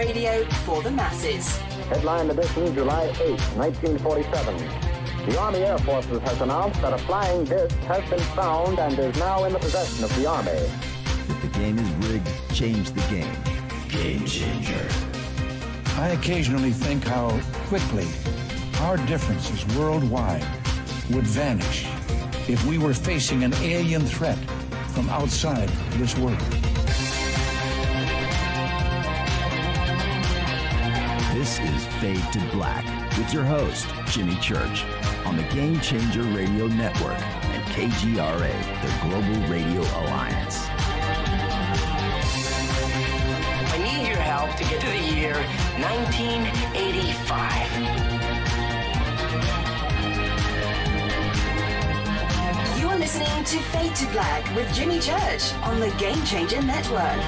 radio for the masses. Headline edition, July 8, 1947. The Army Air Forces has announced that a flying disc has been found and is now in the possession of the Army. If the game is rigged, change the game. Game changer. I occasionally think how quickly our differences worldwide would vanish if we were facing an alien threat from outside this world. This is Fade to Black with your host, Jimmy Church, on the Game Changer Radio Network and KGRA, the Global Radio Alliance. I need your help to get to the year 1985. You're listening to Fade to Black with Jimmy Church on the Game Changer Network.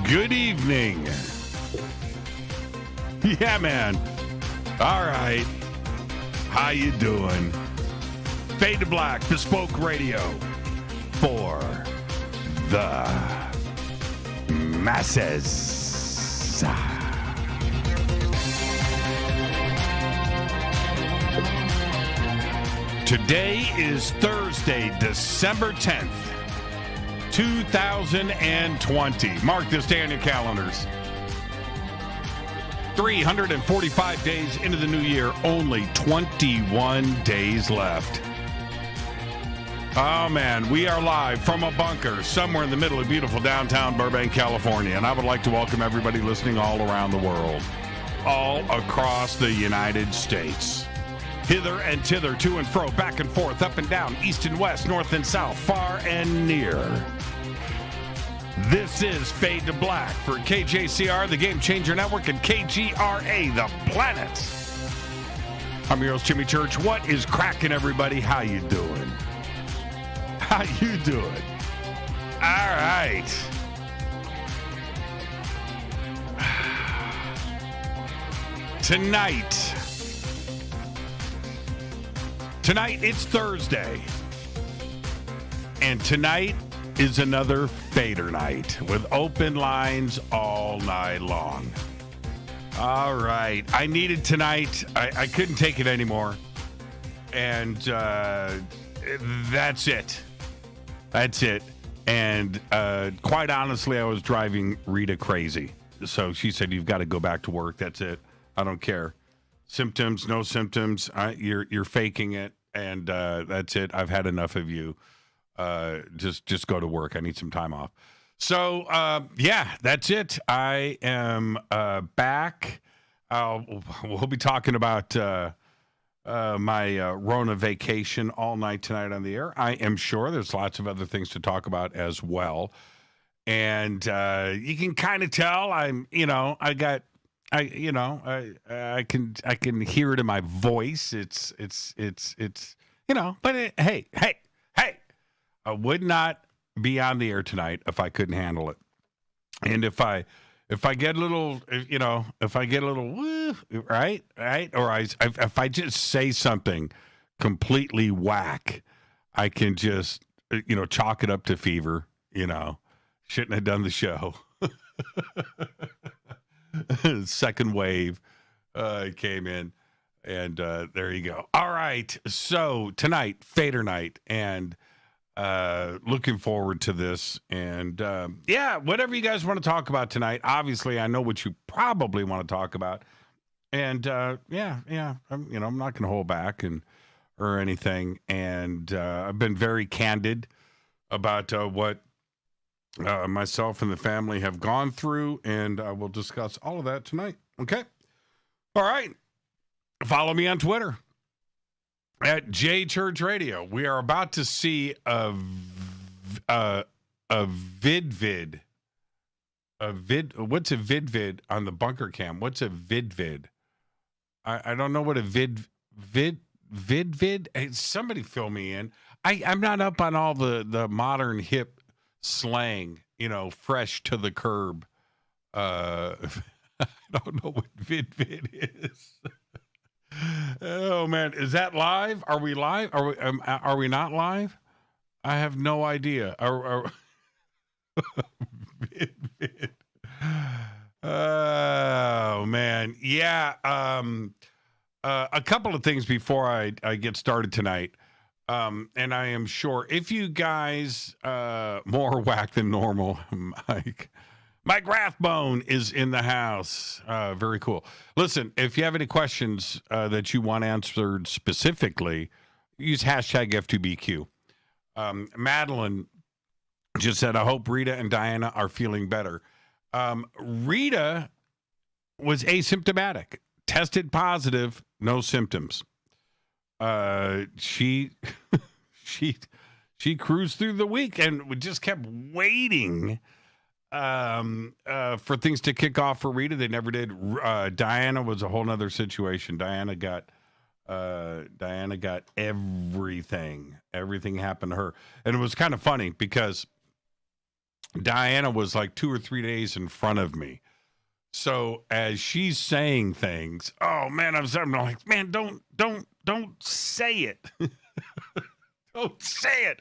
Good evening. Yeah, man. All right. How you doing? Fade to Black, Bespoke Radio for the masses. Today is Thursday, December 10th. 2020. Mark this day on your calendars. 345 days into the new year, only 21 days left. Oh, man, we are live from a bunker somewhere in the middle of beautiful downtown Burbank, California. And I would like to welcome everybody listening all around the world, all across the United States. Hither and thither, to and fro, back and forth, up and down, east and west, north and south, far and near. This is Fade to Black for KJCR, the Game Changer Network, and KGRA, the planet. I'm your host, Jimmy Church. What is cracking, everybody? How you doing? How you doing? All right. Tonight, it's Thursday. And tonight is another Fadernight with open lines all night long. All right. I needed tonight. I couldn't take it anymore. And that's it. That's it. And quite honestly, I was driving Rita crazy. So she said, you've got to go back to work. That's it. I don't care. Symptoms, no symptoms. You're faking it. And that's it. I've had enough of you. Just go to work. I need some time off. So, yeah, that's it. I am back. We'll be talking about my Rona vacation all night tonight on the air. I am sure there's lots of other things to talk about as well. And you can kind of tell I can hear it in my voice. It's but hey, I would not be on the air tonight if I couldn't handle it. And if I get a little, woo, right, or if I just say something completely whack, I can just, chalk it up to fever. Shouldn't have done the show. Second wave came in, and there you go. All right, so tonight, Fadernight, and looking forward to this. And whatever you guys want to talk about tonight. Obviously, I know what you probably want to talk about, and I'm not going to hold back or anything. And I've been very candid about what myself and the family have gone through, and we'll discuss all of that tonight. Okay. All right. Follow me on Twitter at JChurch Radio. We are about to see a vid. What's a vid on the bunker cam? What's a vid? I don't know what a vid. Hey, somebody fill me in. I'm not up on all the modern hip slang, fresh to the curb I don't know what vid is. Oh man, is that live? Are we live? Are we not live? I have no idea. Vid. Oh man, yeah. A couple of things before I get started tonight. And I am sure if you guys more whack than normal, Mike Rathbone is in the house. Very cool. Listen, if you have any questions that you want answered specifically, use hashtag F2BQ. Madeline just said, I hope Rita and Diana are feeling better. Rita was asymptomatic, tested positive, no symptoms. She cruised through the week and just kept waiting for things to kick off for Rita. They never did. Diana was a whole nother situation. Diana got everything. Everything happened to her. And it was kind of funny because Diana was like 2 or 3 days in front of me. So as she's saying things, oh man, I'm like, man, don't say it. Don't say it.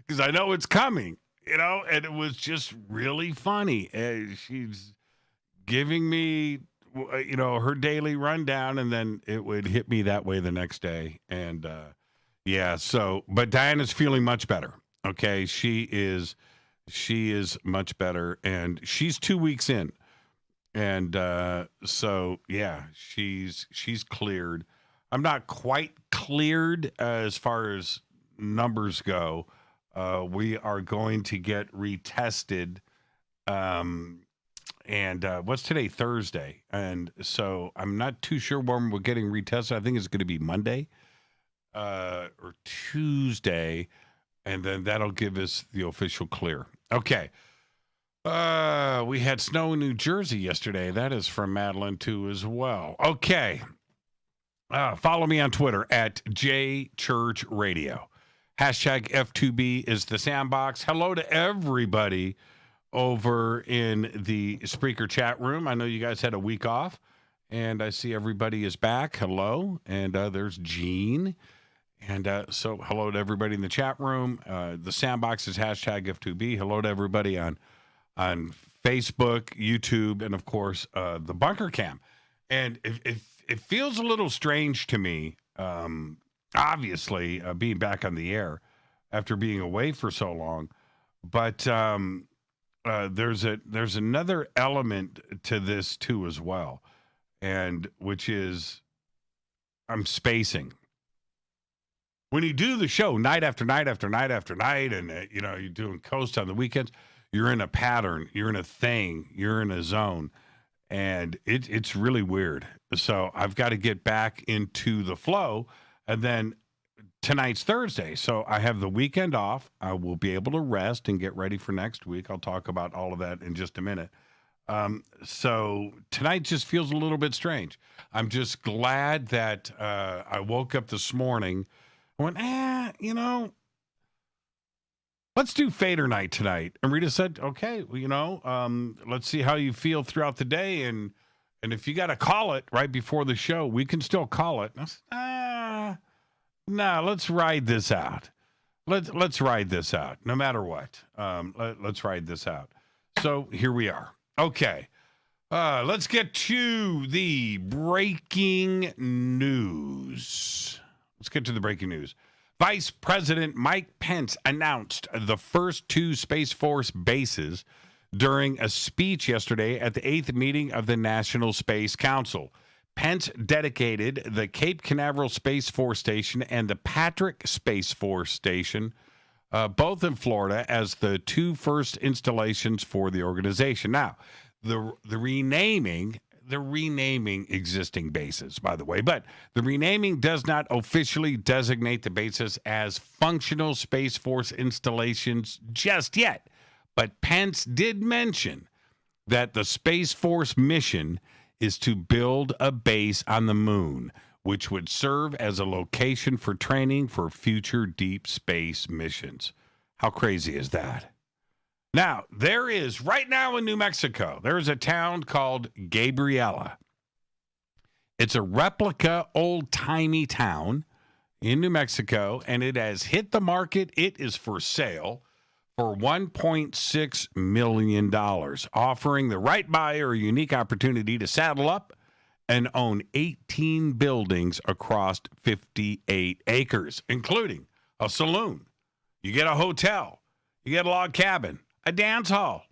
Because I know it's coming, and it was just really funny. She's giving me, her daily rundown, and then it would hit me that way the next day. And but Diana's feeling much better. Okay. She is much better, and she's 2 weeks in. And she's cleared. I'm not quite cleared as far as numbers go. We are going to get retested. What's today? Thursday. And so I'm not too sure when we're getting retested. I think it's going to be Monday or Tuesday. And then that'll give us the official clear. Okay. We had snow in New Jersey yesterday. That is from Madeline too as well. Okay. Follow me on Twitter at JChurchRadio. Hashtag F2B is the sandbox. Hello to everybody over in the Spreaker chat room. I know you guys had a week off, and I see everybody is back. Hello. And there's Gene. And so hello to everybody in the chat room. The sandbox is hashtag F2B. Hello to everybody on Facebook, YouTube, and of course, the Bunker Cam. And it feels a little strange to me, obviously, being back on the air after being away for so long. But there's another element to this too as well, and which is I'm spacing. When you do the show night after night after night after night, and you're doing Coast on the weekends, you're in a pattern, you're in a thing, you're in a zone, and it's really weird. So I've got to get back into the flow, and then tonight's Thursday, so I have the weekend off. I will be able to rest and get ready for next week. I'll talk about all of that in just a minute. So tonight just feels a little bit strange. I'm just glad that I woke up this morning. I went, let's do Fadernight tonight. And Rita said, okay, let's see how you feel throughout the day. And if you got to call it right before the show, we can still call it. And I said, let's ride this out. Let's ride this out no matter what. Let's ride this out. So here we are. Okay. Let's get to the breaking news. Let's get to the breaking news. Vice President Mike Pence announced the first 2 Space Force bases during a speech yesterday at the 8th meeting of the National Space Council. Pence dedicated the Cape Canaveral Space Force Station and the Patrick Space Force Station, both in Florida, as the 2 first installations for the organization. Now, the renaming existing bases, by the way, but the renaming does not officially designate the bases as functional Space Force installations just yet. But Pence did mention that the Space Force mission is to build a base on the moon, which would serve as a location for training for future deep space missions. How crazy is that? Now, there is, right now in New Mexico, there is a town called Gabriela. It's a replica, old-timey town in New Mexico, and it has hit the market. It is for sale for $1.6 million, offering the right buyer a unique opportunity to saddle up and own 18 buildings across 58 acres, including a saloon. You get a hotel. You get a log cabin, a dance hall,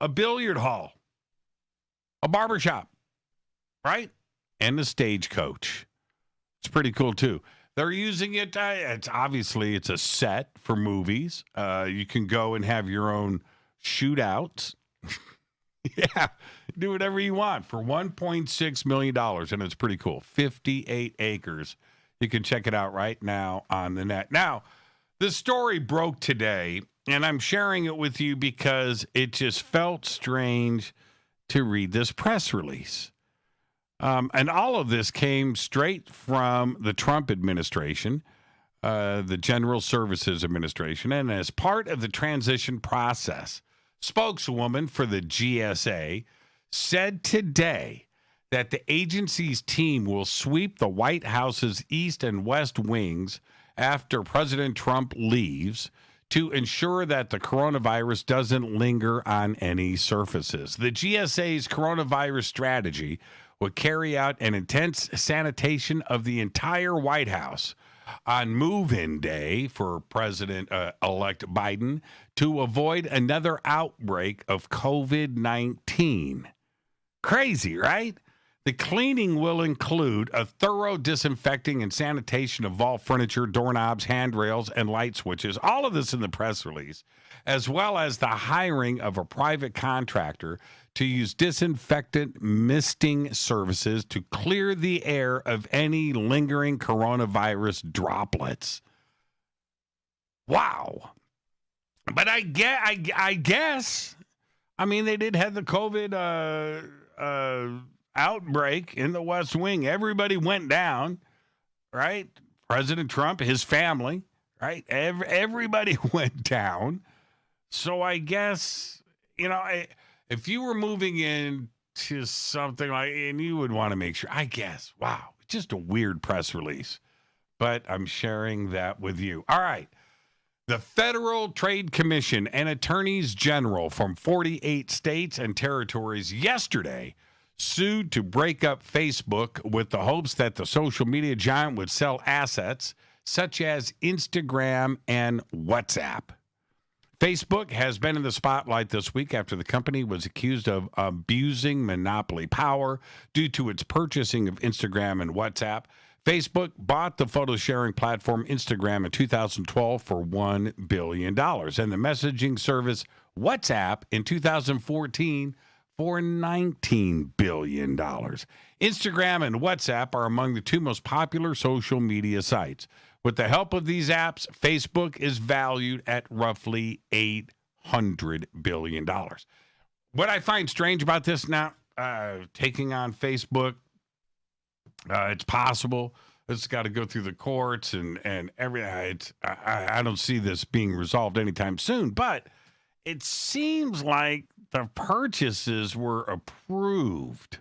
a billiard hall, a barbershop, right? And a stagecoach. It's pretty cool, too. They're using it. It's a set for movies. You can go and have your own shootouts. Yeah, do whatever you want for $1.6 million, and it's pretty cool. 58 acres. You can check it out right now on the net. Now, the story broke today, and I'm sharing it with you because it just felt strange to read this press release. And all of this came straight from the Trump administration, the General Services Administration, and as part of the transition process, spokeswoman for the GSA said today that the agency's team will sweep the White House's east and west wings after President Trump leaves to ensure that the coronavirus doesn't linger on any surfaces. The GSA's coronavirus strategy would carry out an intense sanitation of the entire White House on move-in day for President-elect Biden to avoid another outbreak of COVID-19. Crazy, right? The cleaning will include a thorough disinfecting and sanitation of vault furniture, doorknobs, handrails, and light switches. All of this in the press release, as well as the hiring of a private contractor to use disinfectant misting services to clear the air of any lingering coronavirus droplets. Wow. But I guess, I mean, they did have the COVID outbreak in the West Wing. Everybody went down, right? President Trump, his family, right? Everybody went down. So I guess, if you were moving into something like, and you would want to make sure, I guess, wow, just a weird press release. But I'm sharing that with you. All right. The Federal Trade Commission and attorneys general from 48 states and territories yesterday sued to break up Facebook with the hopes that the social media giant would sell assets such as Instagram and WhatsApp. Facebook has been in the spotlight this week after the company was accused of abusing monopoly power due to its purchasing of Instagram and WhatsApp. Facebook bought the photo-sharing platform Instagram in 2012 for $1 billion, and the messaging service WhatsApp in 2014 for $19 billion. Instagram and WhatsApp are among the two most popular social media sites. With the help of these apps, Facebook is valued at roughly $800 billion. What I find strange about this now, taking on Facebook, it's possible. It's got to go through the courts and everything. I don't see this being resolved anytime soon, but it seems like the purchases were approved.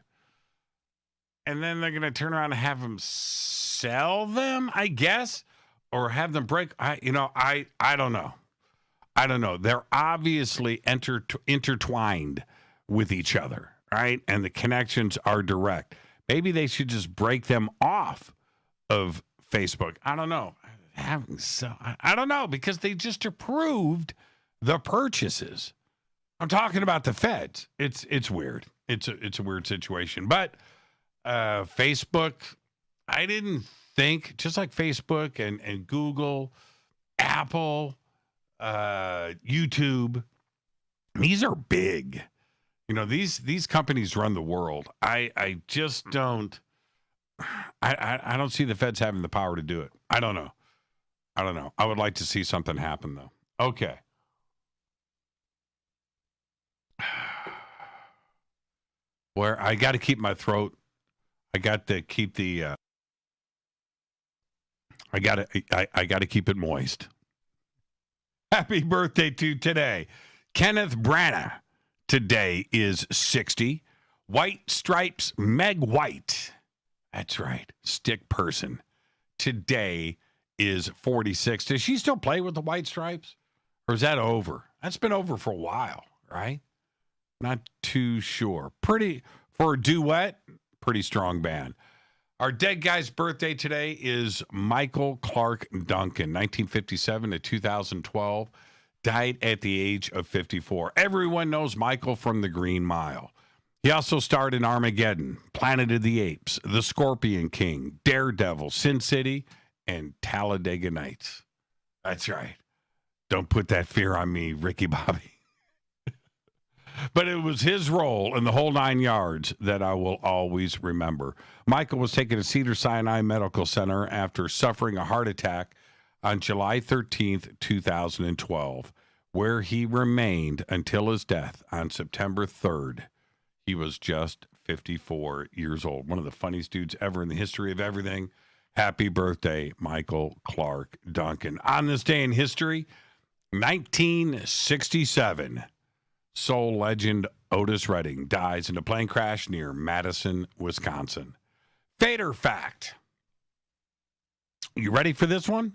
And then they're going to turn around and have them sell them, I guess, or have them break. I don't know. I don't know. They're obviously intertwined with each other, right? And the connections are direct. Maybe they should just break them off of Facebook. I don't know. I don't know, because they just approved the purchases. I'm talking about the feds. It's weird. It's a weird situation. But Facebook, I didn't think, just like Facebook and Google, Apple, YouTube, these are big. These companies run the world. I just don't. I don't see the feds having the power to do it. I don't know. I would like to see something happen, though. Okay. Where I got to keep my throat. I got to keep the. I got to keep it moist. Happy birthday to today, Kenneth Branagh today is 60. White Stripes Meg White, that's right, stick person, today is 46. Does she still play with the White Stripes? Or is that over? That's been over for a while, right? Not too sure. For a duet, pretty strong band. Our dead guy's birthday today is Michael Clark Duncan, 1957 to 2012. Died at the age of 54. Everyone knows Michael from The Green Mile. He also starred in Armageddon, Planet of the Apes, The Scorpion King, Daredevil, Sin City, and Talladega Nights. That's right. Don't put that fear on me, Ricky Bobby. But it was his role in the whole 9 yards that I will always remember. Michael was taken to Cedars-Sinai Medical Center after suffering a heart attack on July 13th, 2012, where he remained until his death on September 3rd. He was just 54 years old. One of the funniest dudes ever in the history of everything. Happy birthday, Michael Clark Duncan. On this day in history, 1967, soul legend Otis Redding dies in a plane crash near Madison, Wisconsin. Fader fact. You ready for this one?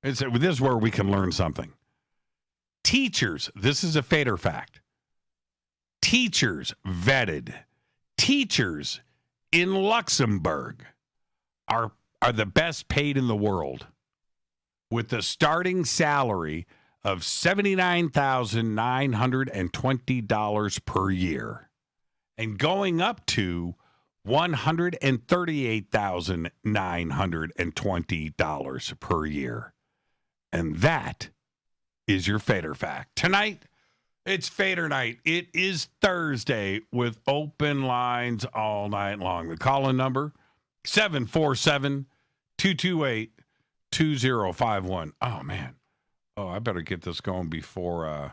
This is where we can learn something. Teachers, this is a Fader fact. Teachers vetted. Teachers in Luxembourg are the best paid in the world, with the starting salary of $79,920 per year and going up to $138,920 per year. And that is your Fader fact. Tonight, it's Fader night. It is Thursday with open lines all night long. The call-in number, 747-228-2051. Oh, man. Oh, I better get this going before I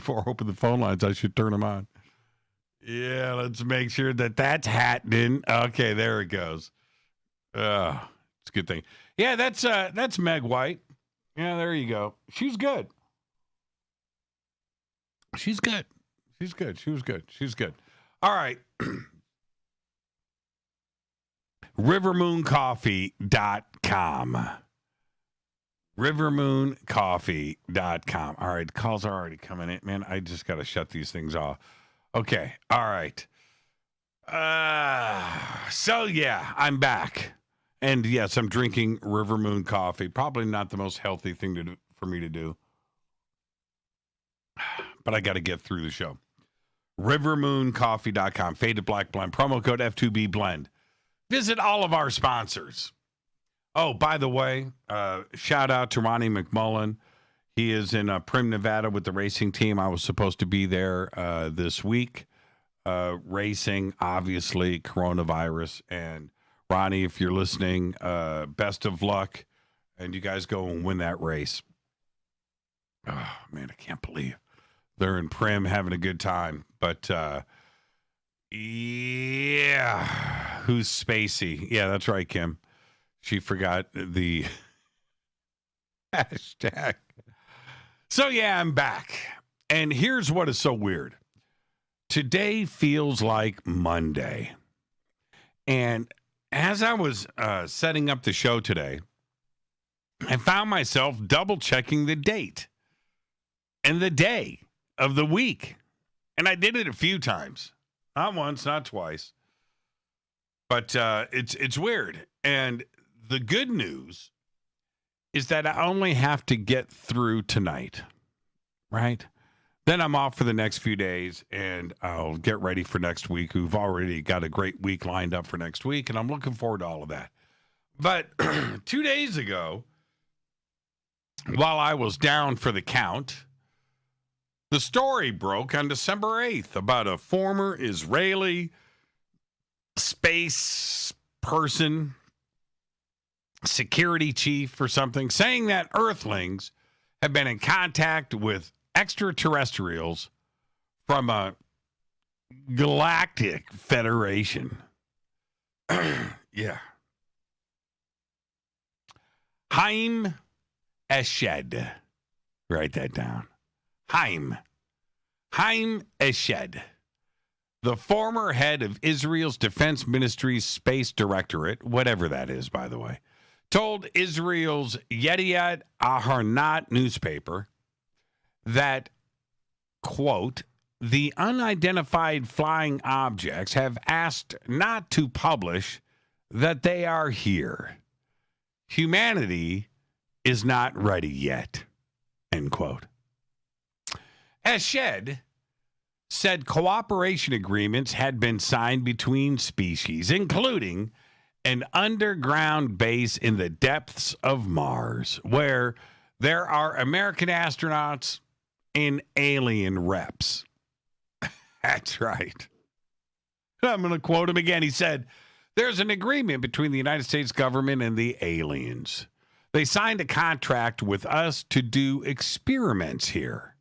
open the phone lines. I should turn them on. Yeah, let's make sure that's happening. Okay, there it goes. It's a good thing. Yeah, that's Meg White. Yeah, there you go. She's good. She's good. She's good. She was good. She's good. All right. rivermooncoffee.com. rivermooncoffee.com. All right, calls are already coming in. Man, I just got to shut these things off. Okay, all right. So, yeah, I'm back. And, yes, I'm drinking River Moon coffee. Probably not the most healthy thing for me to do. But I got to get through the show. rivermooncoffee.com. Faded Black Blend. Promo code F2B Blend. Visit all of our sponsors. Oh, by the way, shout out to Ronnie McMullen. He is in Prim, Nevada with the racing team. I was supposed to be there this week. Racing, obviously, coronavirus. And Ronnie, if you're listening, best of luck. And you guys go and win that race. Oh, man, I can't believe they're in Prim having a good time. But, yeah, who's Spacey? Yeah, that's right, Kim. She forgot the hashtag. So, yeah, I'm back. And here's what is so weird. Today feels like Monday. And as I was setting up the show today, I found myself double-checking the date and the day of the week. And I did it a few times. Not once, not twice. But it's weird. And the good news is that I only have to get through tonight, right? Then I'm off for the next few days, and I'll get ready for next week. We've already got a great week lined up for next week, and I'm looking forward to all of that. But 2 days ago, while I was down for the count, the story broke on December 8th about a former Israeli space person, security chief or something, saying that Earthlings have been in contact with extraterrestrials from a galactic federation. Yeah. Haim Eshed. Write that down. Haim Eshed, the former head of Israel's Defense Ministry's Space Directorate, whatever that is, by the way, told Israel's Yediot Aharonot newspaper that, quote, the unidentified flying objects have asked not to publish that they are here. Humanity is not ready yet, end quote. Eshed said cooperation agreements had been signed between species, including an underground base in the depths of Mars, where there are American astronauts and alien reps. That's right. I'm going to quote him again. He said, there's an agreement between the United States government and the aliens. They signed a contract with us to do experiments here.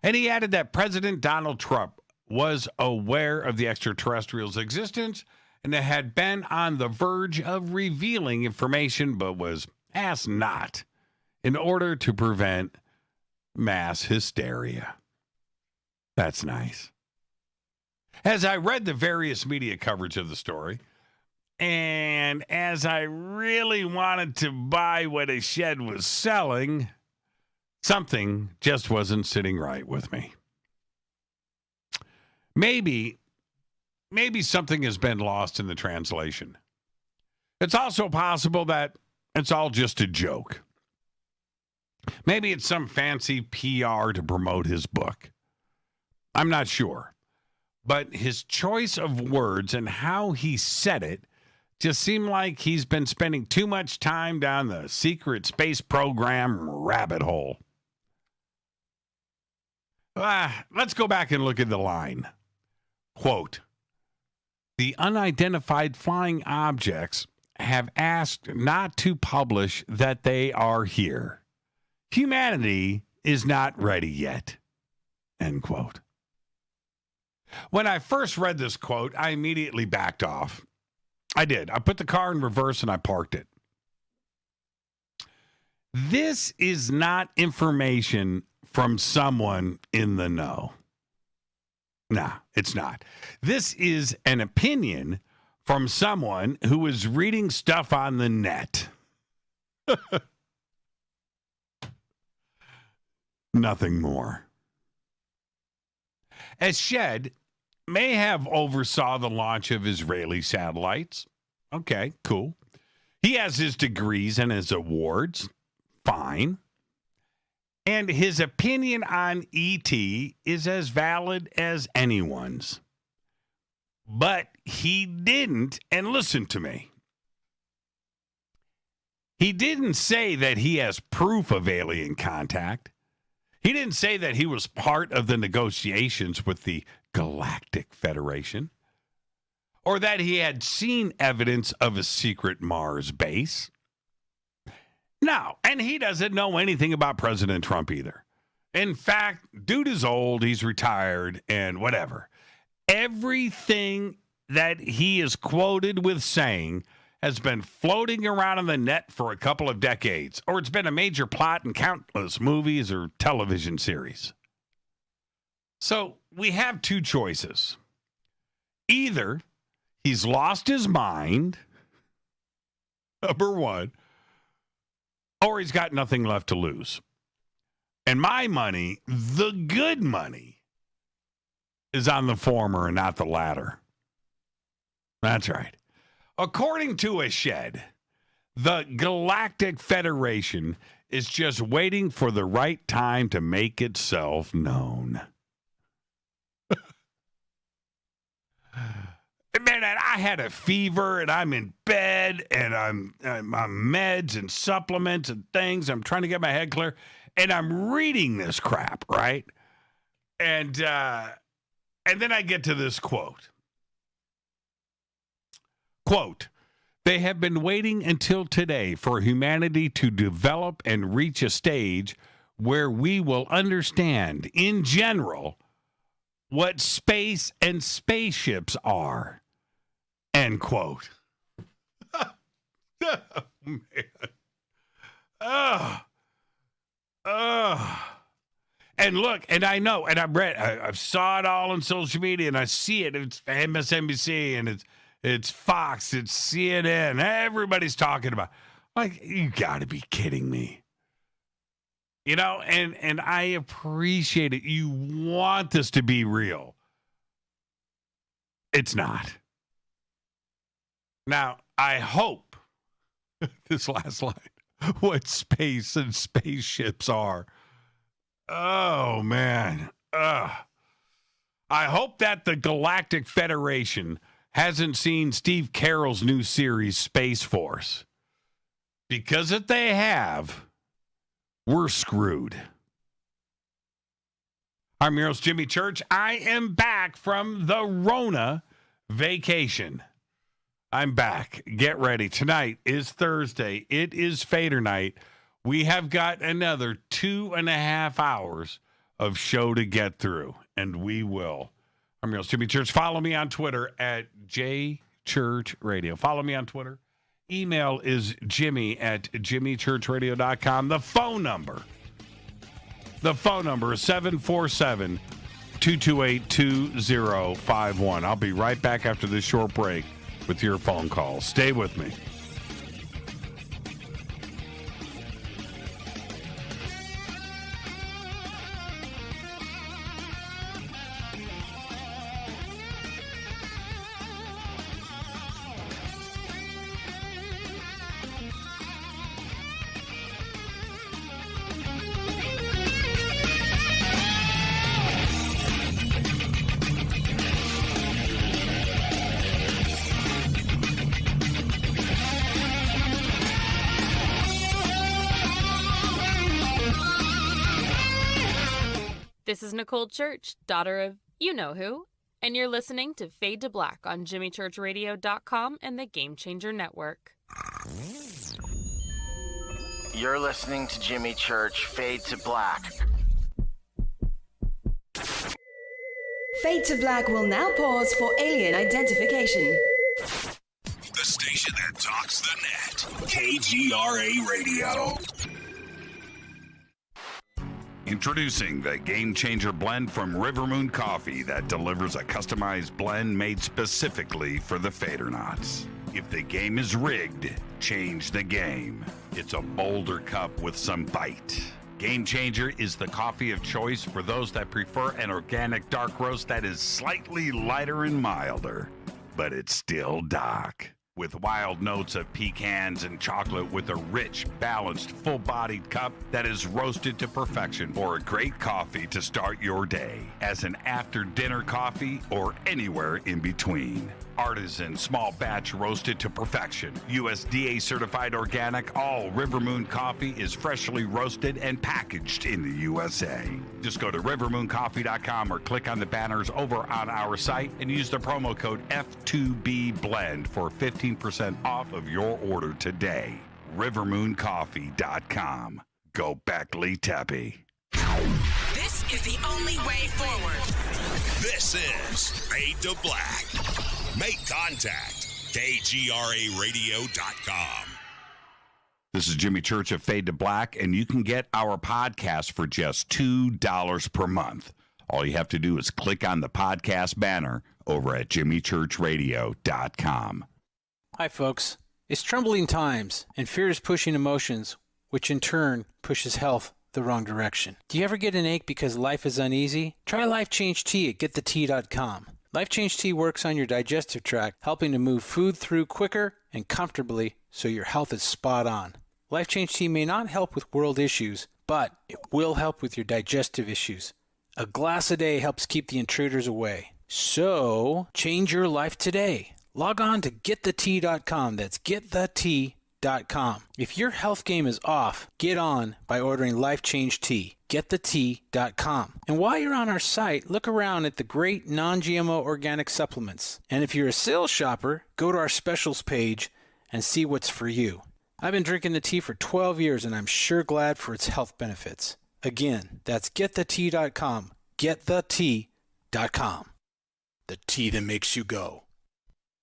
And he added that President Donald Trump was aware of the extraterrestrials' existence and had been on the verge of revealing information, but was asked not in order to prevent mass hysteria. That's nice. As I read the various media coverage of the story, and as I really wanted to buy what Eshed was selling, something just wasn't sitting right with me. Maybe something has been lost in the translation. It's also possible that it's all just a joke. Maybe it's some fancy PR to promote his book. I'm not sure. But his choice of words and how he said it just seemed like he's been spending too much time down the secret space program rabbit hole. Let's go back and look at the line. Quote, the unidentified flying objects have asked not to publish that they are here. Humanity is not ready yet. End quote. When I first read this quote, I immediately backed off. I did. I put the car in reverse and I parked it. This is not information from someone in the know. Nah, it's not. This is an opinion from someone who is reading stuff on the net. Nothing more. Eshed may have oversaw the launch of Israeli satellites. Okay, cool. He has his degrees and his awards. Fine. And his opinion on ET is as valid as anyone's. But he didn't, and listen to me, he didn't say that he has proof of alien contact. He didn't say that he was part of the negotiations with the Galactic Federation, or that he had seen evidence of a secret Mars base. No, and he doesn't know anything about President Trump either. In fact, dude is old, he's retired, and whatever. Everything that he is quoted with saying has been floating around on the net for a couple of decades, or it's been a major plot in countless movies or television series. So we have two choices. Either he's lost his mind, number one, or he's got nothing left to lose. And my money, the good money, is on the former and not the latter. That's right. According to Eshed, the Galactic Federation is just waiting for the right time to make itself known. Man, I had a fever and I'm in bed and I'm on meds and supplements and things. I'm trying to get my head clear and I'm reading this crap, right? And then I get to this quote. Quote, they have been waiting until today for humanity to develop and reach a stage where we will understand in general what space and spaceships are. End quote. Oh, man. Ugh. Ugh. And look, and I know, and I've saw it all on social media, and I see it. It's MSNBC, and it's Fox, it's CNN. Everybody's talking about. Like, you got to be kidding me. You know, and I appreciate it. You want this to be real. It's not. Now, I hope this last line, what space and spaceships are. Oh, man. I hope that the Galactic Federation hasn't seen Steve Carell's new series, Space Force. Because if they have, we're screwed. I'm your host, Jimmy Church. I am back from the Rona vacation. I'm back. Get ready. Tonight is Thursday. It is Fadernight. We have got another 2.5 hours of show to get through, and we will. I'm your host, Jimmy Church. Follow me on Twitter at JChurchRadio. Follow me on Twitter. Email is jimmy@jimmychurchradio.com. The phone number is 747-228-2051. I'll be right back after this short break with your phone calls. Stay with me. This is Nicole Church, daughter of you-know-who, and you're listening to Fade to Black on JimmyChurchRadio.com and the Game Changer Network. You're listening to Jimmy Church, Fade to Black. Fade to Black will now pause for alien identification. The station that talks the net. KGRA Radio. Introducing the Game Changer blend from River Moon Coffee that delivers a customized blend made specifically for the Fadernauts. If the game is rigged, change the game. It's a bolder cup with some bite. Game Changer is the coffee of choice for those that prefer an organic dark roast that is slightly lighter and milder, but it's still dark. With wild notes of pecans and chocolate with a rich, balanced, full-bodied cup that is roasted to perfection for a great coffee to start your day, as an after-dinner coffee or anywhere in between. Artisan, small batch roasted to perfection. USDA certified organic, all River Moon coffee is freshly roasted and packaged in the USA. Just go to rivermooncoffee.com or click on the banners over on our site and use the promo code F2BBLEND for 15% off of your order today. rivermooncoffee.com. Go Beckley Teppy. This is the only way forward. This is Fade to Black. Make contact. KGRARadio.com. This is Jimmy Church of Fade to Black, and you can get our podcast for just $2 per month. All you have to do is click on the podcast banner over at jimmychurchradio.com. Hi, folks. It's troubling times, and fear is pushing emotions, which in turn pushes health the wrong direction. Do you ever get an ache because life is uneasy? Try Life Change Tea at GetTheTea.com. Life Change Tea works on your digestive tract, helping to move food through quicker and comfortably so your health is spot on. Life Change Tea may not help with world issues, but it will help with your digestive issues. A glass a day helps keep the intruders away. So, change your life today. Log on to GetTheTea.com. That's GetTheTea.com. If your health game is off, get on by ordering Life Change Tea. GetTheTea.com. And while you're on our site, look around at the great non-GMO organic supplements. And if you're a sales shopper, go to our specials page and see what's for you. I've been drinking the tea for 12 years and I'm sure glad for its health benefits. Again, that's GetTheTea.com. GetTheTea.com. The tea that makes you go.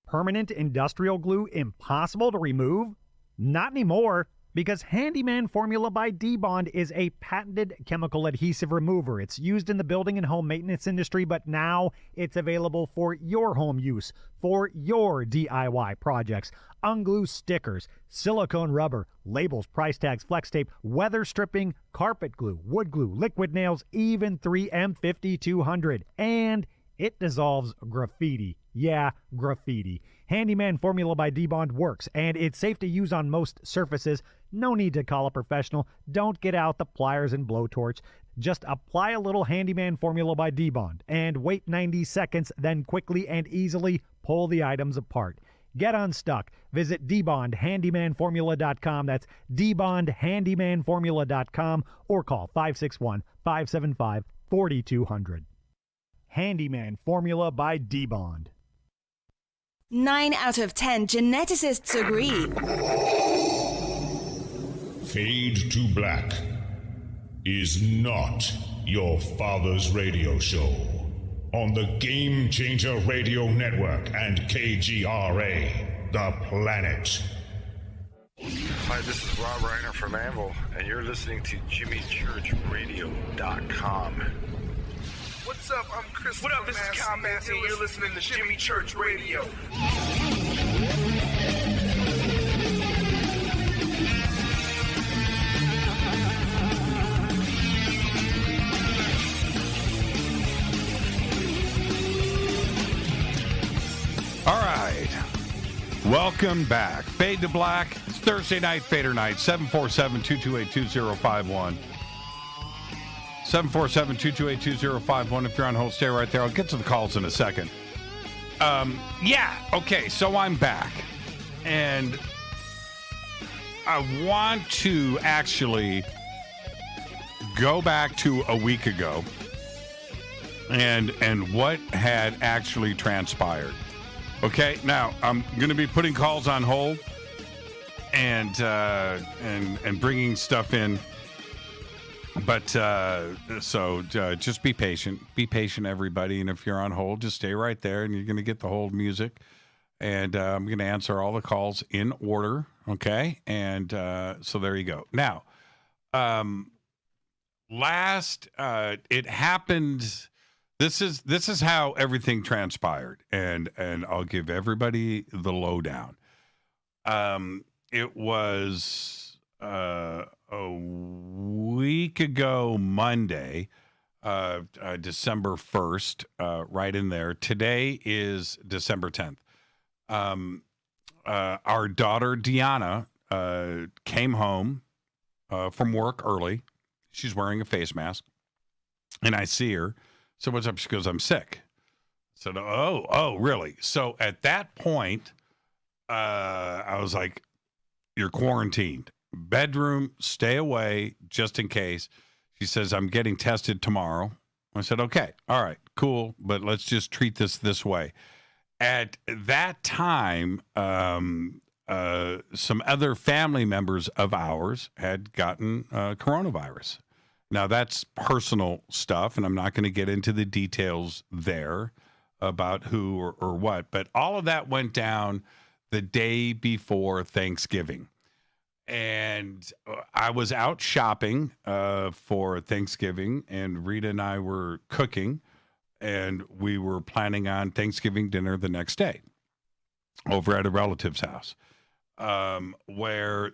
Permanent industrial glue impossible to remove? Not anymore. Because Handyman Formula by D-Bond is a patented chemical adhesive remover. It's used in the building and home maintenance industry, but now it's available for your home use, for your DIY projects. Unglue stickers, silicone rubber, labels, price tags, flex tape, weather stripping, carpet glue, wood glue, liquid nails, even 3M 5200. And it dissolves graffiti. Yeah, graffiti. Handyman Formula by D-Bond works, and it's safe to use on most surfaces. No need to call a professional. Don't get out the pliers and blowtorch. Just apply a little Handyman Formula by D-Bond and wait 90 seconds, then quickly and easily pull the items apart. Get unstuck. Visit dbondhandymanformula.com. That's dbondhandymanformula.com or call 561-575-4200. Handyman Formula by D-Bond. 9 out of 10 geneticists agree. Fade to Black is not your father's radio show on the Game Changer Radio Network and KGRA, The Planet. Hi, this is Rob Reiner from Anvil, and you're listening to JimmyChurchRadio.com. What's up? I'm Chris. What up? This is Kyle Massey, and you're listening to Jimmy Church Radio. All right. Welcome back. Fade to Black. It's Thursday night, Fadernight. 747-228-2051. 747-228-2051. If you're on hold, stay right there. I'll get to the calls in a second. Okay, so I'm back. And I want to actually go back to a week ago and what had actually transpired. Okay, now I'm going to be putting calls on hold and bringing stuff in. But so just be patient. Be patient, everybody. And if you're on hold, just stay right there, and you're going to get the hold music. And I'm going to answer all the calls in order. Okay, and so there you go. Now, it happened. This is how everything transpired, and I'll give everybody the lowdown. It was a week ago Monday, December 1st, right in there. Today is December 10th. Our daughter Deanna came home from work early. She's wearing a face mask, and I see her. So what's up? She goes, I'm sick. I said, oh, really? So at that point, I was like, you're quarantined. Bedroom, stay away just in case. She says, I'm getting tested tomorrow. I said, okay, all right, cool, but let's just treat this way. At that time, some other family members of ours had gotten coronavirus. Now, that's personal stuff, and I'm not going to get into the details there about who or what, but all of that went down the day before Thanksgiving. And I was out shopping for Thanksgiving, and Rita and I were cooking, and we were planning on Thanksgiving dinner the next day over at a relative's house where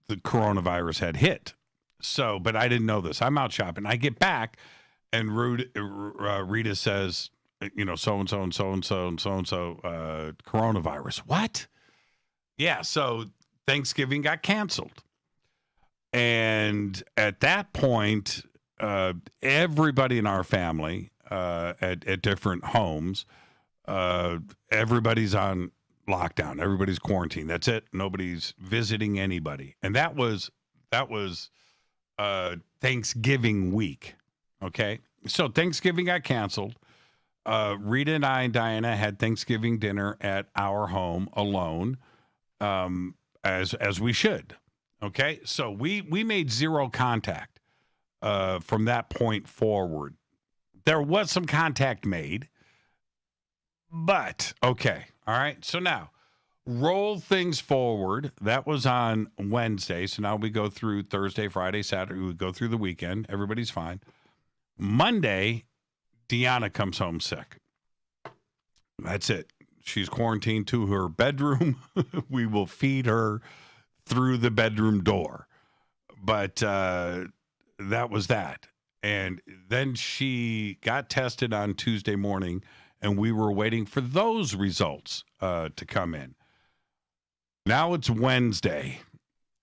the coronavirus had hit. So, but I didn't know this. I'm out shopping. I get back, and Rita says, so-and-so and so-and-so and so-and-so coronavirus. What? Yeah, so Thanksgiving got canceled. And at that point, everybody in our family at different homes, everybody's on lockdown. Everybody's quarantined. That's it. Nobody's visiting anybody. And that was Thanksgiving week. Okay. So Thanksgiving got canceled. Rita and I and Diana had Thanksgiving dinner at our home alone, as we should. Okay. So we made zero contact from that point forward. There was some contact made, but okay. All right. So now roll things forward. That was on Wednesday. So now we go through Thursday, Friday, Saturday. We go through the weekend. Everybody's fine. Monday, Deanna comes home sick. That's it. She's quarantined to her bedroom. We will feed her through the bedroom door. But that was that. And then she got tested on Tuesday morning, and we were waiting for those results to come in. Now it's Wednesday,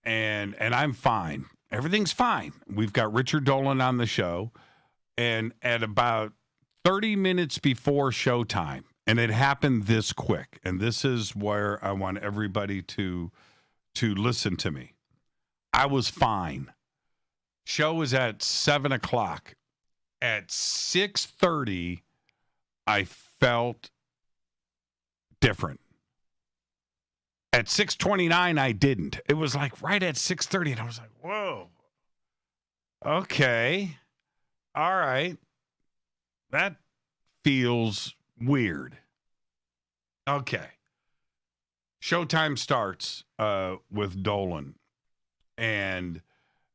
and I'm fine. Everything's fine. We've got Richard Dolan on the show, and at about 30 minutes before showtime, and it happened this quick, and this is where I want everybody to listen to me. I was fine. Show was at 7 o'clock. At 6:30, I felt different. At 6:29, I didn't. It was like right at 6:30, and I was like, whoa. Okay. All right. That feels weird. Okay. Showtime starts with Dolan.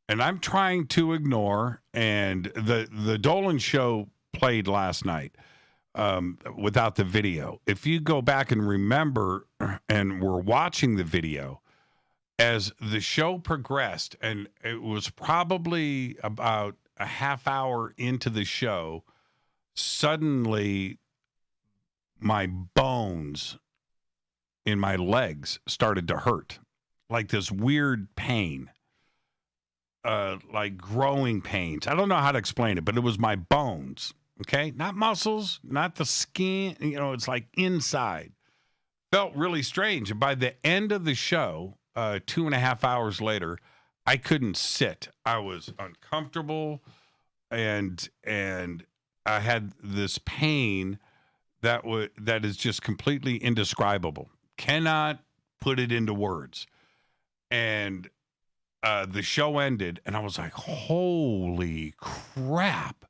And I'm trying to ignore, and the Dolan show played last night without the video. If you go back and remember, and we're watching the video, as the show progressed, and it was probably about a half hour into the show, suddenly my bones in my legs started to hurt, like this weird pain. Like growing pains. I don't know how to explain it, but it was my bones, okay? Not muscles, not the skin. It's like inside. Felt really strange. And by the end of the show, 2.5 hours later, I couldn't sit. I was uncomfortable, and I had this pain that is just completely indescribable. Cannot put it into words. And the show ended, and I was like, holy crap.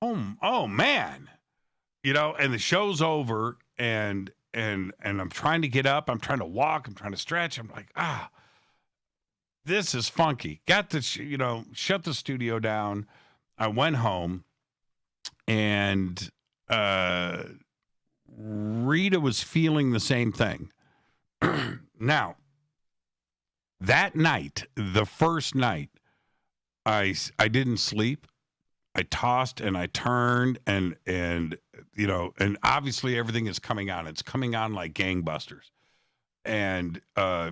Oh man. And the show's over, and I'm trying to get up. I'm trying to walk. I'm trying to stretch. I'm like, this is funky. Got the, shut the studio down. I went home, and Rita was feeling the same thing. Now, that night, the first night, I didn't sleep. I tossed and I turned, and obviously everything is coming on. It's coming on like gangbusters, and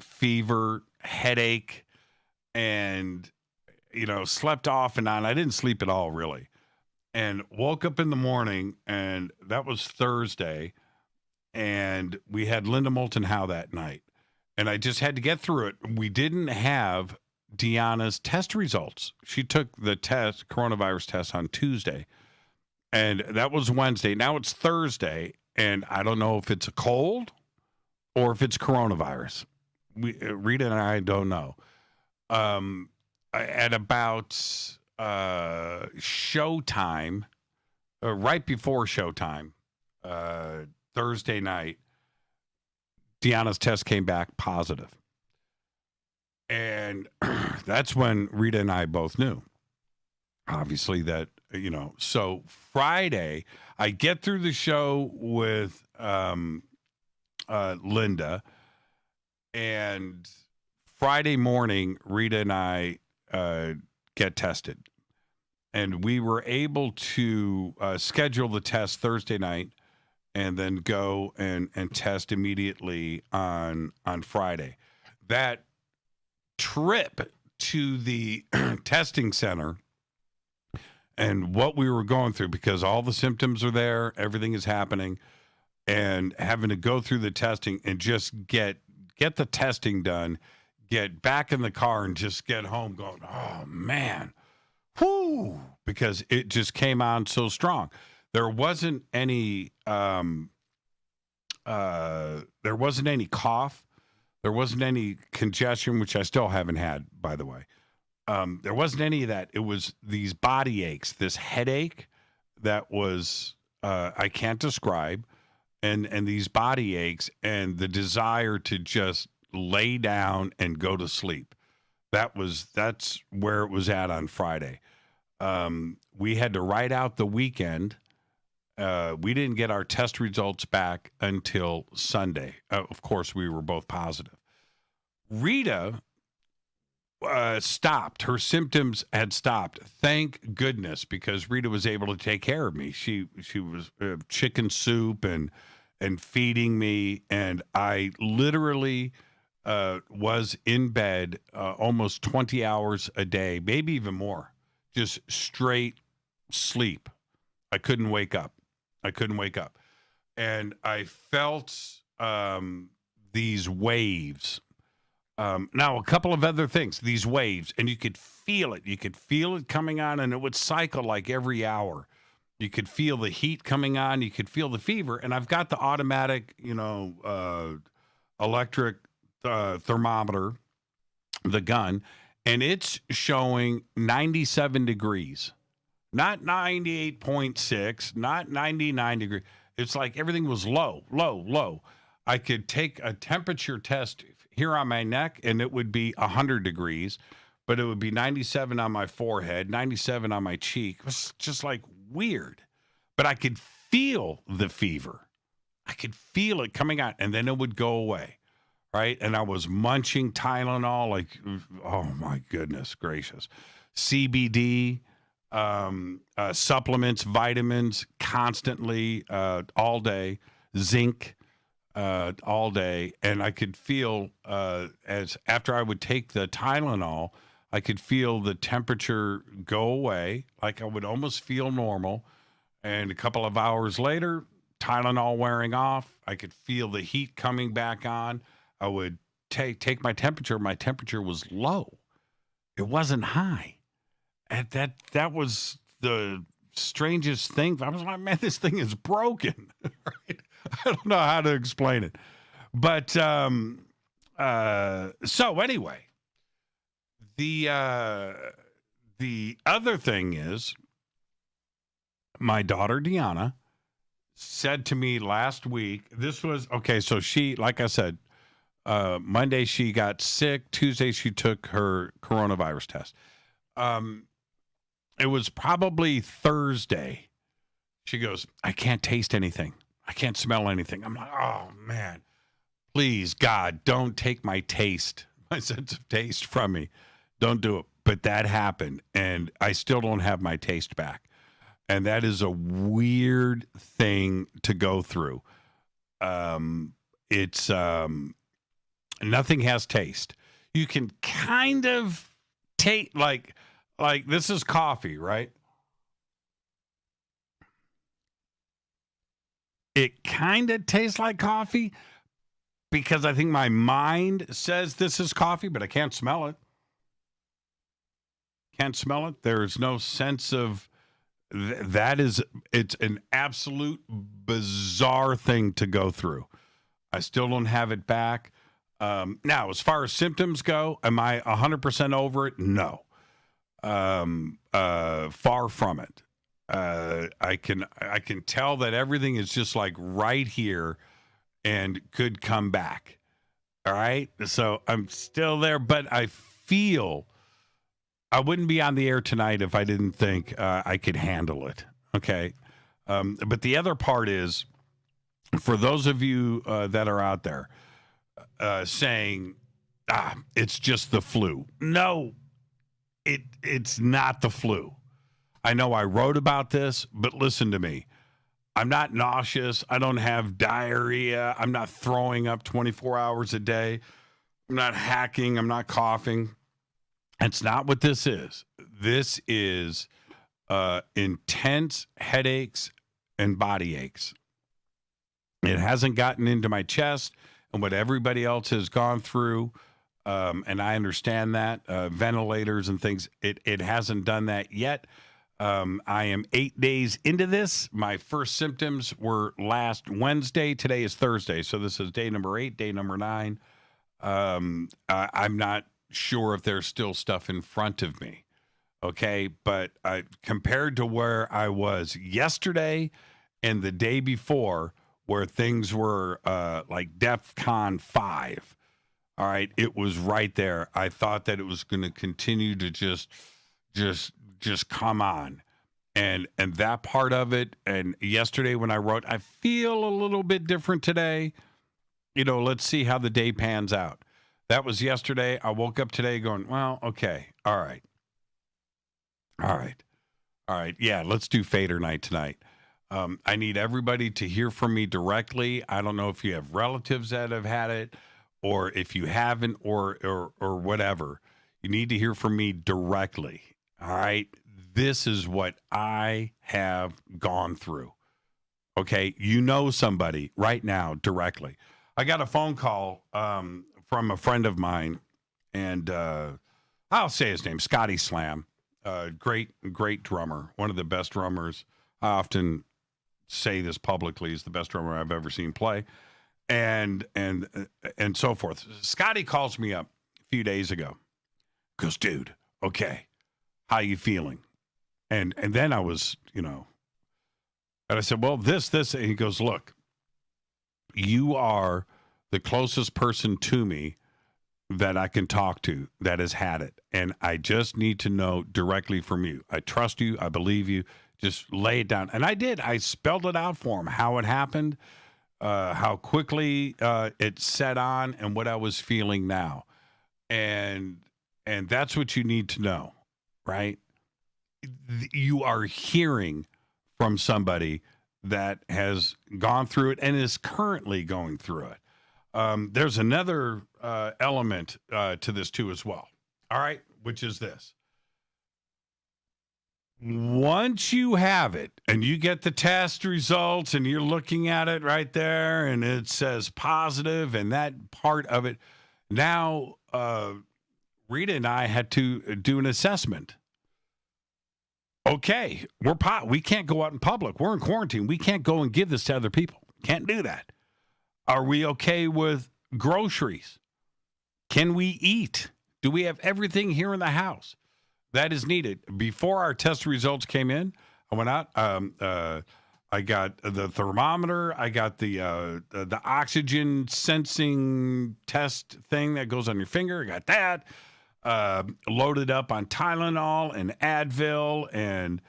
fever, headache, and slept off and on. I didn't sleep at all, really, and woke up in the morning, and that was Thursday, and we had Linda Moulton Howe that night. And I just had to get through it. We didn't have Deanna's test results. She took the coronavirus test on Tuesday. And that was Wednesday. Now it's Thursday. And I don't know if it's a cold or if it's coronavirus. Rita and I don't know. At about showtime, right before showtime, Thursday night, Deanna's test came back positive. And that's when Rita and I both knew, obviously, that, so Friday, I get through the show with Linda, and Friday morning, Rita and I get tested. And we were able to schedule the test Thursday night, and then go and test immediately on Friday. That trip to the testing center and what we were going through, because all the symptoms are there, everything is happening, and having to go through the testing and just get the testing done, get back in the car and just get home going, oh man, whoo, because it just came on so strong. There wasn't any cough. There wasn't any congestion, which I still haven't had, by the way. There wasn't any of that. It was these body aches, this headache that was I can't describe, and these body aches and the desire to just lay down and go to sleep. That's where it was at on Friday. We had to ride out the weekend. We didn't get our test results back until Sunday. Of course, we were both positive. Rita stopped. Her symptoms had stopped. Thank goodness, because Rita was able to take care of me. She was chicken soup and feeding me, and I literally was in bed almost 20 hours a day, maybe even more, just straight sleep. I couldn't wake up. And I felt these waves. Now, a couple of other things, these waves, and you could feel it. You could feel it coming on, and it would cycle like every hour. You could feel the heat coming on. You could feel the fever. And I've got the automatic, electric thermometer, the gun, and it's showing 97 degrees. Not 98.6, not 99 degrees. It's like everything was low. I could take a temperature test here on my neck, and it would be 100 degrees, but it would be 97 on my forehead, 97 on my cheek. It was just like weird. But I could feel the fever. I could feel it coming out, and then it would go away, right? And I was munching Tylenol like, oh, my goodness gracious. CBD, supplements, vitamins, constantly, all day, zinc, all day. And I could feel, as after I would take the Tylenol, I could feel the temperature go away. Like I would almost feel normal. And a couple of hours later, Tylenol wearing off, I could feel the heat coming back on. I would take my temperature. My temperature was low. It wasn't high. And that was the strangest thing. I was like, man, this thing is broken. Right? I don't know how to explain it. But so anyway, the other thing is my daughter Deanna said to me last week, this was okay. So she, like I said, Monday she got sick. Tuesday she took her coronavirus test. It was probably Thursday. She goes, I can't taste anything. I can't smell anything. I'm like, oh, man, please, God, don't take my taste, my sense of taste from me. Don't do it. But that happened, and I still don't have my taste back. And that is a weird thing to go through. It's nothing has taste. You can kind of taste, like this is coffee, right? It kind of tastes like coffee because I think my mind says this is coffee, but I can't smell it. Can't smell it. There's no sense of it's an absolute bizarre thing to go through. I still don't have it back. Now, as far as symptoms go, am I 100% over it? No. Far from it. I can tell that everything is just like right here and could come back. All right. So I'm still there, but I feel I wouldn't be on the air tonight if I didn't think I could handle it. Okay. But the other part is for those of you that are out there saying, it's just the flu. No, it's not the flu. I know I wrote about this, but listen to me. I'm not nauseous. I don't have diarrhea. I'm not throwing up 24 hours a day. I'm not hacking. I'm not coughing. That's not what this is. This is intense headaches and body aches. It hasn't gotten into my chest and what everybody else has gone through. And I understand that. Ventilators and things. It hasn't done that yet. I am 8 days into this. My first symptoms were last Wednesday. Today is Thursday. So this is day number 8, day number 9. I'm not sure if there's still stuff in front of me. Okay. But compared to where I was yesterday and the day before, where things were like DEFCON 5. All right, it was right there. I thought that it was going to continue to just come on. And that part of it, and yesterday when I wrote, I feel a little bit different today. You know, let's see how the day pans out. That was yesterday. I woke up today going, well, okay, all right. Yeah, let's do Fadernight tonight. I need everybody to hear from me directly. I don't know if you have relatives that have had it, or if you haven't, or whatever. You need to hear from me directly. All right. This is what I have gone through. Okay. You know somebody right now directly. I got a phone call from a friend of mine, and I'll say his name, Scotty Slam. Great drummer. One of the best drummers. I often say this publicly. He's the best drummer I've ever seen play, and so forth. Scotty calls me up a few days ago. Goes, dude, okay, how you feeling? And then I was, and I said, well, this, and he goes, look, you are the closest person to me that I can talk to that has had it. And I just need to know directly from you. I trust you. I believe you. Just lay it down. And I did. I spelled it out for him, how it happened, how quickly it set on, and what I was feeling now. And that's what you need to know, right? You are hearing from somebody that has gone through it and is currently going through it. There's another element to this too as well. All right, which is this. Once you have it and you get the test results and you're looking at it right there and it says positive and that part of it, now Rita and I had to do an assessment. Okay, we can't go out in public. We're in quarantine. We can't go and give this to other people. Can't do that. Are we okay with groceries? Can we eat? Do we have everything here in the house that is needed? Before our test results came in, I went out. I got the thermometer. I got the oxygen sensing test thing that goes on your finger. I got that. Loaded up on Tylenol and Advil, and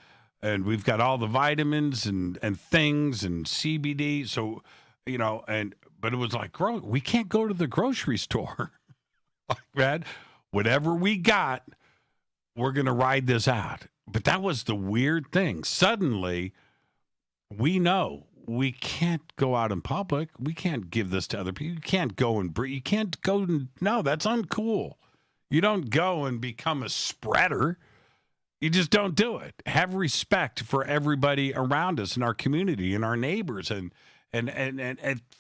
we've got all the vitamins and things and CBD. So, but it was like, we can't go to the grocery store. Like that, whatever we got, we're going to ride this out. But that was the weird thing. Suddenly, we know we can't go out in public. We can't give this to other people. You can't go and breathe. You can't go. No, that's uncool. You don't go and become a spreader. You just don't do it. Have respect for everybody around us in our community and our neighbors and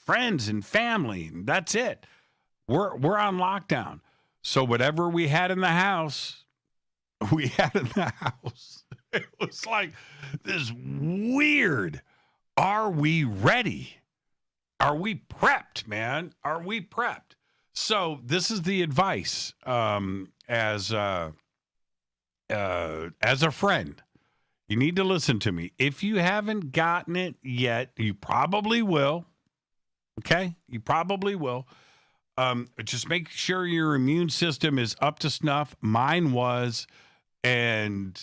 friends and family. And that's it. We're on lockdown. So whatever we had in the house, we had in the house. It was like this weird. Are we ready? Are we prepped, man? Are we prepped? So this is the advice as a friend. You need to listen to me. If you haven't gotten it yet, you probably will. Okay? You probably will. Just make sure your immune system is up to snuff. Mine was, and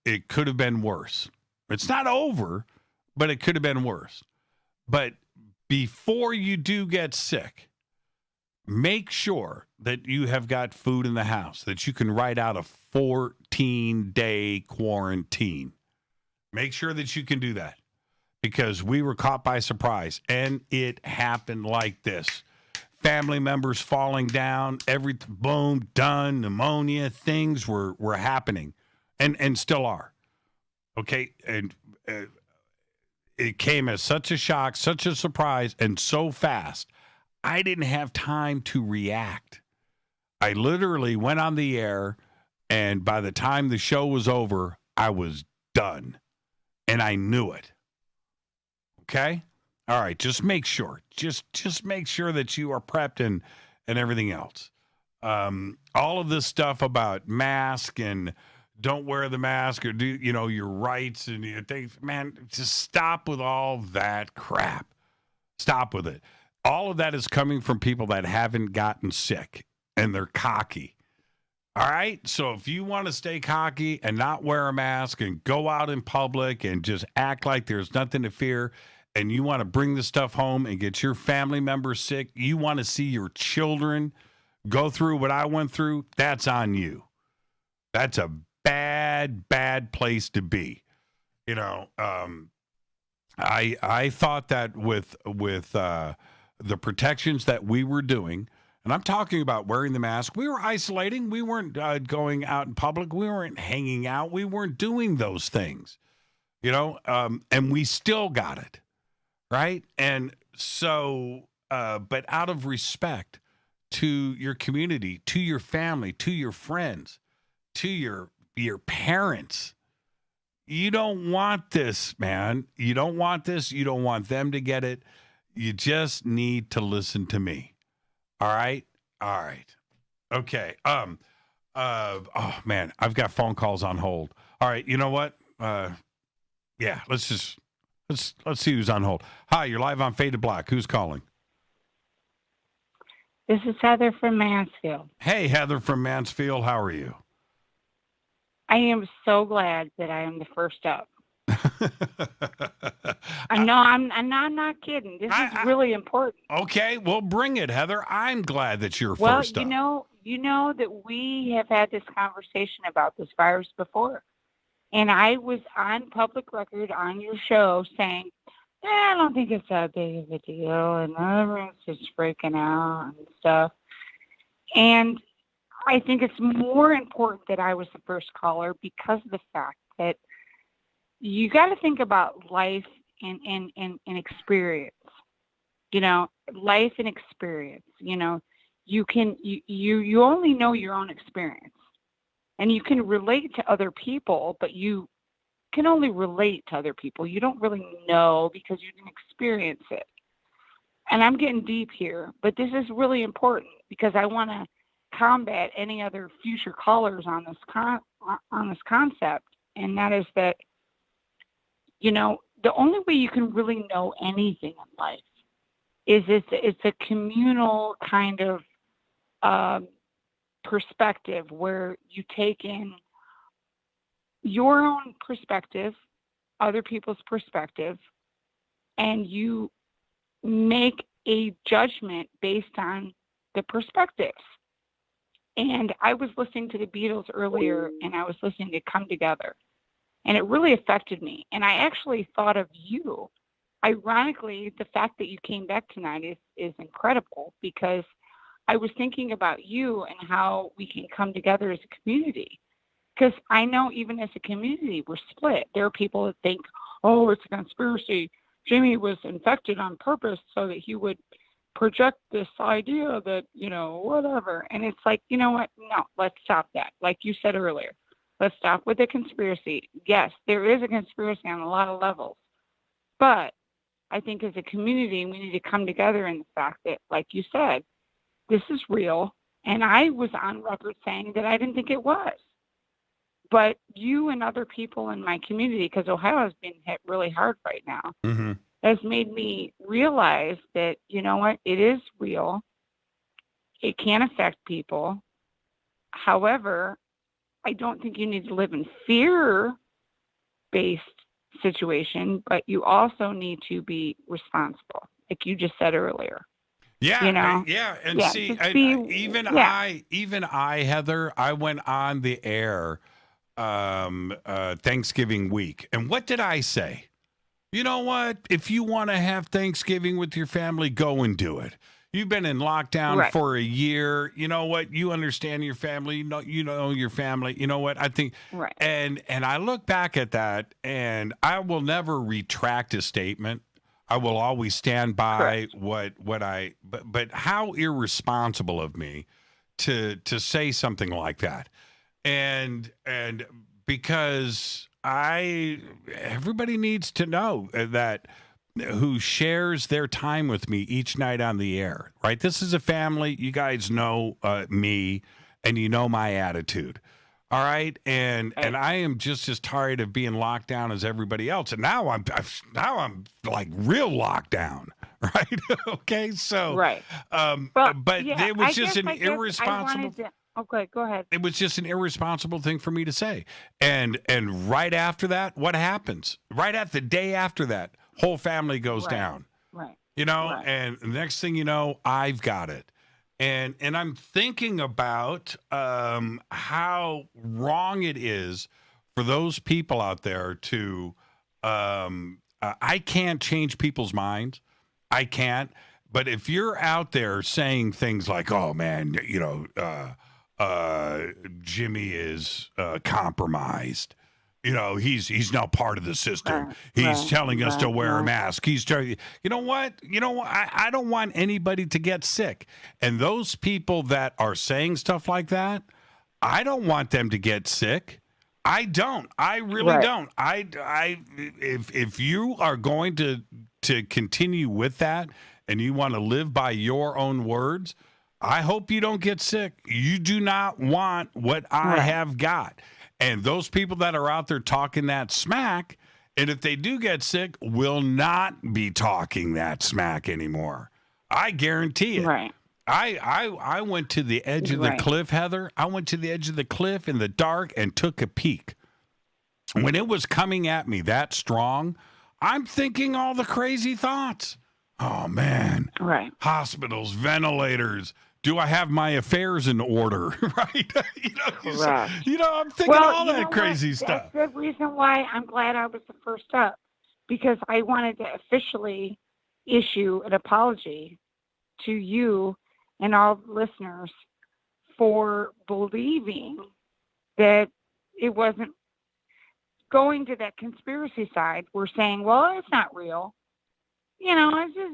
it could have been worse. It's not over, but it could have been worse. But before you do get sick, make sure that you have got food in the house, that you can write out a 14-day quarantine. Make sure that you can do that, because we were caught by surprise, and it happened like this. Family members falling down, boom, done, pneumonia, things were happening and still are. Okay, and it came as such a shock, such a surprise, and so fast. I didn't have time to react. I literally went on the air, and by the time the show was over, I was done. And I knew it. Okay? All right, just make sure. Just make sure that you are prepped and everything else. All of this stuff about mask and don't wear the mask or do, your rights and your things, man, just stop with all that crap. Stop with it. All of that is coming from people that haven't gotten sick, and they're cocky. All right? So if you want to stay cocky and not wear a mask and go out in public and just act like there's nothing to fear, and you want to bring the stuff home and get your family members sick, you want to see your children go through what I went through, that's on you. That's a bad, bad place to be. You know, I thought that with the protections that we were doing, and I'm talking about wearing the mask, we were isolating. We weren't going out in public. We weren't hanging out. We weren't doing those things, you know, and we still got it, right? And so, but out of respect to your community, to your family, to your friends, to your parents, you don't want this, man. You don't want this. You don't want them to get it. You just need to listen to me. All right. Okay. Oh man, I've got phone calls on hold. All right. You know what? Yeah. Let's see who's on hold. Hi, you're live on Fade to Black. Who's calling? This is Heather from Mansfield. Hey, Heather from Mansfield. How are you? I am so glad that I am the first up. I'm not kidding. This is really important. Okay, well, bring it, Heather. I'm glad that you're Well, first up. you know that we have had this conversation about this virus before. And I was on public record on your show saying, I don't think it's that big of a deal, and everyone's just freaking out and stuff. And I think it's more important that I was the first caller because of the fact that you got to think about life and experience. You know, life and experience. You know, you only know your own experience, and you can relate to other people, but you can only relate to other people. You don't really know because you didn't experience it. And I'm getting deep here, but this is really important because I want to combat any other future callers on this concept, and that is that, you know, the only way you can really know anything in life is it's a communal kind of perspective where you take in your own perspective, other people's perspective, and you make a judgment based on the perspectives. And I was listening to the Beatles earlier, and I was listening to Come Together, and it really affected me. And I actually thought of you. Ironically, the fact that you came back tonight is incredible because I was thinking about you and how we can come together as a community. Because I know even as a community, we're split. There are people that think, oh, it's a conspiracy. Jimmy was infected on purpose so that he would project this idea that, you know, whatever. And it's like, you know what? No, let's stop that. Like you said earlier, let's stop with the conspiracy. Yes, there is a conspiracy on a lot of levels. But I think as a community, we need to come together in the fact that, like you said, this is real. And I was on record saying that I didn't think it was. But you and other people in my community, because Ohio has been hit really hard right now, has made me realize that, you know what, it is real. It can affect people. However, I don't think you need to live in fear-based situation, but you also need to be responsible, like you just said earlier. Yeah, you know? And see, even I, Heather, I went on the air Thanksgiving week, and what did I say? You know what? If you want to have Thanksgiving with your family, go and do it. You've been in lockdown for a year. You know what? You understand your family. You know your family. You know what? I think, and I look back at that, and I will never retract a statement. I will always stand by what I. But how irresponsible of me to say something like that, and because everybody needs to know that. Who shares their time with me each night on the air, right? This is a family. You guys know me, and you know my attitude. All right, and I am just as tired of being locked down as everybody else, and now I'm like real locked down, right? Okay, so right, but yeah, it was just an irresponsible. Okay, go ahead. It was just an irresponsible thing for me to say, and right after that, what happens? Right at the day after that, whole family goes down. Right. You know, and the next thing you know, I've got it. And I'm thinking about how wrong it is for those people out there to I can't change people's minds. I can't. But if you're out there saying things like, oh, man, you know, Jimmy is compromised. You know, he's now part of the system. He's telling us to wear a mask. He's telling you know what? I don't want anybody to get sick. And those people that are saying stuff like that, I don't want them to get sick. I don't. I really don't. If you are going to continue with that and you want to live by your own words, I hope you don't get sick. You do not want what I have got. And those people that are out there talking that smack, and if they do get sick, will not be talking that smack anymore. I guarantee it. Right. I went to the edge of the cliff, Heather. I went to the edge of the cliff in the dark and took a peek. When it was coming at me that strong, I'm thinking all the crazy thoughts. Oh, man. Right. Hospitals, ventilators. Do I have my affairs in order? Right? I'm thinking all that crazy stuff. That's the reason why I'm glad I was the first up, because I wanted to officially issue an apology to you and all listeners for believing that it wasn't going to that conspiracy side. We're saying, well, it's not real. You know, it's just,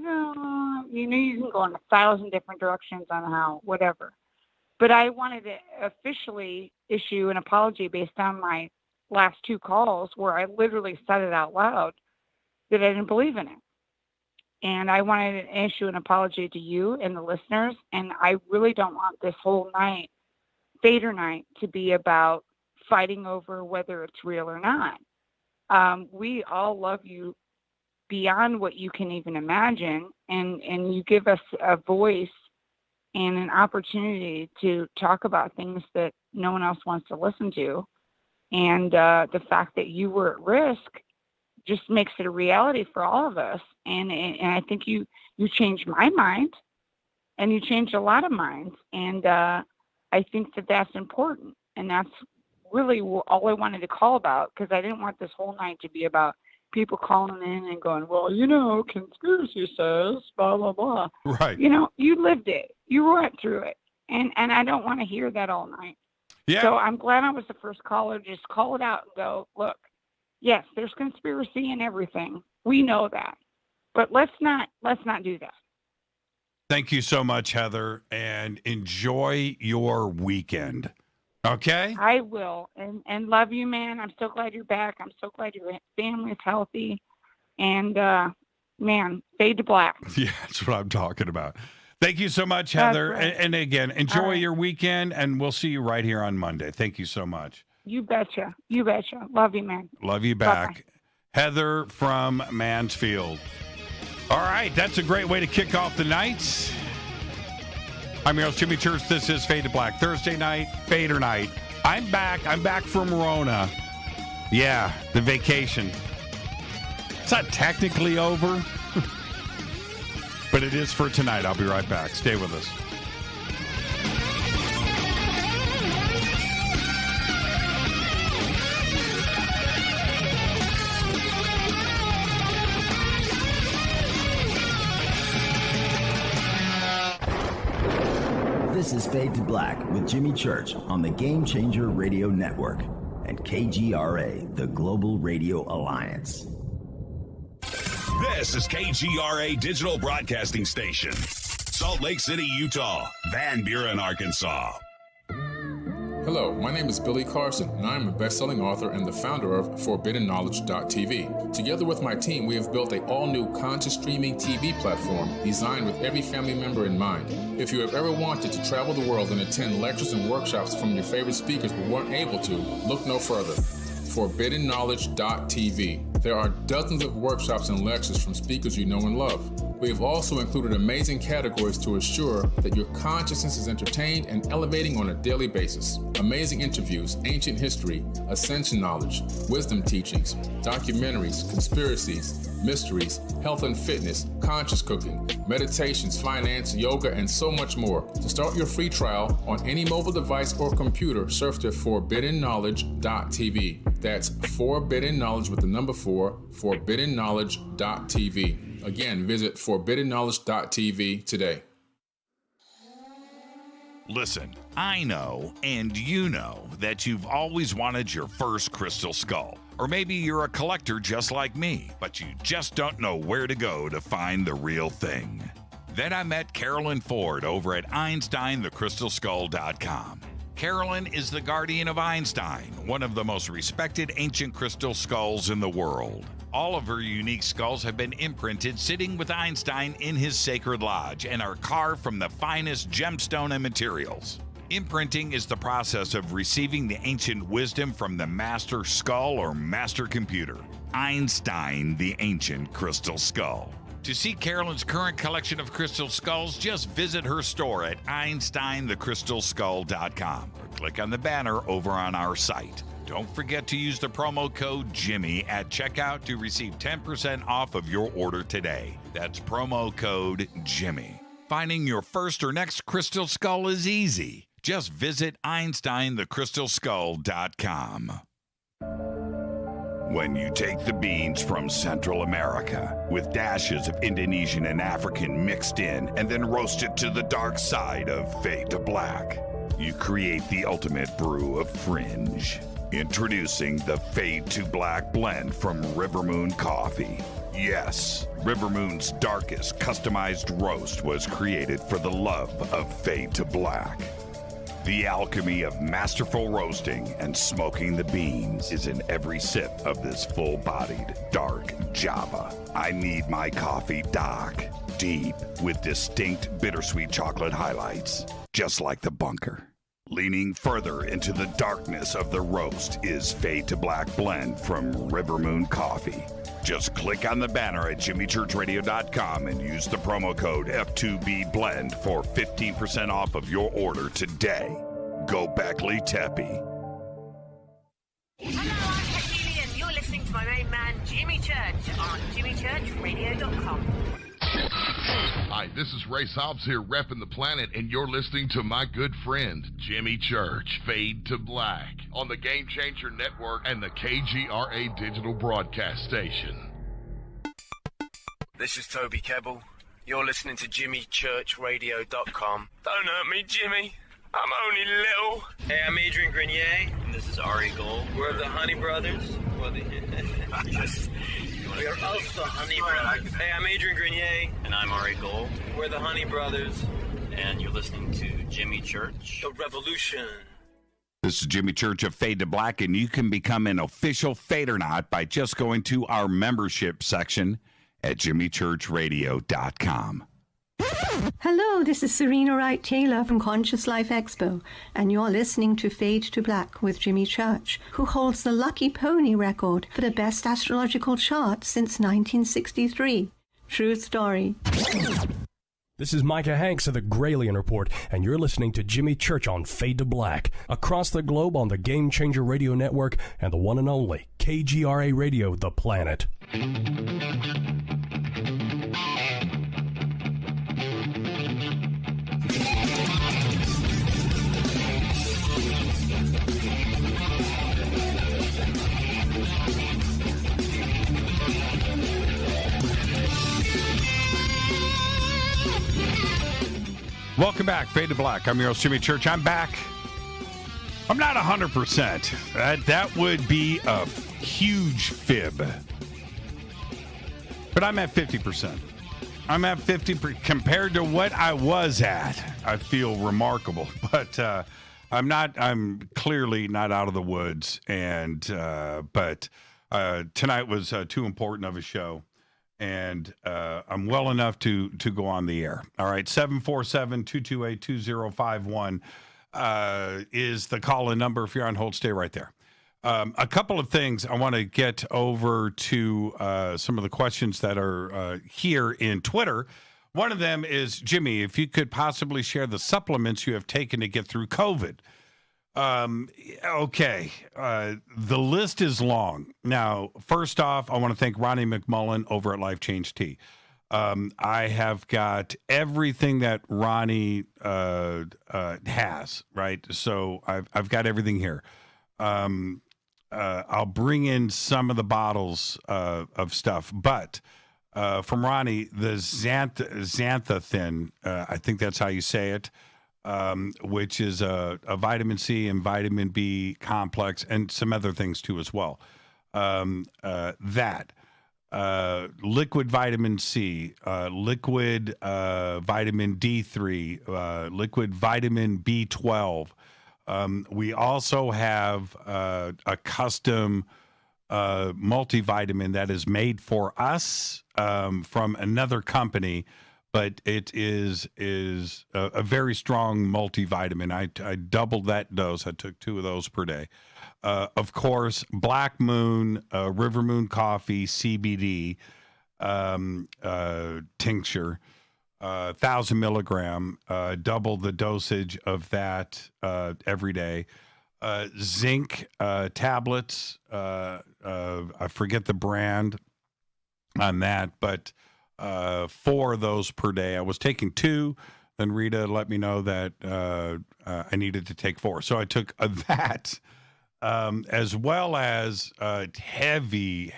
you can go in 1,000 different directions on how, whatever. But I wanted to officially issue an apology based on my last 2 calls where I literally said it out loud that I didn't believe in it. And I wanted to issue an apology to you and the listeners. And I really don't want this whole night, Fadernight, to be about fighting over whether it's real or not. We all love you beyond what you can even imagine, and you give us a voice and an opportunity to talk about things that no one else wants to listen to. And the fact that you were at risk just makes it a reality for all of us. And I think you changed my mind, and you changed a lot of minds. And I think that that's important. And that's really all I wanted to call about, because I didn't want this whole night to be about people calling in and going, well, conspiracy says, blah, blah, blah. Right. You lived it. You went through it. And I don't want to hear that all night. Yeah. So I'm glad I was the first caller. Just call it out and go, look, yes, there's conspiracy and everything. We know that. But let's not do that. Thank you so much, Heather, and enjoy your weekend. Okay? I will. And love you, man. I'm so glad you're back. I'm so glad your family is healthy. And, man, fade to black. Yeah, that's what I'm talking about. Thank you so much, Heather. Right. And again, enjoy your weekend, and we'll see you right here on Monday. Thank you so much. You betcha. You betcha. Love you, man. Love you back. Bye-bye. Heather from Mansfield. All right, that's a great way to kick off the night. I'm your host, Jimmy Church. This is Fade to Black. Thursday night, Fadernight. I'm back. I'm back from Rona. Yeah, the vacation. It's not technically over, but it is for tonight. I'll be right back. Stay with us. This is Fade to Black with Jimmy Church on the Game Changer Radio Network and KGRA, the Global Radio Alliance. This is KGRA Digital Broadcasting Station, Salt Lake City, Utah, Van Buren, Arkansas. Hello, my name is Billy Carson, and I am a best-selling author and the founder of ForbiddenKnowledge.tv. Together with my team, we have built an all-new conscious streaming TV platform designed with every family member in mind. If you have ever wanted to travel the world and attend lectures and workshops from your favorite speakers but weren't able to, look no further. ForbiddenKnowledge.tv. There are dozens of workshops and lectures from speakers you know and love. We have also included amazing categories to assure that your consciousness is entertained and elevating on a daily basis. Amazing interviews, ancient history, ascension knowledge, wisdom teachings, documentaries, conspiracies, mysteries, health and fitness, conscious cooking, meditations, finance, yoga, and so much more. To start your free trial on any mobile device or computer, surf to ForbiddenKnowledge.tv. That's Forbidden Knowledge with the number 4, ForbiddenKnowledge.tv. Again, visit ForbiddenKnowledge.tv today. Listen, I know, and you know, that you've always wanted your first crystal skull. Or maybe you're a collector just like me, but you just don't know where to go to find the real thing. Then I met Carolyn Ford over at EinsteinTheCrystalSkull.com. Carolyn is the guardian of Einstein, one of the most respected ancient crystal skulls in the world. All of her unique skulls have been imprinted sitting with Einstein in his sacred lodge and are carved from the finest gemstone and materials. Imprinting is the process of receiving the ancient wisdom from the master skull or master computer, Einstein, the ancient crystal skull. To see Carolyn's current collection of crystal skulls, just visit her store at EinsteinTheCrystalSkull.com or click on the banner over on our site. Don't forget to use the promo code Jimmy at checkout to receive 10% off of your order today. That's promo code Jimmy. Finding your first or next crystal skull is easy. Just visit EinsteinTheCrystalSkull.com. When you take the beans from Central America with dashes of Indonesian and African mixed in and then roasted to the dark side of fade to black, you create the ultimate brew of fringe. Introducing the Fade to Black blend from River Moon Coffee. Yes, River Moon's darkest customized roast was created for the love of Fade to Black. The alchemy of masterful roasting and smoking the beans is in every sip of this full-bodied, dark Java. I need my coffee dark, deep, with distinct bittersweet chocolate highlights, just like the bunker. Leaning further into the darkness of the roast is Fade to Black blend from River Moon Coffee. Just click on the banner at jimmychurchradio.com and use the promo code F2BBLEND for 15% off of your order today. Go Beckley Teppy. Hello, I'm Katie, and you're listening to my main man, Jimmy Church, on jimmychurchradio.com. Hi, this is Ray Hobbs here, repping the planet, and you're listening to my good friend, Jimmy Church, Fade to Black, on the Game Changer Network and the KGRA Digital Broadcast Station. This is Toby Kebbell. You're listening to JimmyChurchRadio.com. Don't hurt me, Jimmy. I'm only little. Hey, I'm Adrian Grenier. And this is Ari Gold. We're the Honey Brothers. We are of the Honey Brothers. Hey, I'm Adrian Grenier. And I'm Ari Gold. We're the Honey Brothers. And you're listening to Jimmy Church. The Revolution. This is Jimmy Church of Fade to Black, and you can become an official Fadernaut by just going to our membership section at jimmychurchradio.com. Hello, this is Serena Wright Taylor from Conscious Life Expo, and you're listening to Fade to Black with Jimmy Church, who holds the Lucky Pony record for the best astrological chart since 1963. True story. This is Micah Hanks of the Gralien Report, and you're listening to Jimmy Church on Fade to Black, across the globe on the Game Changer Radio Network and the one and only KGRA Radio, The Planet. Welcome back, Fade to Black. I'm your host, Jimmy Church. I'm back. I'm not 100%. That would be a huge fib. But I'm at 50%. I'm at 50% compared to what I was at. I feel remarkable. But I'm clearly not out of the woods, and but tonight was too important of a show, and I'm well enough to go on the air. All right, 747-228-2051 is the call-in number. If you're on hold, stay right there. A couple of things I want to get over to some of the questions that are here in Twitter. One of them is, Jimmy, if you could possibly share the supplements you have taken to get through COVID. Okay. The list is long. Now, first off, I want to thank Ronnie McMullen over at Life Change Tea. I have got everything that Ronnie has, right? So I've got everything here. I'll bring in some of the bottles of stuff, but from Ronnie, the Xanthan, I think that's how you say it, which is a vitamin C and vitamin B complex and some other things too as well. Liquid vitamin C, liquid vitamin D3, liquid vitamin B12. We also have a custom multivitamin that is made for us from another company, but it is a very strong multivitamin. I doubled that dose. I took 2 of those per day. Of course, Black Moon, River Moon Coffee, CBD tincture, 1,000 milligram, double the dosage of that every day. Zinc tablets, I forget the brand on that, but 4 of those per day. I was taking 2, then Rita let me know that I needed to take 4. So I took that, as well as heavy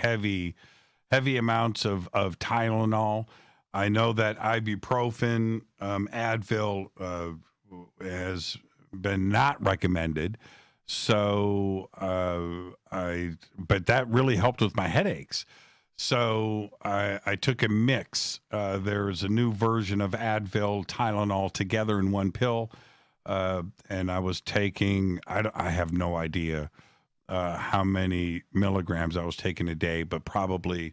amounts of Tylenol. I know that ibuprofen, Advil has been not recommended. So, but that really helped with my headaches. So I took a mix. There's a new version of Advil, Tylenol together in one pill. And I was taking, I have no idea how many milligrams I was taking a day, but probably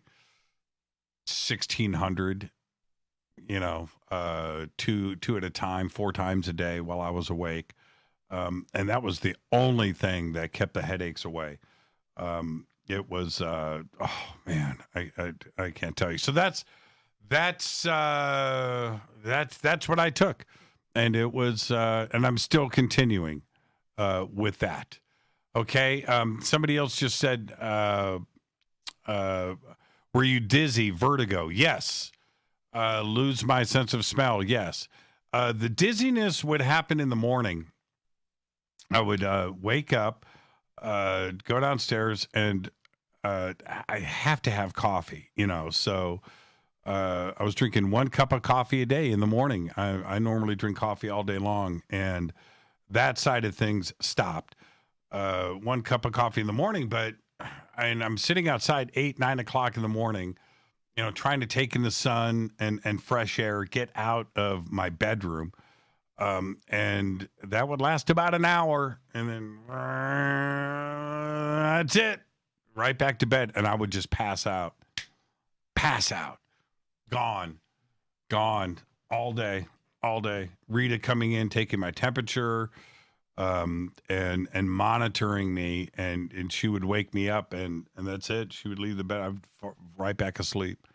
1,600, two at a time, 4 times a day while I was awake. And that was the only thing that kept the headaches away. It was, oh man, I can't tell you. So that's what I took, and it was, and I'm still continuing with that. Okay. Somebody else just said, were you dizzy, vertigo? Yes. Lose my sense of smell? Yes. The dizziness would happen in the morning. I would wake up, go downstairs, and I have to have coffee, so I was drinking 1 cup of coffee a day in the morning. I normally drink coffee all day long, and that side of things stopped. 1 cup of coffee in the morning, and I'm sitting outside 8, 9 o'clock in the morning, trying to take in the sun and fresh air, get out of my bedroom. And that would last about an hour, and then that's it. Right back to bed, and I would just pass out, gone all day. Rita coming in, taking my temperature, and monitoring me, and she would wake me up, and that's it. She would leave the bed. I'd right back asleep.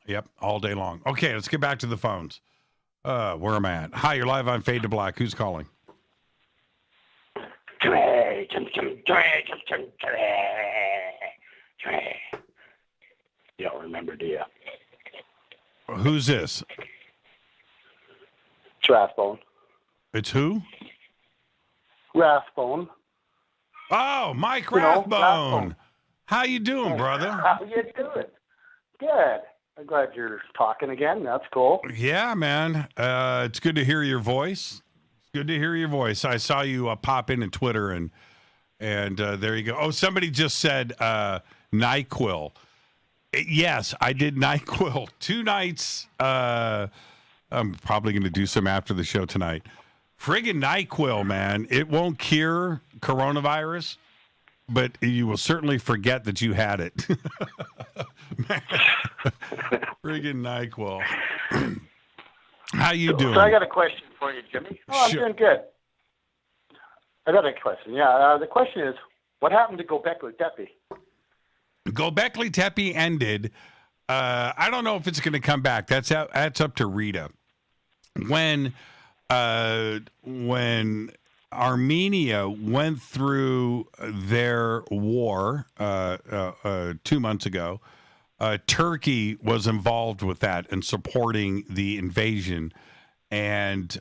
Yep, all day long. Okay, let's get back to the phones. Where am I at? Hi, you're live on Fade to Black. Who's calling? You don't remember, do you? Who's this? It's Rathbone. It's who? Rathbone. Oh, Mike Rathbone. How you doing, brother? How you doing? Good. I'm glad you're talking again. That's cool. Yeah, man. It's good to hear your voice. It's good to hear your voice. I saw you pop in Twitter, and there you go. Oh, somebody just said NyQuil. Yes, I did NyQuil 2 nights. I'm probably going to do some after the show tonight Friggin' NyQuil, man. It won't cure coronavirus, but you will certainly forget that you had it. Friggin' NyQuil. How you doing? So I got a question for you, Jimmy. Oh, I'm doing good. I got a question. Yeah, the question is, what happened to Göbekli Tepe? Göbekli Tepe ended. I don't know if it's going to come back. That's up to Rita. When Armenia went through their war 2 months ago, Turkey was involved with that and supporting the invasion. And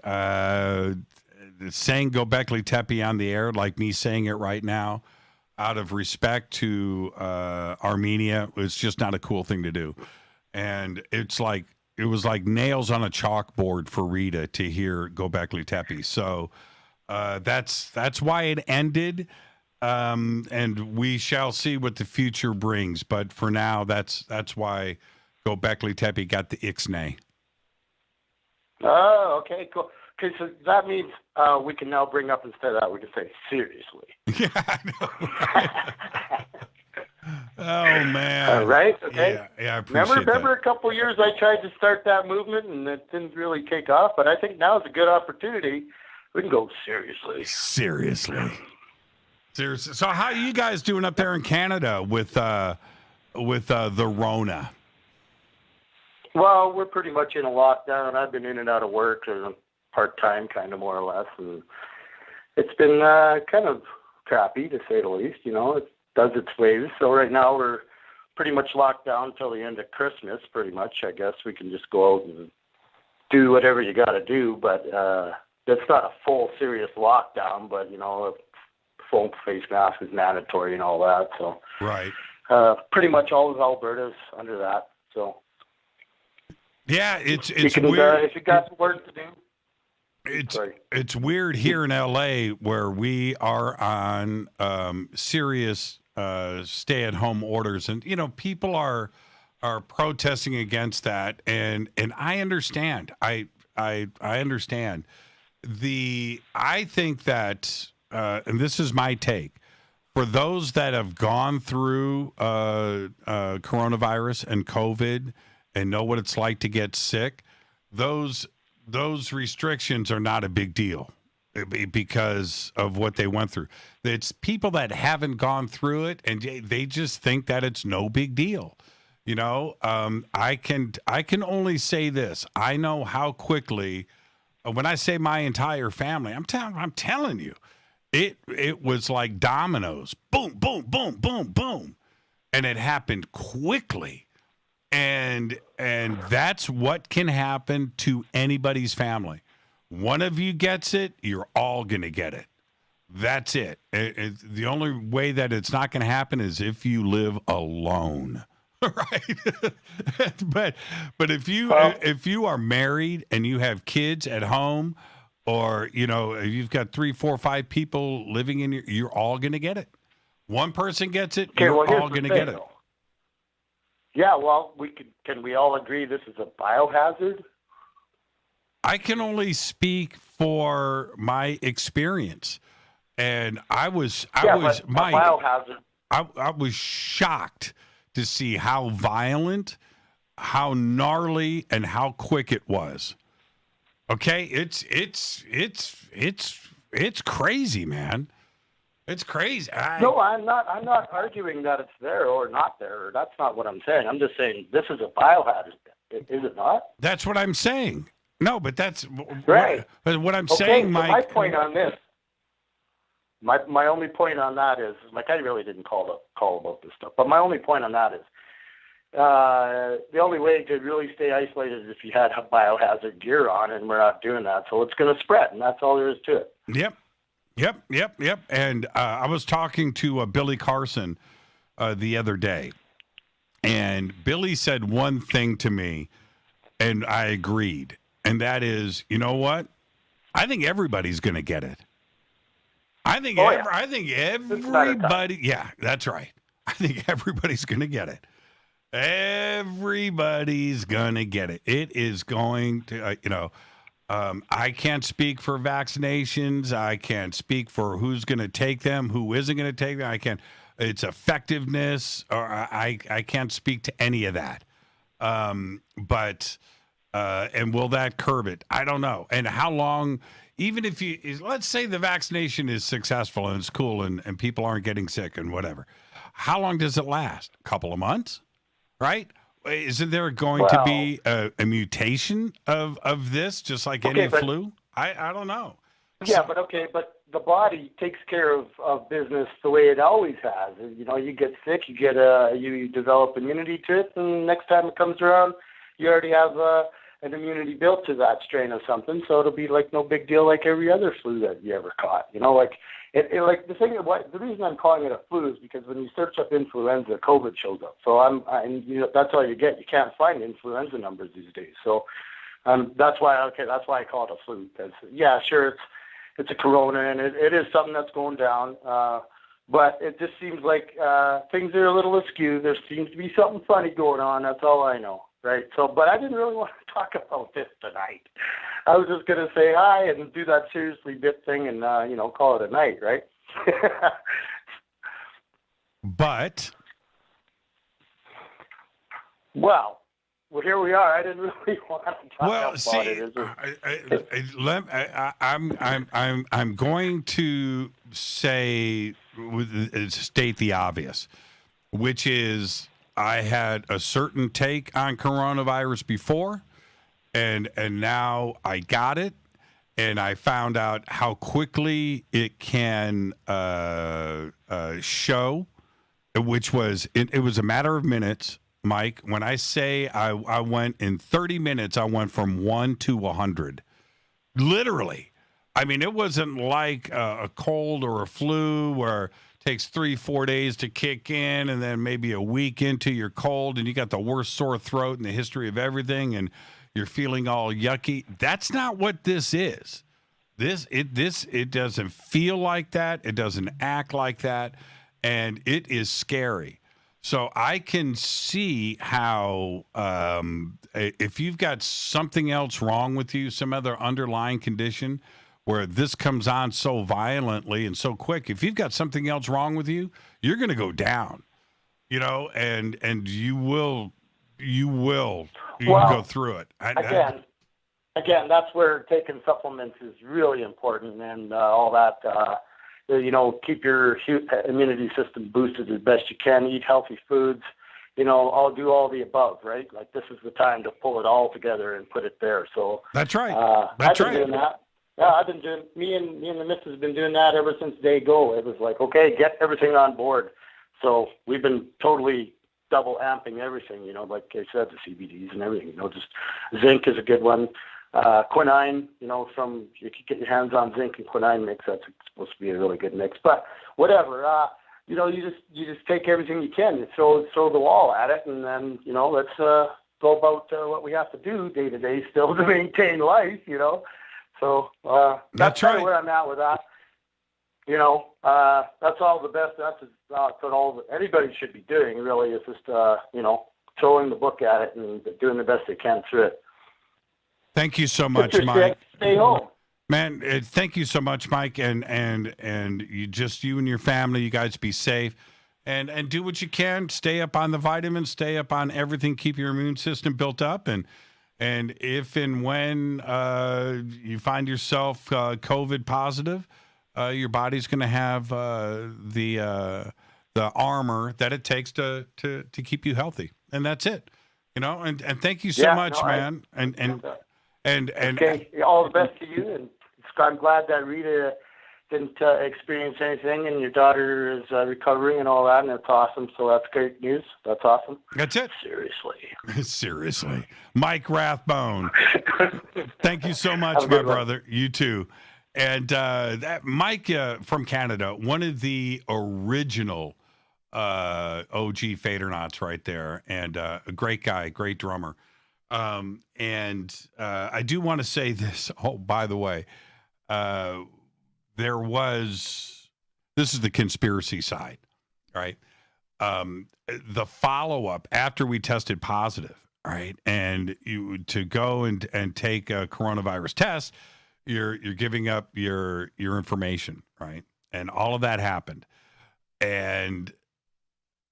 saying Göbekli Tepe on the air, like me saying it right now, out of respect to Armenia, was just not a cool thing to do. And it was like nails on a chalkboard for Rita to hear Göbekli Tepe. So that's why it ended. And we shall see what the future brings. But for now, that's why Göbekli Tepe got the ixnay. Oh, okay, cool. Okay, so that means we can now bring up, instead of that, we can say seriously. Yeah, I know. Oh, man. Right? Okay. Yeah, I appreciate Remember a couple of years I tried to start that movement and it didn't really take off, but I think now is a good opportunity. We can go seriously. Seriously. So how are you guys doing up there in Canada with the Rona? Well, we're pretty much in a lockdown. I've been in and out of work part-time, kind of more or less, and it's been kind of crappy, to say the least. You know, it does its ways. So right now we're pretty much locked down until the end of Christmas, pretty much. I guess we can just go out and do whatever you got to do, but that's not a full, serious lockdown, but, you know, a full face mask is mandatory and all that. So right. Pretty much all of Alberta's under that. So yeah, it's weird. If you got some work to do. It's weird here in LA where we are on serious stay-at-home orders, and you know people are protesting against that, and I understand. I understand. I think that, and this is my take, for those that have gone through coronavirus and COVID and know what it's like to get sick, those restrictions are not a big deal because of what they went through. It's people that haven't gone through it and they just think that it's no big deal. You know, I can only say this. I know how quickly, when I say my entire family, I'm telling you, it was like dominoes. Boom, boom, boom, boom, boom. And it happened quickly. And that's what can happen to anybody's family. One of you gets it, you're all going to get it. That's it. The only way that it's not going to happen is if you live alone, right? but if you are married and you have kids at home, or you know you've got 3, 4, 5 people living in you're all going to get it. One person gets it, you're all going to get it. Yeah, well, can we all agree this is a biohazard? I can only speak for my experience, and I was biohazard. I was shocked to see how violent, how gnarly, and how quick it was. Okay, it's crazy, man. It's crazy. No, I'm not arguing that it's there or not there. That's not what I'm saying. I'm just saying this is a biohazard. Is it not? That's what I'm saying. No, but that's right. What I'm saying, so Mike. My point on this, my only point on that is, like, I really didn't call about this stuff, but my only point on that is, the only way to really stay isolated is if you had biohazard gear on, and we're not doing that, so it's going to spread, and that's all there is to it. Yep. And I was talking to Billy Carson the other day, and Billy said one thing to me, and I agreed, and that is, you know what? I think everybody's going to get it. I think everybody. Yeah, that's right. I think everybody's going to get it. Everybody's going to get it. It is going to, I can't speak for vaccinations. I can't speak for who's going to take them, who isn't going to take them. I can't. Its effectiveness, or I can't speak to any of that. But will that curb it? I don't know. And how long? Even if let's say the vaccination is successful and it's cool and people aren't getting sick and whatever, how long does it last? A couple of months, right? Isn't there going to be a mutation of this, just like any flu? I don't know. Yeah, but the body takes care of business the way it always has. You know, you get sick, you develop immunity to it, and next time it comes around, you already have an immunity built to that strain of something, so it'll be like no big deal, like every other flu that you ever caught. You know, like like the thing. The reason I'm calling it a flu is because when you search up influenza, COVID shows up. So that's all you get. You can't find influenza numbers these days. So that's why I call it a flu. Because yeah, sure, it's a corona, and it is something that's going down. But it just seems like things are a little askew. There seems to be something funny going on. That's all I know. Right. So, but I didn't really want to talk about this tonight. I was just going to say hi and do that seriously bit thing and, call it a night. Right. But. Well, here we are. I didn't really want to talk about it. I'm going to state the obvious, which is, I had a certain take on coronavirus before, and now I got it, and I found out how quickly it can show, which was it was a matter of minutes, Mike. When I say I went in 30 minutes, I went from 1 to 100, literally. I mean, it wasn't like a cold or a flu where takes 3-4 days to kick in, and then maybe a week into your cold, and you got the worst sore throat in the history of everything, and you're feeling all yucky. That's not what this is. It doesn't feel like that. It doesn't act like that, and it is scary. So I can see how if you've got something else wrong with you, some other underlying condition, where this comes on so violently and so quick, if you've got something else wrong with you, you're going to go down, and you will go through it. Again, that's where taking supplements is really important, and all that, keep your immunity system boosted as best you can, eat healthy foods, I'll do all the above, right? Like this is the time to pull it all together and put it there. So that's right. I've been doing that. Yeah, me and the missus have been doing that ever since day go. It was like, okay, get everything on board. So we've been totally double amping everything, like I said, the CBDs and everything, just zinc is a good one. Quinine, you can get your hands on zinc and quinine mix. That's supposed to be a really good mix, but whatever, you just take everything you can, you throw the wall at it. And then, let's go about what we have to do day to day still to maintain life, So that's kind of where I'm at with that. That's all the best. That's all anybody should be doing. Really, is just throwing the book at it and doing the best they can through it. Thank you so much, Mike. Stay home, man. Thank you so much, Mike. And you and your family, you guys be safe, and do what you can. Stay up on the vitamins. Stay up on everything. Keep your immune system built up and. And if and when you find yourself COVID positive, your body's going to have the armor that it takes to keep you healthy, and that's it. And thank you so much, man. And okay, all the best to you. And I'm glad that Rita didn't experience anything, and your daughter is recovering and all that, and that's awesome. So that's great news. That's awesome. That's it. Seriously. Mike Rathbone. Thank you so much, my brother. You too. And that Mike from Canada, one of the original OG Fadernauts right there, and a great guy, great drummer. And I do want to say this. Oh, by the way, this is the conspiracy side, right? The follow-up after we tested positive, right? And you to go and take a coronavirus test, you're giving up your information, right? And all of that happened. And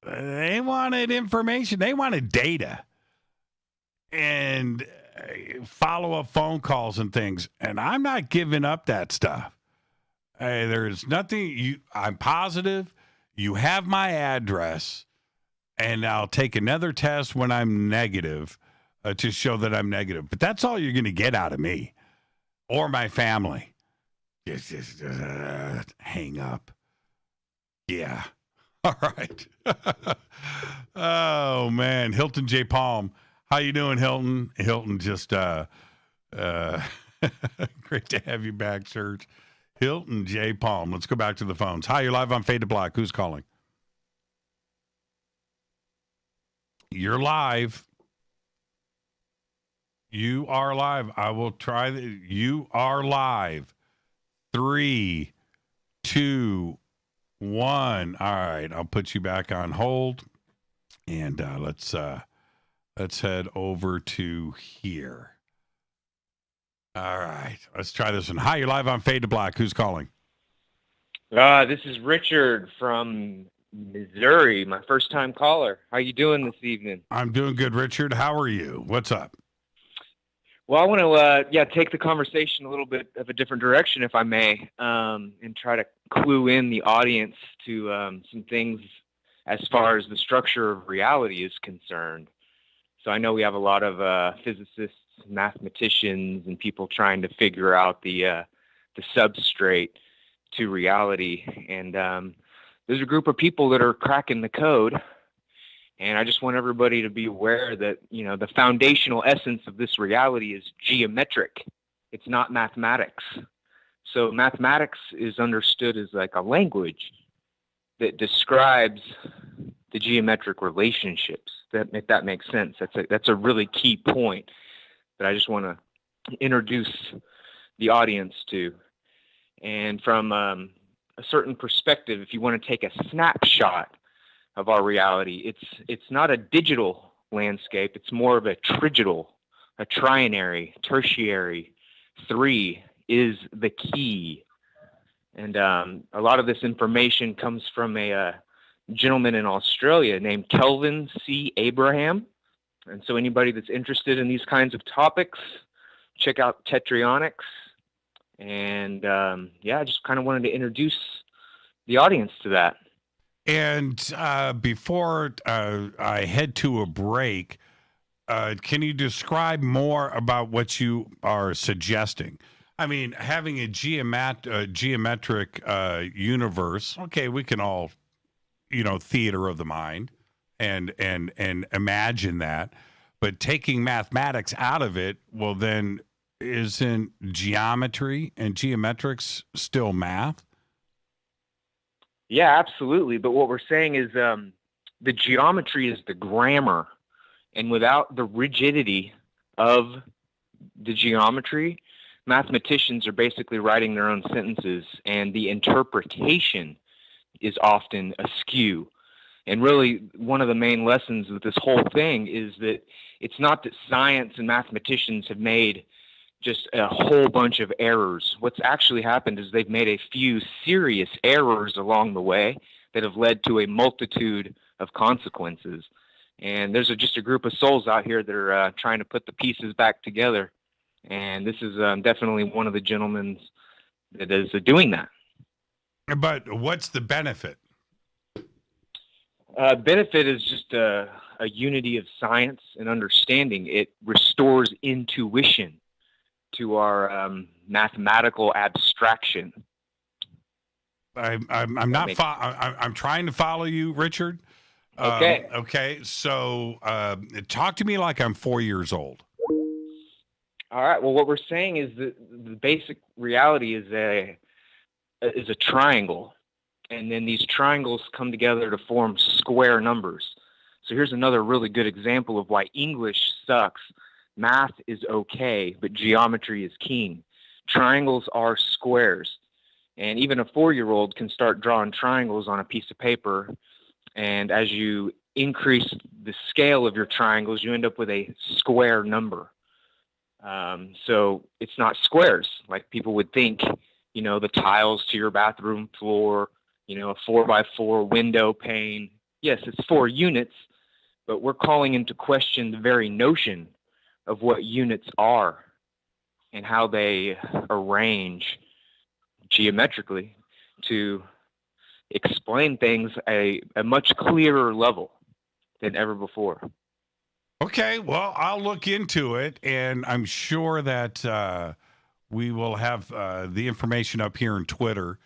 they wanted information. They wanted data and follow-up phone calls and things. And I'm not giving up that stuff. There's nothing. I'm positive you have my address, and I'll take another test when I'm negative to show that I'm negative. But that's all you're going to get out of me or my family. Just hang up. Yeah. All right. Oh, man. Hilton J. Palm. How you doing, Hilton? Hilton, just great to have you back, Church. Hilton J. Palm. Let's go back to the phones. Hi, you're live on Fade to Black. Who's calling? You're live. You are live. I will try. You are live. 3, 2, 1. All right. I'll put you back on hold. And let's head over to here. All right. Let's try this one. Hi, you're live on Fade to Black. Who's calling? This is Richard from Missouri, my first-time caller. How you doing this evening? I'm doing good, Richard. How are you? What's up? Well, I want to take the conversation a little bit of a different direction, if I may, and try to clue in the audience to some things as far as the structure of reality is concerned. So I know we have a lot of physicists, mathematicians, and people trying to figure out the substrate to reality. And there's a group of people that are cracking the code. And I just want everybody to be aware that, the foundational essence of this reality is geometric. It's not mathematics. So mathematics is understood as like a language that describes the geometric relationships. If that makes sense. That's a really key point that I just want to introduce the audience to. And from a certain perspective, if you want to take a snapshot of our reality, it's not a digital landscape. It's more of a trigital, a trinary, tertiary. 3 is the key. And a lot of this information comes from a gentleman in Australia named Kelvin C. Abraham. And so anybody that's interested in these kinds of topics, check out Tetrionics. And I just kind of wanted to introduce the audience to that. And before I head to a break, can you describe more about what you are suggesting? I mean, having a geometric universe, okay, we can all, theater of the mind and imagine that. But taking mathematics out of it, well, then isn't geometry and geometrics still math? Yeah, absolutely. But what we're saying is the geometry is the grammar. And without the rigidity of the geometry, mathematicians are basically writing their own sentences, and the interpretation is often askew. And really, one of the main lessons with this whole thing is that it's not that science and mathematicians have made just a whole bunch of errors. What's actually happened is they've made a few serious errors along the way that have led to a multitude of consequences. And there's just a group of souls out here that are trying to put the pieces back together. And this is definitely one of the gentlemen that is doing that. But what's the benefit? Benefit is just a unity of science and understanding. It restores intuition to our mathematical abstraction. I'm trying to follow you, Richard. Okay. Okay. So talk to me like I'm 4 years old. All right. Well, what we're saying is that the basic reality is a triangle, and then these triangles come together to form square numbers. So here's another really good example of why English sucks. Math is okay, but geometry is king. Triangles are squares, and even a 4-year-old can start drawing triangles on a piece of paper. And as you increase the scale of your triangles, you end up with a square number. So it's not squares like people would think, you know, the tiles to your bathroom floor, you know, a 4x4 window pane. Yes, it's 4 units, but we're calling into question the very notion of what units are and how they arrange geometrically to explain things at a much clearer level than ever before. Okay, well, I'll look into it, and I'm sure that we will have the information up here in Twitter.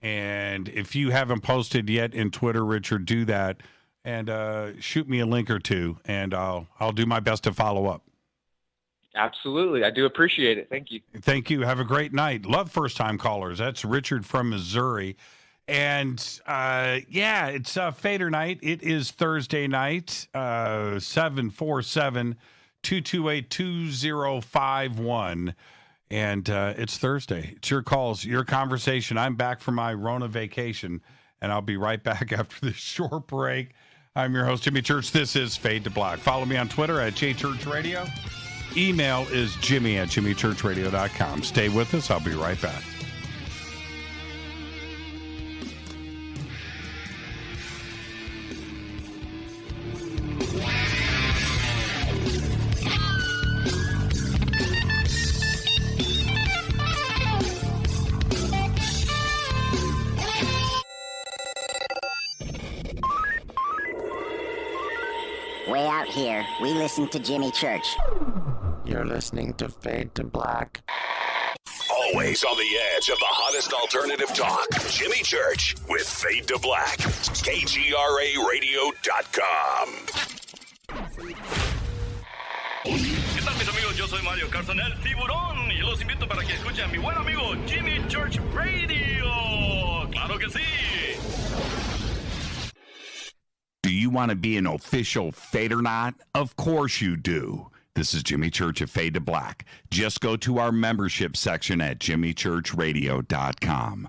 And if you haven't posted yet in Twitter, Richard, do that and shoot me a link or two, and I'll do my best to follow up. Absolutely. I do appreciate it. Thank you. Thank you. Have a great night. Love first-time callers. That's Richard from Missouri. And, it's Fadernight. It is Thursday night, 747-228-2051. And it's Thursday. It's your calls, your conversation. I'm back from my Rona vacation, and I'll be right back after this short break. I'm your host, Jimmy Church. This is Fade to Black. Follow me on Twitter at JChurchRadio. Email is jimmy@jimmychurchradio.com. Stay with us. I'll be right back. Way out here, we listen to Jimmy Church. You're listening to Fade to Black. Always on the edge of the hottest alternative talk. Jimmy Church with Fade to Black. KGRARadio.com. ¿Qué tal, mis amigos? Yo soy Mario Carson, el tiburón, y los invito para que escuchen a mi buen amigo Jimmy Church Radio. ¡Claro que sí! Do you want to be an official Fadernaut? Of course you do. This is Jimmy Church of Fade to Black. Just go to our membership section at jimmychurchradio.com.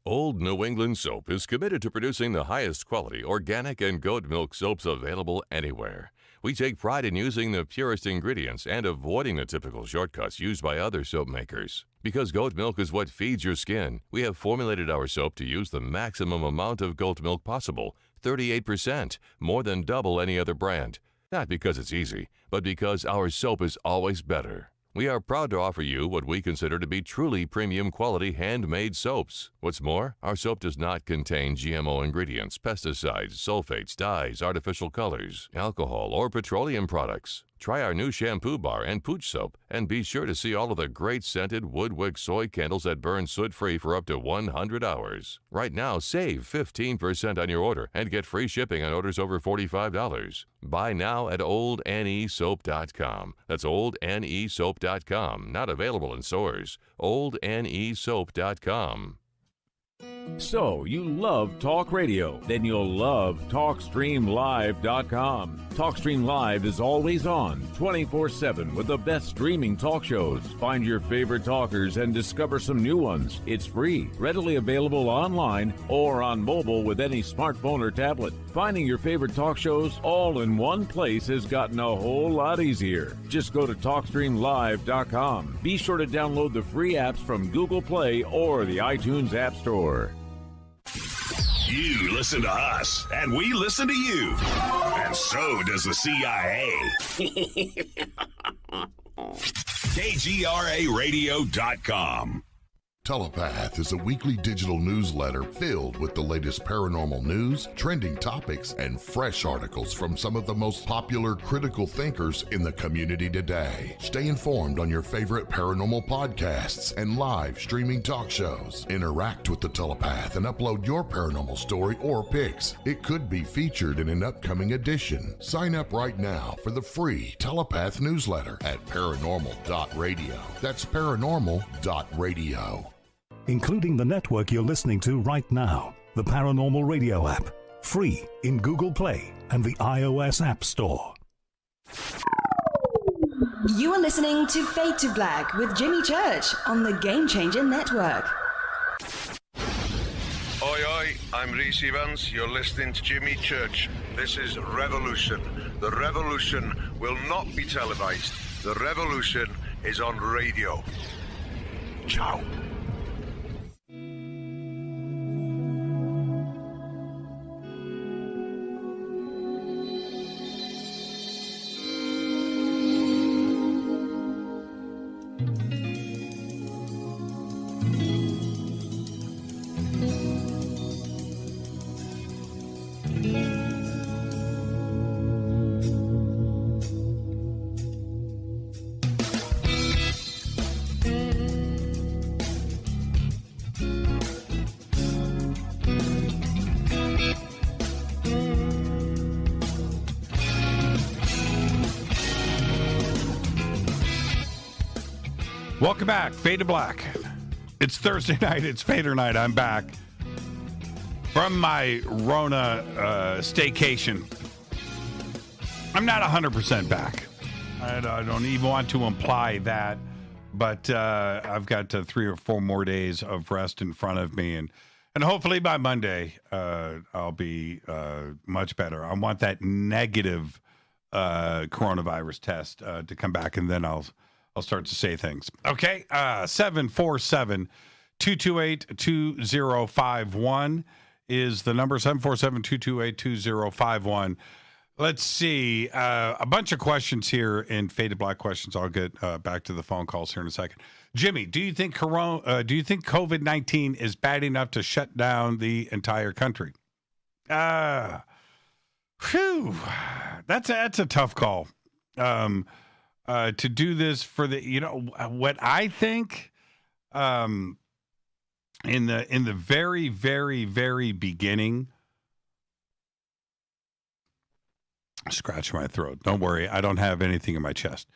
Old New England Soap is committed to producing the highest quality organic and goat milk soaps available anywhere. We take pride in using the purest ingredients and avoiding the typical shortcuts used by other soap makers. Because goat milk is what feeds your skin, we have formulated our soap to use the maximum amount of goat milk possible, 38%, more than double any other brand. Not because it's easy, but because our soap is always better. We are proud to offer you what we consider to be truly premium quality handmade soaps. What's more, our soap does not contain GMO ingredients, pesticides, sulfates, dyes, artificial colors, alcohol, or petroleum products. Try our new shampoo bar and pooch soap, and be sure to see all of the great scented woodwick soy candles that burn soot-free for up to 100 hours. Right now, save 15% on your order and get free shipping on orders over $45. Buy now at oldnesoap.com. That's oldnesoap.com. Not available in stores. oldnesoap.com. So, you love talk radio? Then you'll love TalkStreamLive.com. TalkStream Live is always on, 24/7 with the best streaming talk shows. Find your favorite talkers and discover some new ones. It's free, readily available online or on mobile with any smartphone or tablet. Finding your favorite talk shows all in one place has gotten a whole lot easier. Just go to TalkStreamLive.com. Be sure to download the free apps from Google Play or the iTunes App Store. You listen to us, and we listen to you. And so does the CIA. KGRARadio.com. Telepath is a weekly digital newsletter filled with the latest paranormal news, trending topics, and fresh articles from some of the most popular critical thinkers in the community today. Stay informed on your favorite paranormal podcasts and live streaming talk shows. Interact with the Telepath and upload your paranormal story or pics. It could be featured in an upcoming edition. Sign up right now for the free Telepath newsletter at paranormal.radio. That's paranormal.radio. Including the network you're listening to right now, the Paranormal Radio app, free in Google Play and the iOS App Store. You are listening to Fade to Black with Jimmy Church on the Game Changer Network. Oi, oi, Hi, I'm Reese Evans. You're listening to Jimmy Church. This is Revolution. The revolution will not be televised. The revolution is on radio. Ciao. Welcome back, Fade to Black. It's Thursday night. It's Fadernight. I'm back from my Rona staycation. I'm not 100% back. I don't even want to imply that, but I've got 3 or 4 more days of rest in front of me, and hopefully by Monday I'll be much better. I want that negative coronavirus test to come back, and then I'll start to say things. Okay, 747-228-2051 is the number, 747-228-2051. Let's see, a bunch of questions here in Faded Black questions. I'll get back to the phone calls here in a second. Jimmy, do you think COVID-19 is bad enough to shut down the entire country? That's a tough call. To do this for the, what I think, in the very, very, very beginning, scratch my throat. Don't worry, I don't have anything in my chest.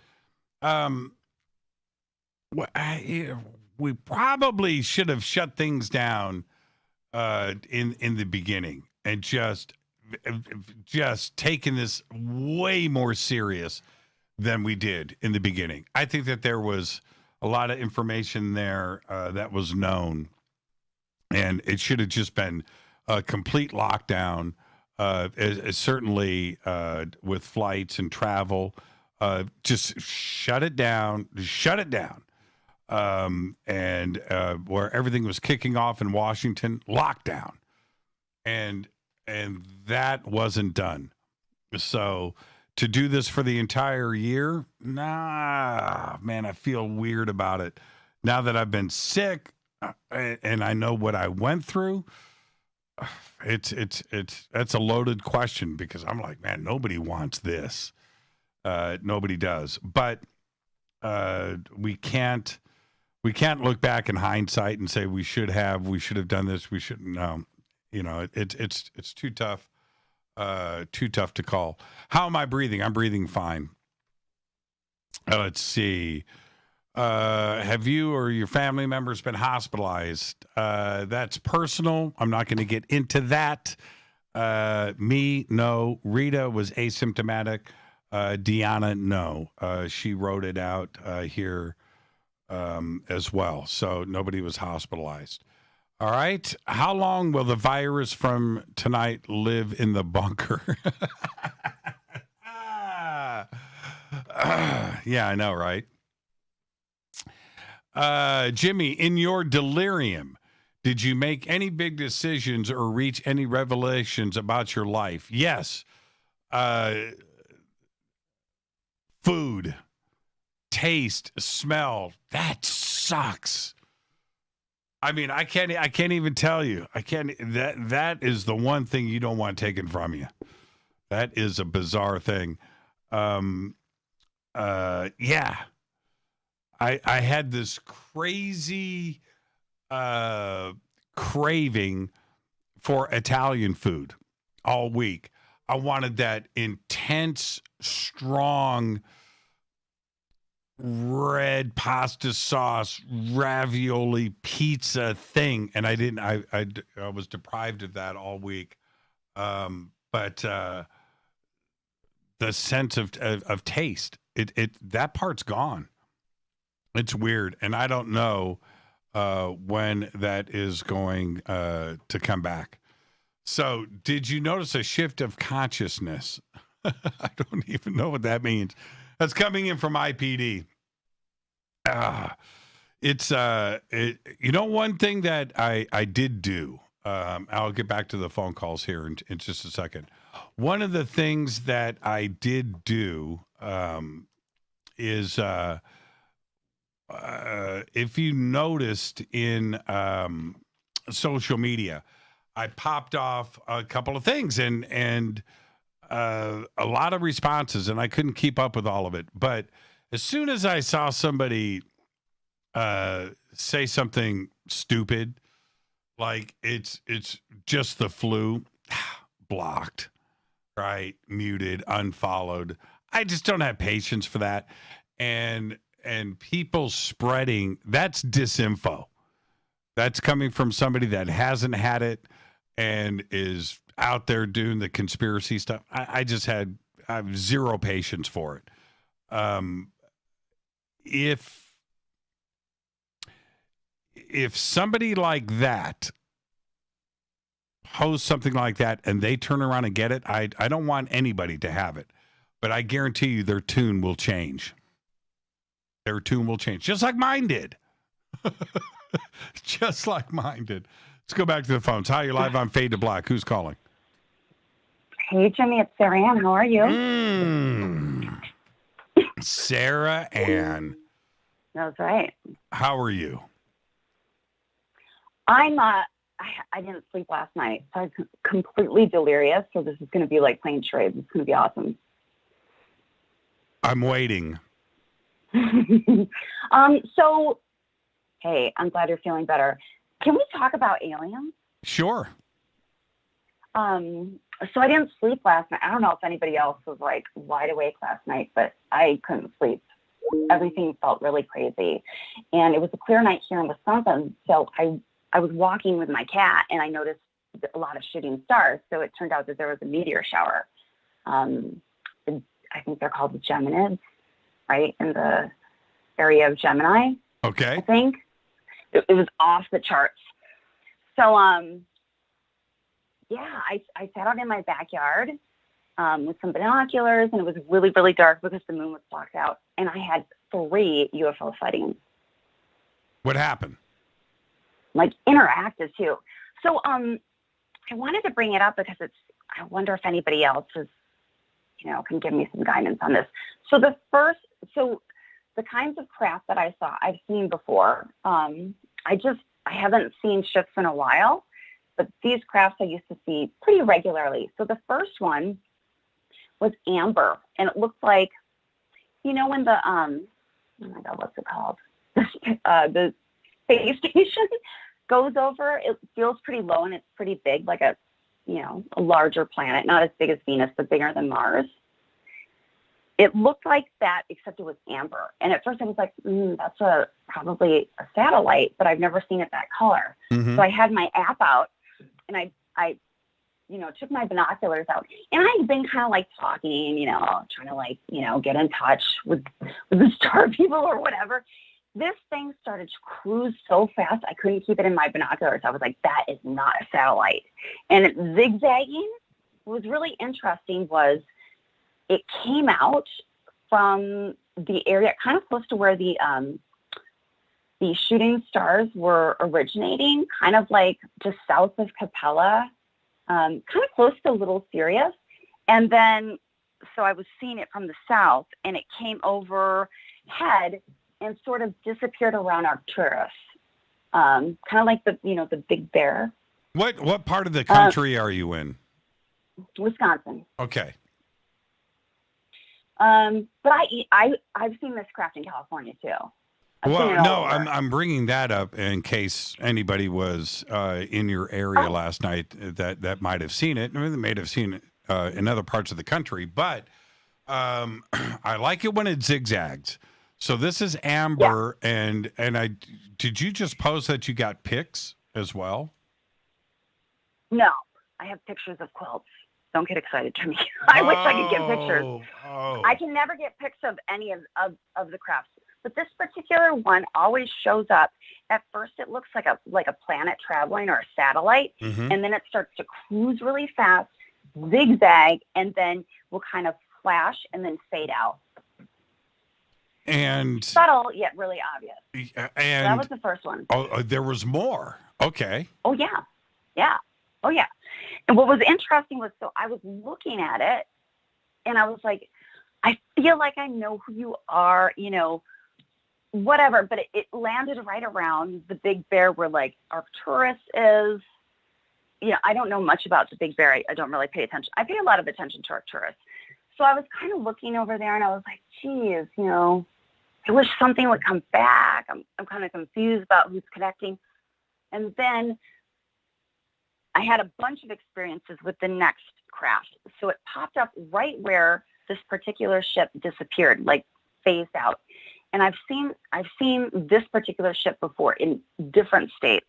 We probably should have shut things down in the beginning and just taken this way more serious than we did in the beginning. I think that there was a lot of information there that was known, and it should have just been a complete lockdown, certainly with flights and travel. Just shut it down, and where everything was kicking off in Washington, lockdown. And that wasn't done. So to do this for the entire year, nah, man, I feel weird about it. Now that I've been sick and I know what I went through, that's a loaded question, because I'm like, man, nobody wants this. Nobody does. But we can't look back in hindsight and say we should have done this. We shouldn't. No, it's too tough. Too tough to call. How am I breathing? I'm breathing fine. Let's see. Have you or your family members been hospitalized? That's personal. I'm not going to get into that. Me, no. Rita was asymptomatic. Deanna, no. She wrote it out here as well. So nobody was hospitalized. All right. How long will the virus from tonight live in the bunker? Yeah, I know, right? Jimmy, in your delirium, did you make any big decisions or reach any revelations about your life? Yes. Food, taste, smell, that sucks. I mean, I can't even tell you. That is the one thing you don't want taken from you. That is a bizarre thing. Yeah. I had this crazy craving for Italian food all week. I wanted that intense, strong red pasta sauce, ravioli, pizza thing. And I didn't, I was deprived of that all week. But the sense of taste, that part's gone. It's weird. And I don't know when that is going to come back. So, did you notice a shift of consciousness? I don't even know what that means. That's coming in from IPD. One thing that I did do, I'll get back to the phone calls here in just a second. One of the things that I did do is if you noticed in social media, I popped off a couple of things and a lot of responses, and I couldn't keep up with all of it. But as soon as I saw somebody say something stupid, like it's just the flu, blocked, right? Muted, unfollowed. I just don't have patience for that. And people spreading, that's disinfo. That's coming from somebody that hasn't had it and is out there doing the conspiracy stuff. I have zero patience for it. If somebody like that posts something like that and they turn around and get it, I don't want anybody to have it. But I guarantee you their tune will change. Their tune will change, just like mine did. Just like mine did. Let's go back to the phones. Hi, you're live on Fade to Black. Who's calling? Hey, Jimmy, it's Sarah Ann. How are you? Sarah Ann. That's right. How are you? I didn't sleep last night, so I'm completely delirious. So this is going to be like playing charades. It's going to be awesome. I'm waiting. So, hey, I'm glad you're feeling better. Can we talk about aliens? Sure. So I didn't sleep last night. I don't know if anybody else was like wide awake last night, but I couldn't sleep. Everything felt really crazy. And it was a clear night here in Wisconsin. So I was walking with my cat and I noticed a lot of shooting stars. So it turned out that there was a meteor shower. I think they're called the Geminids, right? In the area of Gemini. Okay. I think. It was off the charts. So, I sat out in my backyard with some binoculars, and it was really, really dark because the moon was blocked out. And I had 3 UFO sightings. What happened? Like interactive too. So, I wanted to bring it up because I wonder if anybody else is, can give me some guidance on this. So the kinds of craft that I saw, I've seen before. I haven't seen ships in a while, but these crafts I used to see pretty regularly. So the first one was amber, and it looked like, when the oh my God, what's it called? The space station goes over. It feels pretty low and it's pretty big, like a larger planet, not as big as Venus, but bigger than Mars. It looked like that, except it was amber. And at first I was like, that's probably a satellite, but I've never seen it that color. Mm-hmm. So I had my app out and I took my binoculars out, and I had been kind of like talking, trying to get in touch with the star people or whatever. This thing started to cruise so fast, I couldn't keep it in my binoculars. I was like, that is not a satellite. And it zigzagging. What was really interesting was it came out from the area kind of close to where the shooting stars were originating, kind of like just south of Capella, kind of close to Little Sirius. And then, so I was seeing it from the south, and it came overhead and sort of disappeared around Arcturus, kind of like the Big Bear. What part of the country are you in? Wisconsin. Okay. But I've seen this craft in California too. I'm bringing that up in case anybody was in your area last night that might have seen it. I mean, they may have seen it in other parts of the country, but I like it when it zigzags. So this is amber, and did you just post that you got pics as well? No, I have pictures of quilts. Don't get excited, Jimmy. I wish I could get pictures. I can never get pics of any of the crafts. But this particular one always shows up. At first, it looks like a planet traveling or a satellite, and then it starts to cruise really fast, zigzag, and then will kind of flash and then fade out. And subtle yet really obvious. And that was the first one. Oh, there was more. Okay. Oh yeah, yeah. Oh yeah. And what was interesting was, so I was looking at it, and I was like, I feel like I know who you are, you know, whatever. But it landed right around the Big Bear where like Arcturus is. You know, I don't know much about the Big Bear. I don't really pay attention. I pay a lot of attention to Arcturus. So I was kind of looking over there, and I was like, geez, you know, I wish something would come back. I'm kind of confused about who's connecting. And then I had a bunch of experiences with the next craft. So it popped up right where this particular ship disappeared, like phased out. And I've seen this particular ship before in different states.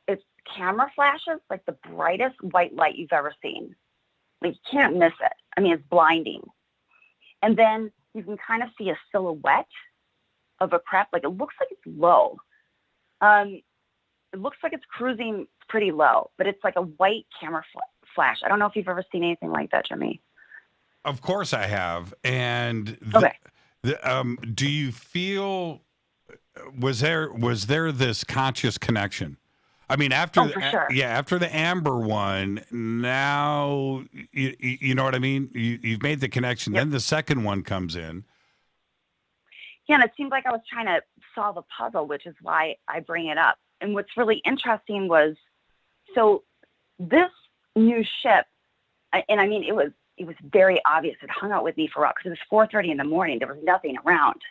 It's camera flashes, like the brightest white light you've ever seen. Like, you can't miss it. I mean, it's blinding. And then you can kind of see a silhouette of a craft. Like, it looks like it's low. It looks like it's cruising pretty low, but it's like a white camera flash. I don't know if you've ever seen anything like that, Jimmy. Of course I have. And okay. Do you feel, was there this conscious connection? I mean, after after the Amber one, now you know what I mean. You've made the connection. Yep. Then the second one comes in. Yeah, and it seemed like I was trying to solve a puzzle, which is why I bring it up. And what's really interesting was, so this new ship, and I mean, it was very obvious. It hung out with me for a while because it was 4:30 in the morning. There was nothing around,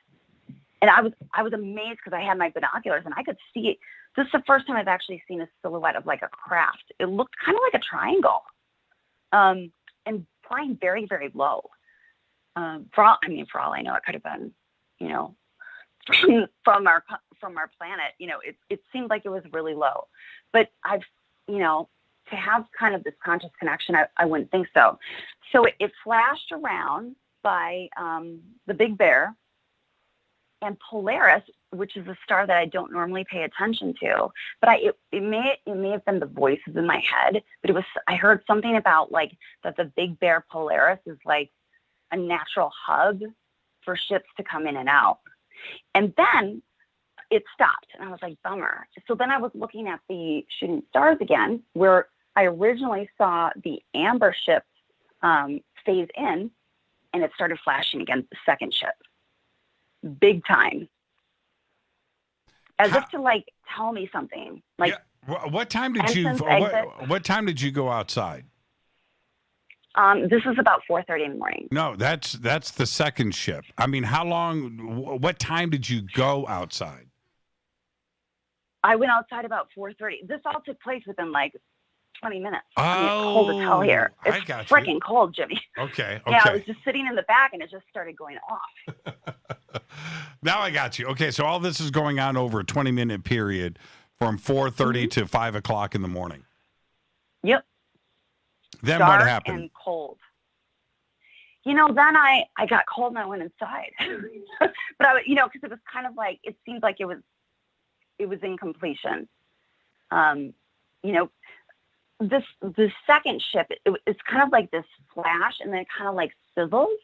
and I was amazed because I had my binoculars and I could see it. This is the first time I've actually seen a silhouette of like a craft. It looked kind of like a triangle, and flying very, very low. For all I know, it could have been, you know, from our planet. You know, it seemed like it was really low. But you know, to have kind of this conscious connection, I wouldn't think so. So it flashed around by the Big Bear and Polaris, which is a star that I don't normally pay attention to, but it may have been the voices in my head, but I heard something about like that the Big Bear Polaris is like a natural hub for ships to come in and out. And then it stopped, and I was like, bummer. So then I was looking at the shooting stars again, where I originally saw the Amber ship phase in, and it started flashing again, the second ship. Big time. As if to like tell me something. Like, yeah. What time did what time did you go outside? This is about 4:30 in the morning. No, that's the second ship. I mean, how long? What time did you go outside? I went outside about 4:30. This all took place within like 20 minutes. Oh, I mean, it's cold as hell here. It's freaking cold, Jimmy. Okay. Yeah, I was just sitting in the back, and it just started going off. Now I got you. Okay, so all this is going on over a 20-minute period from 4:30 to 5 o'clock in the morning. Yep. Then dark what happened? And cold. You know, then I got cold and I went inside. But you know, because it was kind of like, it seemed like it was in completion. You know, the second ship, it's kind of like this flash, and then it kind of like sizzles,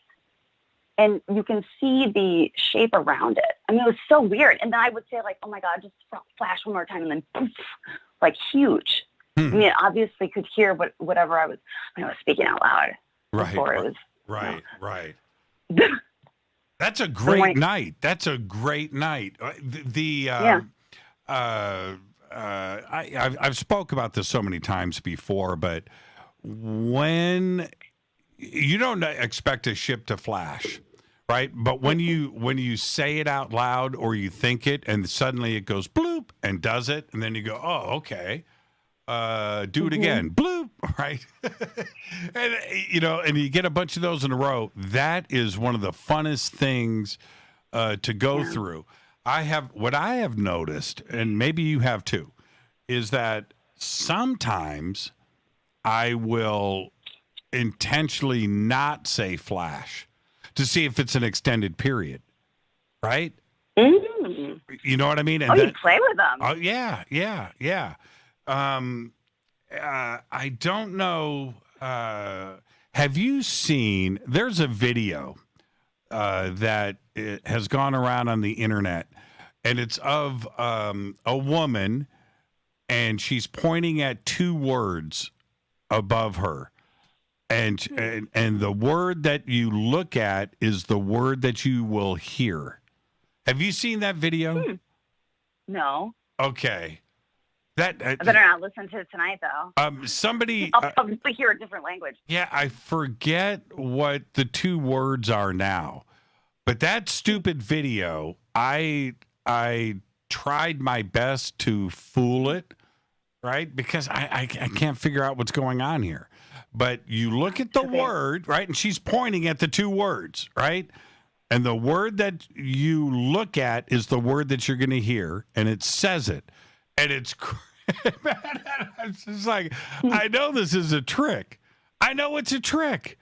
and you can see the shape around it. I mean, it was so weird. And then I would say like, oh my God, just flash one more time, and then poof, like huge. I mean, obviously could hear whatever I was speaking out loud. Right. Before it was, right. That's a great night. That's a great night. I've spoke about this so many times before, but when you don't expect a ship to flash, right? But when you say it out loud or you think it, and suddenly it goes bloop and does it, and then you go, oh, okay. Do it again, bloop, right? And you know, and you get a bunch of those in a row. That is one of the funnest things to go through. What I have noticed, and maybe you have too, is that sometimes I will intentionally not say flash to see if it's an extended period. right? Mm. You know what I mean? And you play with them. Oh, yeah. I don't know. Have you seen, there's a video that has gone around on the internet, and it's of a woman, and she's pointing at two words above her. And the word that you look at is the word that you will hear. Have you seen that video? No. Okay. I better not listen to it tonight, though. Somebody. I'll probably hear a different language. Yeah, I forget what the two words are now, but that stupid video, I tried my best to fool it, right? Because I can't figure out what's going on here. But you look at the word, right? And she's pointing at the two words, right? And the word that you look at is the word that you're going to hear, and it says it. And it's just like, I know this is a trick. I know it's a trick,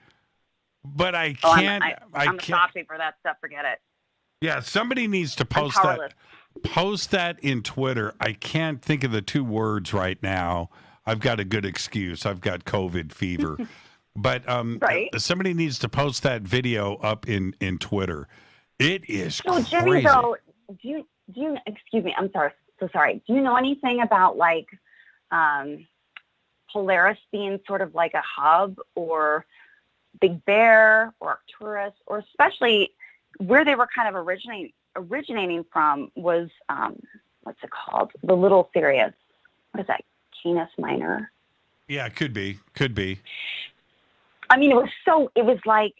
but I can't. I'm a softy for that stuff. Forget it. Yeah, somebody needs to post that. Post that in Twitter. I can't think of the two words right now. I've got a good excuse. I've got COVID fever. But somebody needs to post that video up in Twitter. It is so, Jimmy, crazy. Though, do you excuse me, I'm sorry. So sorry. Do you know anything about like Polaris being sort of like a hub, or Big Bear, or Arcturus, or especially where they were kind of originating from was what's it called? The little Sirius. What is that? Canis Minor. Yeah, could be. I mean, it was like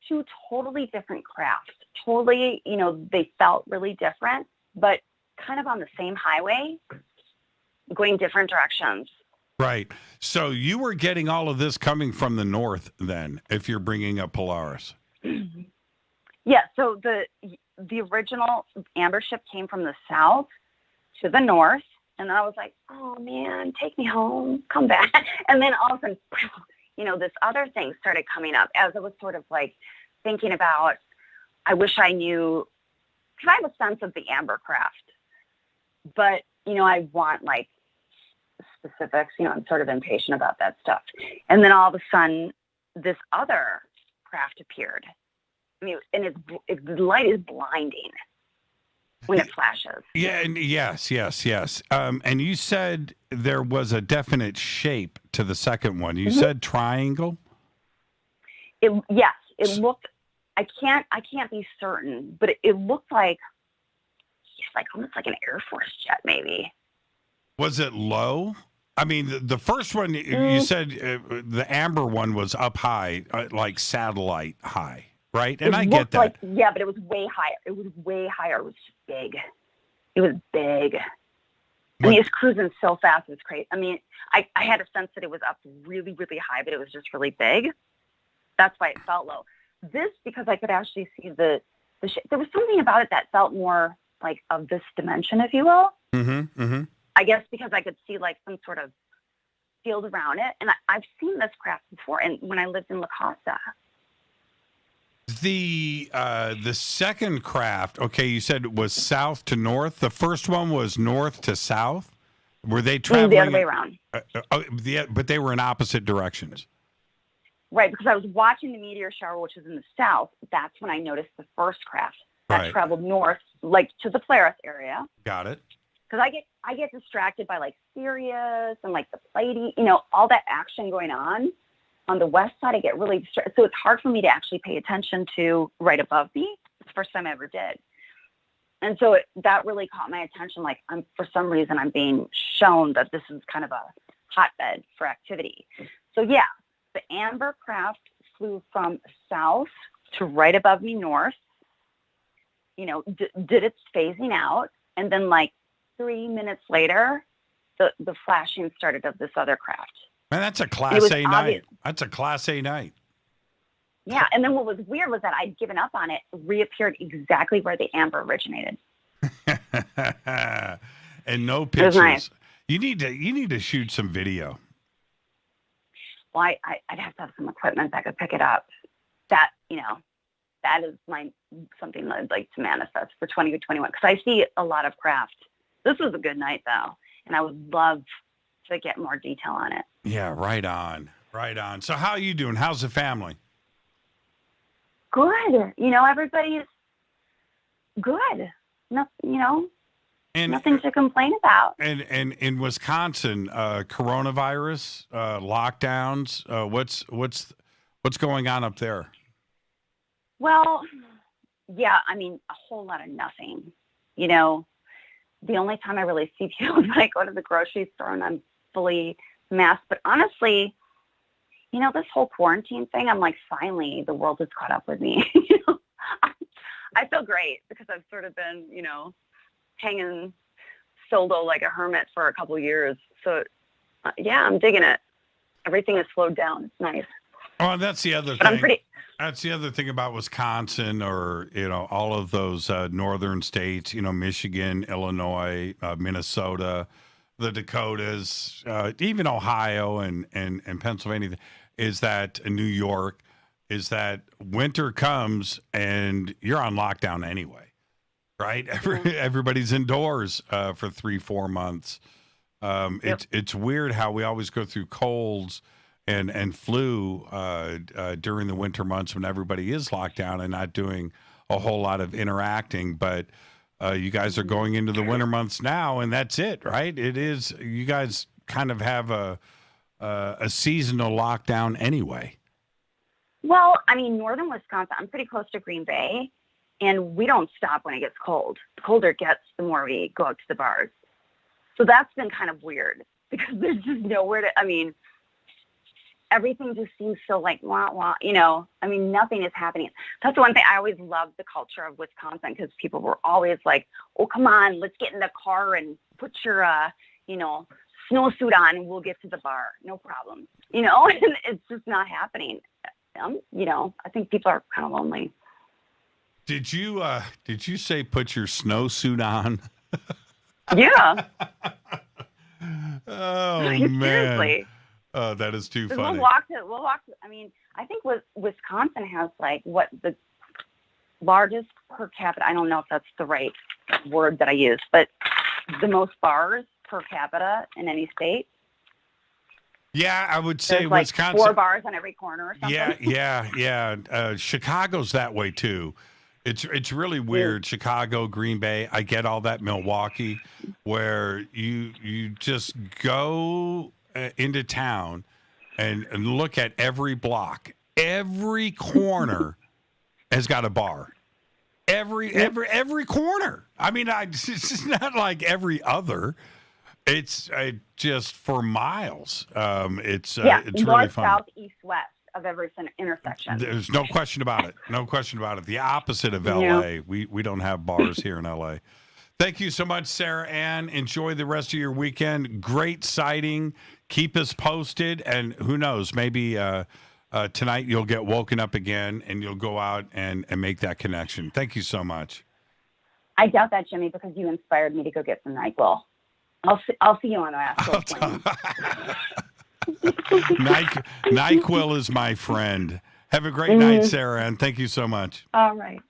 two totally different crafts. Totally, they felt really different, but kind of on the same highway, going different directions. Right. So you were getting all of this coming from the north then, if you're bringing up Polaris. Yeah. So the original amber ship came from the south to the north, and then I was like, oh man, take me home, come back. And then all of a sudden, this other thing started coming up as I was sort of like thinking about, I wish I knew, because I have a sense of the amber craft, but, I want like specifics, I'm sort of impatient about that stuff. And then all of a sudden this other craft appeared. I mean, and the light is blinding when it flashes. Yeah. And yes. And you said there was a definite shape to the second one. You said triangle. Yes, it looked. I can't be certain, but it looked like almost like an Air Force jet, maybe. Was it low? I mean, the first one you said the amber one was up high, like satellite high, right? And I get that. Yeah, but it was way higher. It was way higher. It was big. It was big. I mean, it's cruising so fast. It's crazy. I mean, I had a sense that it was up really, really high, but it was just really big. That's why it felt low. This, because I could actually see the there was something about it that felt more like of this dimension, if you will. I guess because I could see like some sort of field around it. And I've seen this craft before, and when I lived in La Costa. The second craft, okay, you said it was south to north. The first one was north to south. Were they traveling the other way around? But they were in opposite directions. Right, because I was watching the meteor shower, which is in the south. That's when I noticed the first craft that traveled north, like to the Polaris area. Got it. Because I get distracted by like Sirius and like the Pleiades, all that action going on. On the west side, I get really distracted. So it's hard for me to actually pay attention to right above me. It's the first time I ever did. And so that really caught my attention. Like for some reason, I'm being shown that this is kind of a hotbed for activity. So yeah, the amber craft flew from south to right above me north, did its phasing out. And then like 3 minutes later, the flashing started of this other craft. Man, that's a Class A night. That's a Class A night. Yeah, and then what was weird was that I'd given up on it, reappeared exactly where the amber originated. And no pictures. It was nice. You need to shoot some video. Well, I'd have to have some equipment that could pick it up. That, that is something that I'd like to manifest for 2021, because I see a lot of craft. This was a good night, though, and I would love to get more detail on it. Yeah, right on. So how are you doing? How's the family? Good. Everybody's good. Nothing to complain about. And in Wisconsin, coronavirus, lockdowns, what's going on up there? Well, yeah, a whole lot of nothing. The only time I really see people is when I go to the grocery store and I'm fully masked. But honestly, this whole quarantine thing, I'm like, finally, the world has caught up with me. I feel great because I've sort of been, hanging solo like a hermit for a couple years. So, yeah, I'm digging it. Everything has slowed down. It's nice. Oh, that's the other thing. That's the other thing about Wisconsin, or all of those northern states. Michigan, Illinois, Minnesota, the Dakotas, even Ohio and Pennsylvania. Is that New York? Is that winter comes and you're on lockdown anyway, right? Everybody's indoors for 3-4 months. It's weird how we always go through colds and flu during the winter months when everybody is locked down and not doing a whole lot of interacting. But you guys are going into the winter months now, and that's it, right? It is. You guys kind of have a seasonal lockdown anyway. Well, northern Wisconsin, I'm pretty close to Green Bay, and we don't stop when it gets cold. The colder it gets, the more we go out to the bars. So that's been kind of weird because there's just nowhere to, everything just seems so like, wah, wah, nothing is happening. That's the one thing I always loved the culture of Wisconsin, because people were always like, oh, come on, let's get in the car and put your, snowsuit on and we'll get to the bar. No problem. And it's just not happening. I think people are kind of lonely. Did you say put your snowsuit on? Yeah. Oh, Seriously. man. Oh, that is too funny. We'll walk to, I think Wisconsin has the largest per capita, I don't know if that's the right word that I use, but the most bars per capita in any state. Yeah, I would say There's Wisconsin. 4 bars on every corner or something. Yeah. Chicago's that way too. It's really weird. Chicago, Green Bay. I get all that. Milwaukee, where you just go into town and look at every block. Every corner has got a bar. Every corner. It's not like every other. It's just for miles. It's north, really fun. south, east, west of every intersection. There's no question about it. No question about it. The opposite of LA. We don't have bars here in LA. Thank you so much, Sarah Ann. Enjoy the rest of your weekend. Great sighting. Keep us posted, and who knows, maybe tonight you'll get woken up again and you'll go out and make that connection. Thank you so much. I doubt that, Jimmy, because you inspired me to go get some NyQuil. I'll see you on the Astro plane. NyQuil is my friend. Have a great night, Sarah, and thank you so much. All right,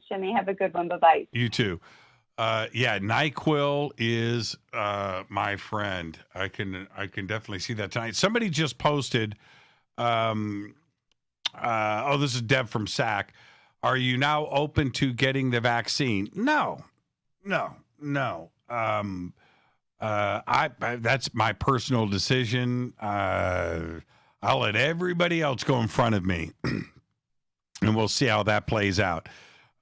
Jimmy. Have a good one. Bye-bye. You too. NyQuil is my friend. I can definitely see that tonight. Somebody just posted. This is Deb from SAC. Are you now open to getting the vaccine? No. That's my personal decision. I'll let everybody else go in front of me, and we'll see how that plays out.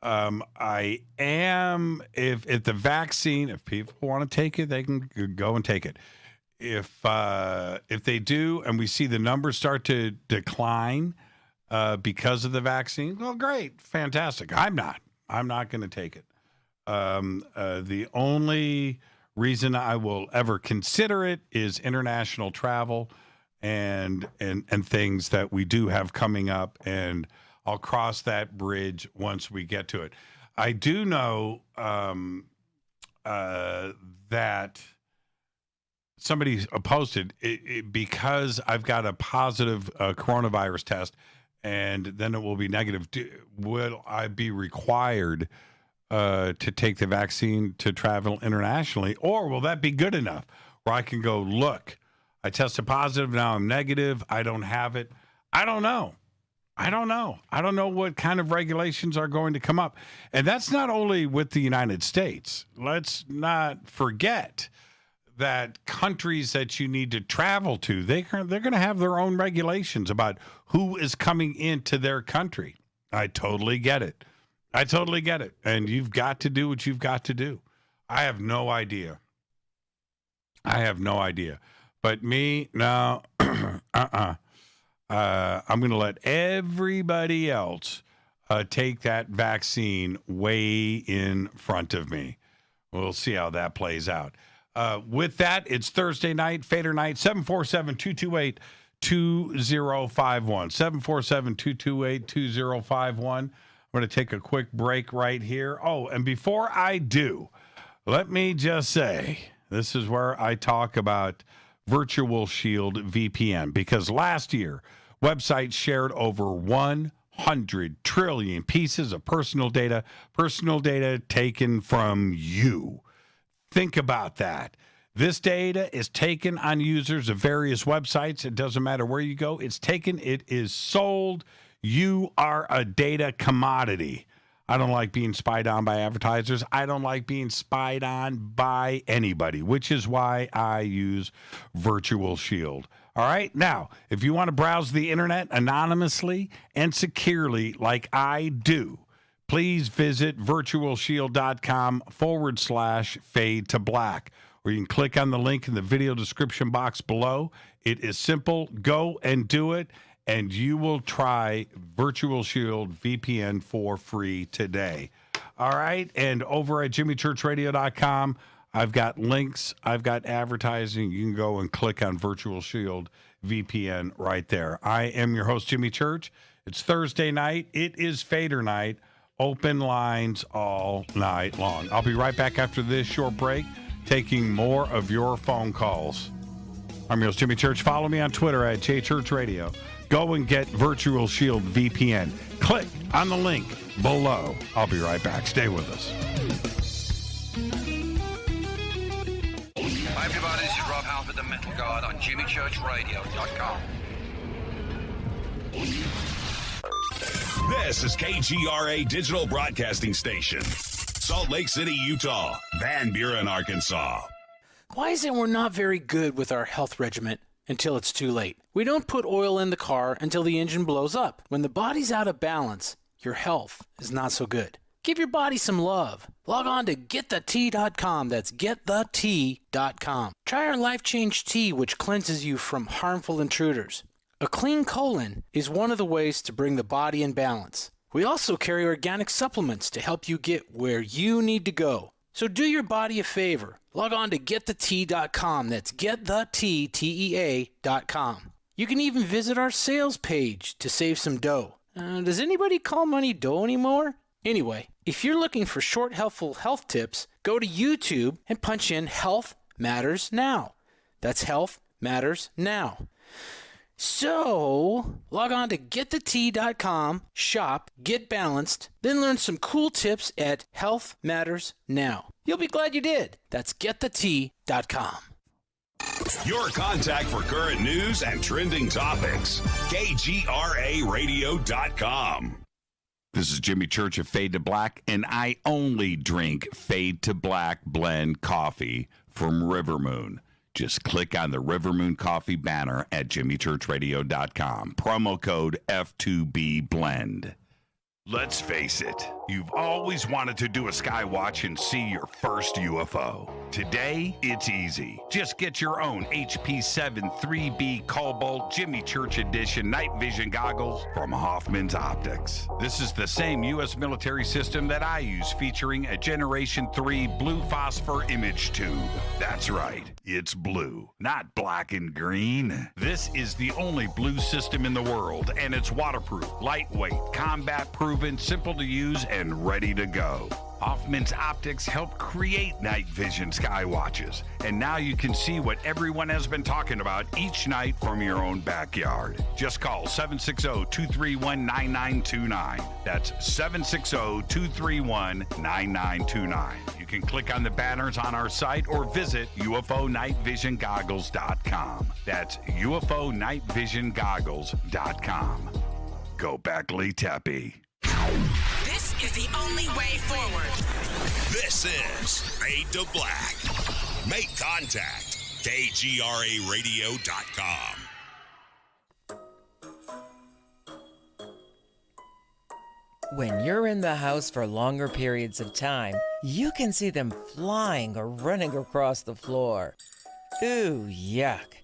I am, if the vaccine, if people want to take it, they can go and take it. If they do, and we see the numbers start to decline because of the vaccine, well, great, fantastic. I'm not going to take it. The only reason I will ever consider it is international travel and things that we do have coming up, and I'll cross that bridge once we get to it. I do know that somebody posted because I've got a positive coronavirus test, and then it will be negative. Will I be required to take the vaccine to travel internationally, or will that be good enough where I can go, look, I tested positive, now I'm negative, I don't have it? I don't know. I don't know what kind of regulations are going to come up. And that's not only with the United States. Let's not forget that countries that you need to travel to, they're going to have their own regulations about who is coming into their country. I totally get it. And you've got to do what you've got to do. I have no idea. But me, no, I'm going to let everybody else take that vaccine way in front of me. We'll see how that plays out. With that, it's Thursday night, Fadernight, 747-228-2051. 747-228-2051. I'm going to take a quick break right here. Oh, and before I do, let me just say, this is where I talk about Virtual Shield VPN, because last year, websites shared over 100 trillion pieces of personal data taken from you. Think about that. This data is taken on users of various websites. It doesn't matter where you go. It's taken. It is sold. You are a data commodity. I don't like being spied on by advertisers. I don't like being spied on by anybody, which is why I use Virtual Shield. All right. Now, if you want to browse the internet anonymously and securely like I do, please visit virtualshield.com/fade to black, or you can click on the link in the video description box below. It is simple. Go and do it, and you will try Virtual Shield VPN for free today. All right. And over at jimmychurchradio.com, I've got links. I've got advertising. You can go and click on Virtual Shield VPN right there. I am your host, Jimmy Church. It's Thursday night. It is Fader night. Open lines all night long. I'll be right back after this short break, taking more of your phone calls. I'm your host, Jimmy Church. Follow me on Twitter at JChurchRadio. Go and get Virtual Shield VPN. Click on the link below. I'll be right back. Stay with us. Hi everybody, this is Rob Halford, the Metal Guard on JimmyChurchRadio.com. This is KGRA Digital Broadcasting Station, Salt Lake City, Utah, Van Buren, Arkansas. Why is it we're not very good with our health regimen until it's too late? We don't put oil in the car until the engine blows up. When the body's out of balance, your health is not so good. Give your body some love. Log on to GetTheT.com. That's GetTheT.com. Try our Life Change Tea, which cleanses you from harmful intruders. A clean colon is one of the ways to bring the body in balance. We also carry organic supplements to help you get where you need to go. So do your body a favor. Log on to GetTheT.com. That's GetTheT.com. You can even visit our sales page to save some dough. Does anybody call money dough anymore? Anyway, if you're looking for short, helpful health tips, go to YouTube and punch in Health Matters Now. That's Health Matters Now. So, log on to GetTheT.com, shop, get balanced, then learn some cool tips at Health Matters Now. You'll be glad you did. That's GetTheT.com. Your contact for current news and trending topics. KGRARadio.com. This is Jimmy Church of Fade to Black, and I only drink Fade to Black blend coffee from River Moon. Just click on the River Moon Coffee banner at jimmychurchradio.com. Promo code F2B Blend. Let's face it, you've always wanted to do a sky watch and see your first UFO. Today, it's easy. Just get your own HP7 3B Cobalt Jimmy Church Edition night vision goggles from Hoffman's Optics. This is the same U.S. military system that I use, featuring a Generation 3 blue phosphor image tube. That's right, it's blue, not black and green. This is the only blue system in the world, and it's waterproof, lightweight, combat-proof, proven, simple to use, and ready to go. Hoffman's Optics help create night vision sky watches, and now you can see what everyone has been talking about each night from your own backyard. Just call 760-231-9929. That's 760-231-9929. You can click on the banners on our site or visit UFONightVisionGoggles.com. That's UFONightVisionGoggles.com. Go back, Lee Tappy. This is the only way forward. This is Fade to Black. Make contact. KGRARadio.com. When you're in the house for longer periods of time, you can see them flying or running across the floor. Ooh, yuck.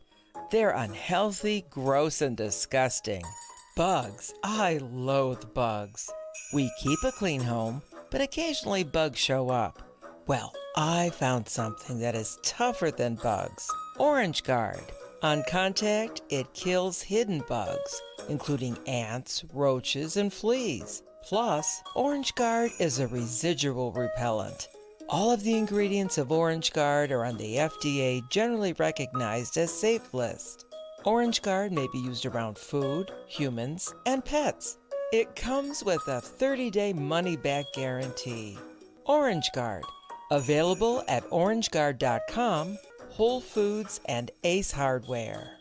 They're unhealthy, gross, and disgusting. Bugs. I loathe bugs. We keep a clean home, but occasionally bugs show up. Well, I found something that is tougher than bugs. Orange Guard. On contact, it kills hidden bugs, including ants, roaches, and fleas. Plus, Orange Guard is a residual repellent. All of the ingredients of Orange Guard are on the FDA generally recognized as safe list. Orange Guard may be used around food, humans, and pets. It comes with a 30-day money-back guarantee. Orange Guard, available at orangeguard.com, Whole Foods, and Ace Hardware.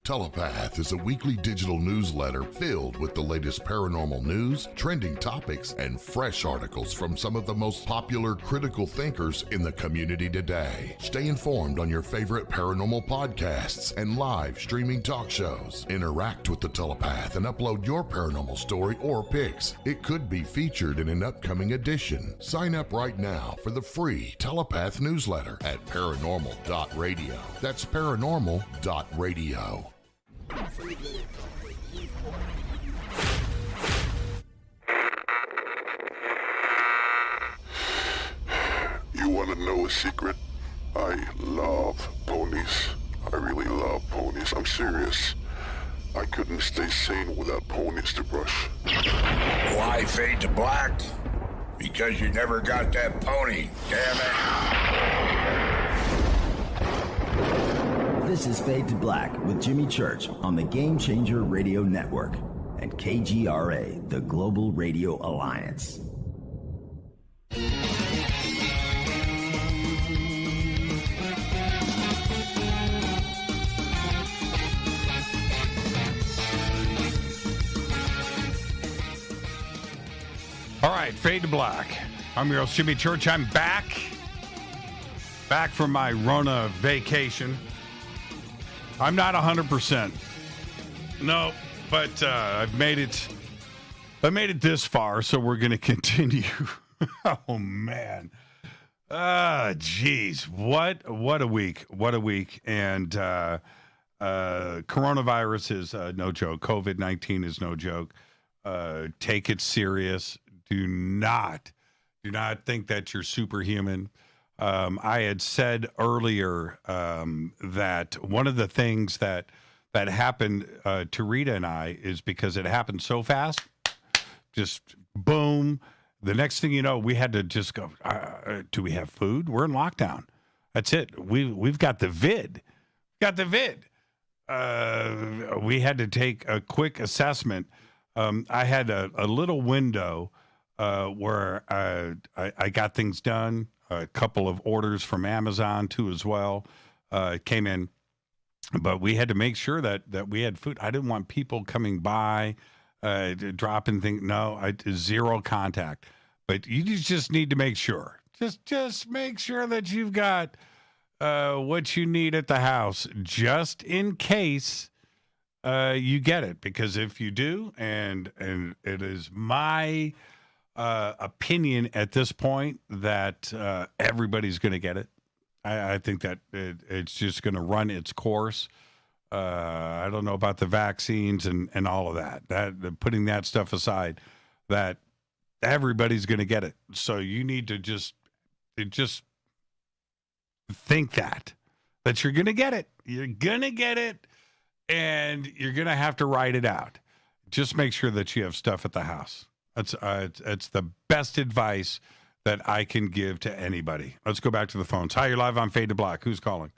Telepath is a weekly digital newsletter filled with the latest paranormal news, trending topics, and fresh articles from some of the most popular critical thinkers in the community today. Stay informed on your favorite paranormal podcasts and live streaming talk shows. Interact with the Telepath and upload your paranormal story or pics. It could be featured in an upcoming edition. Sign up right now for the free Telepath newsletter at paranormal.radio. That's paranormal.radio. You want to know a secret? I love ponies. I really love ponies. I'm serious. I couldn't stay sane without ponies to brush. Why fade to black? Because you never got that pony, damn it. This is Fade to Black with Jimmy Church on the Game Changer Radio Network and KGRA, the Global Radio Alliance. All right, Fade to Black. I'm your host, Jimmy Church. I'm back from my Rona vacation. I'm not 100%. No, but I've made it this far, so we're going to continue. Oh, man. Geez. What a week. What a week. And coronavirus is no joke. COVID-19 is no joke. Take it serious. Do not think that you're superhuman. I had said earlier that one of the things that happened to Rita and I is because it happened so fast, just boom. The next thing you know, we had to just go, do we have food? We're in lockdown. That's it. We've got the vid. We had to take a quick assessment. I had a little window where I got things done. A couple of orders from Amazon too as well came in, but we had to make sure that we had food. I didn't want people coming by, dropping things. No, zero contact. But you just need to make sure. Just make sure that you've got what you need at the house, just in case you get it. Because if you do, and it is my opinion at this point that everybody's going to get it. I think that it's just going to run its course. I don't know about the vaccines and all of that. Putting that stuff aside, that everybody's going to get it. So you need to just think that you're going to get it. You're going to get it, and you're going to have to ride it out. just make sure that you have stuff at the house. That's it's the best advice that I can give to anybody. Let's go back to the phones. Hi, you're live on Fade to Black. Who's calling?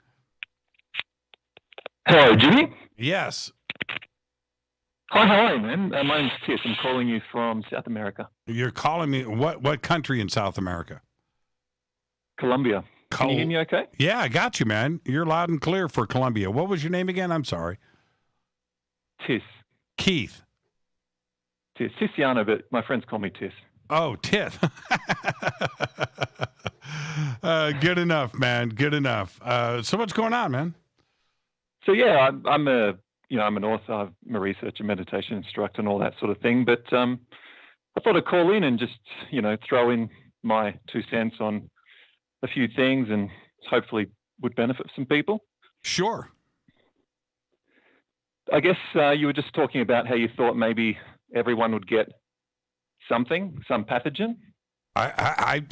Hello, Jimmy. Yes. Hi, how are you, man? My name's Tiff. I'm calling you from South America. You're calling me what country in South America? Colombia. Can you hear me okay? Yeah, I got you, man. You're loud and clear for Colombia. What was your name again? I'm sorry. Tiff. Keith. Tiff. Tiziano, but my friends call me Tiff. Oh, Tiff. Good enough, man. Good enough. So what's going on, man? So yeah, I'm an author, I'm a researcher, meditation instructor, and all that sort of thing. But I thought I'd call in and just throw in my 2 cents on a few things, and hopefully would benefit some people. Sure. I guess you were just talking about how you thought maybe everyone would get something, some pathogen. I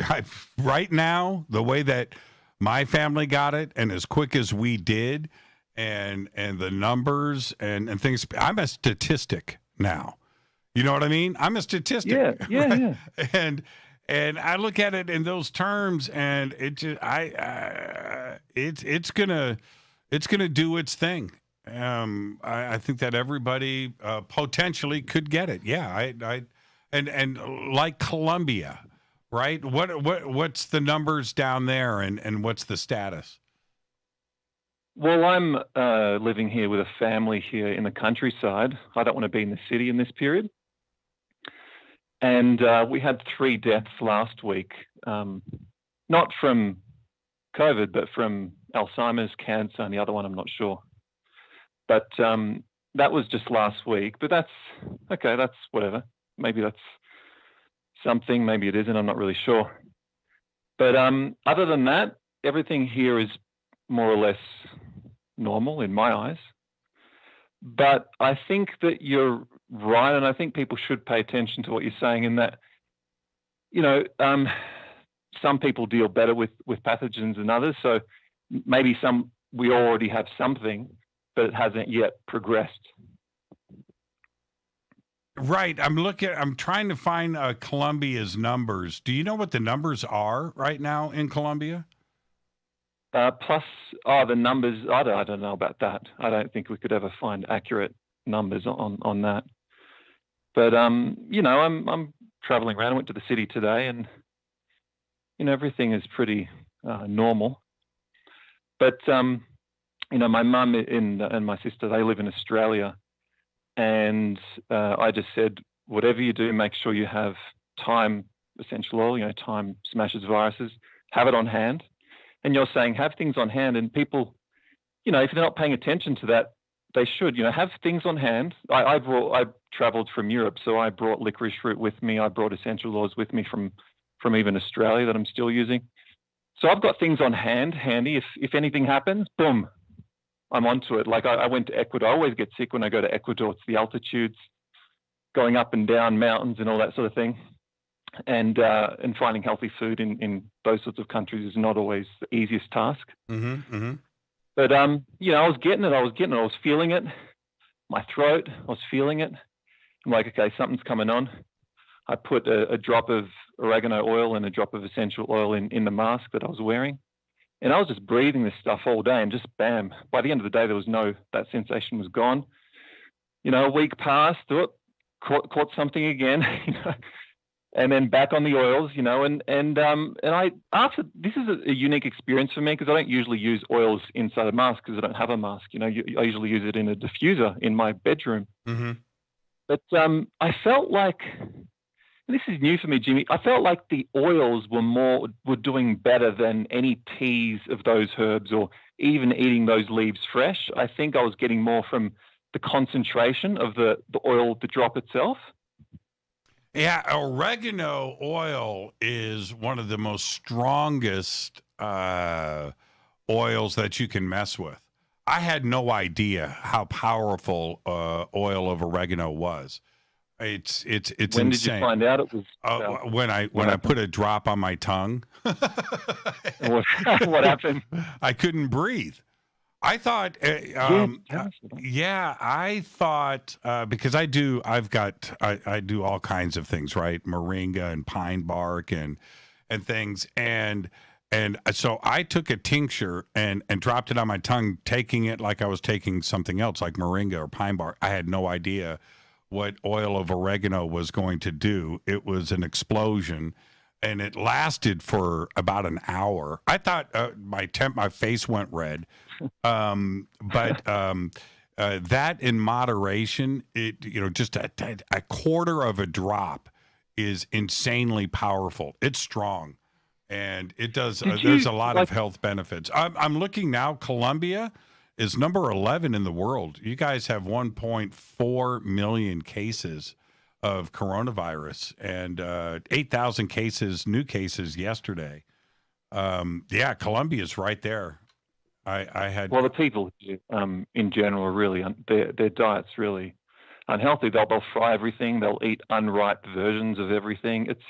right now, the way that my family got it, and as quick as we did, and the numbers and things, I'm a statistic now. You know what I mean? I'm a statistic. Yeah. And I look at it in those terms, and it just it's gonna do its thing. I think that everybody potentially could get it. Yeah, and like Colombia, right? What's the numbers down there, and what's the status? Well, I'm living here with a family here in the countryside. I don't want to be in the city in this period. And we had 3 deaths last week, not from COVID, but from Alzheimer's, cancer, and the other one I'm not sure. But that was just last week. But that's okay. That's whatever. Maybe that's something. Maybe it isn't. I'm not really sure. But other than that, everything here is more or less normal in my eyes. But I think that you're right, and I think people should pay attention to what you're saying in that, some people deal better with pathogens than others. So maybe we already have something, but it hasn't yet progressed. Right. I'm trying to find Colombia's numbers. Do you know what the numbers are right now in Colombia? The numbers, I don't know about that. I don't think we could ever find accurate numbers on that. But, I'm traveling around. I went to the city today, and, everything is pretty normal. But, my mum and my sister, they live in Australia. And I just said, whatever you do, make sure you have thyme essential oil, thyme smashes viruses, have it on hand. And you're saying have things on hand, and people, if they're not paying attention to that, they should, have things on hand. I traveled from Europe, so I brought licorice root with me. I brought essential oils with me from even Australia that I'm still using. So I've got things on hand, handy. If anything happens, boom, I'm onto it. Like I went to Ecuador. I always get sick when I go to Ecuador. It's the altitudes, going up and down mountains and all that sort of thing. And finding healthy food in those sorts of countries is not always the easiest task. Mm-hmm, mm-hmm. But I was getting it. I was feeling it. My throat, I was feeling it. I'm like, okay, something's coming on. I put a drop of oregano oil and a drop of essential oil in the mask that I was wearing, and I was just breathing this stuff all day, and just bam. By the end of the day, that sensation was gone. A week passed. Caught something again. And then back on the oils, and I this is a unique experience for me because I don't usually use oils inside a mask because I don't have a mask. I usually use it in a diffuser in my bedroom. Mm-hmm. But I felt like, and this is new for me, Jimmy, I felt like the oils were doing better than any teas of those herbs or even eating those leaves fresh. I think I was getting more from the concentration of the oil, the drop itself. Yeah, oregano oil is one of the most strongest oils that you can mess with. I had no idea how powerful oil of oregano was. It's when insane. When did you find out it was? When I put a drop on my tongue. What happened? I couldn't breathe. I thought, I thought because I do all kinds of things, right? Moringa and pine bark and things, and so I took a tincture and dropped it on my tongue, taking it like I was taking something else, like moringa or pine bark. I had no idea what oil of oregano was going to do. It was an explosion. And it lasted for about an hour. I thought my face went red, but that in moderation, just a quarter of a drop is insanely powerful. It's strong, and it does. There's a lot of health benefits. I'm looking now. Colombia is number 11 in the world. You guys have 1.4 million cases of coronavirus and 8,000 new cases yesterday. Colombia's right there. Well, the people in general are really their diet's really unhealthy. They'll fry everything. They'll eat unripe versions of everything. It's,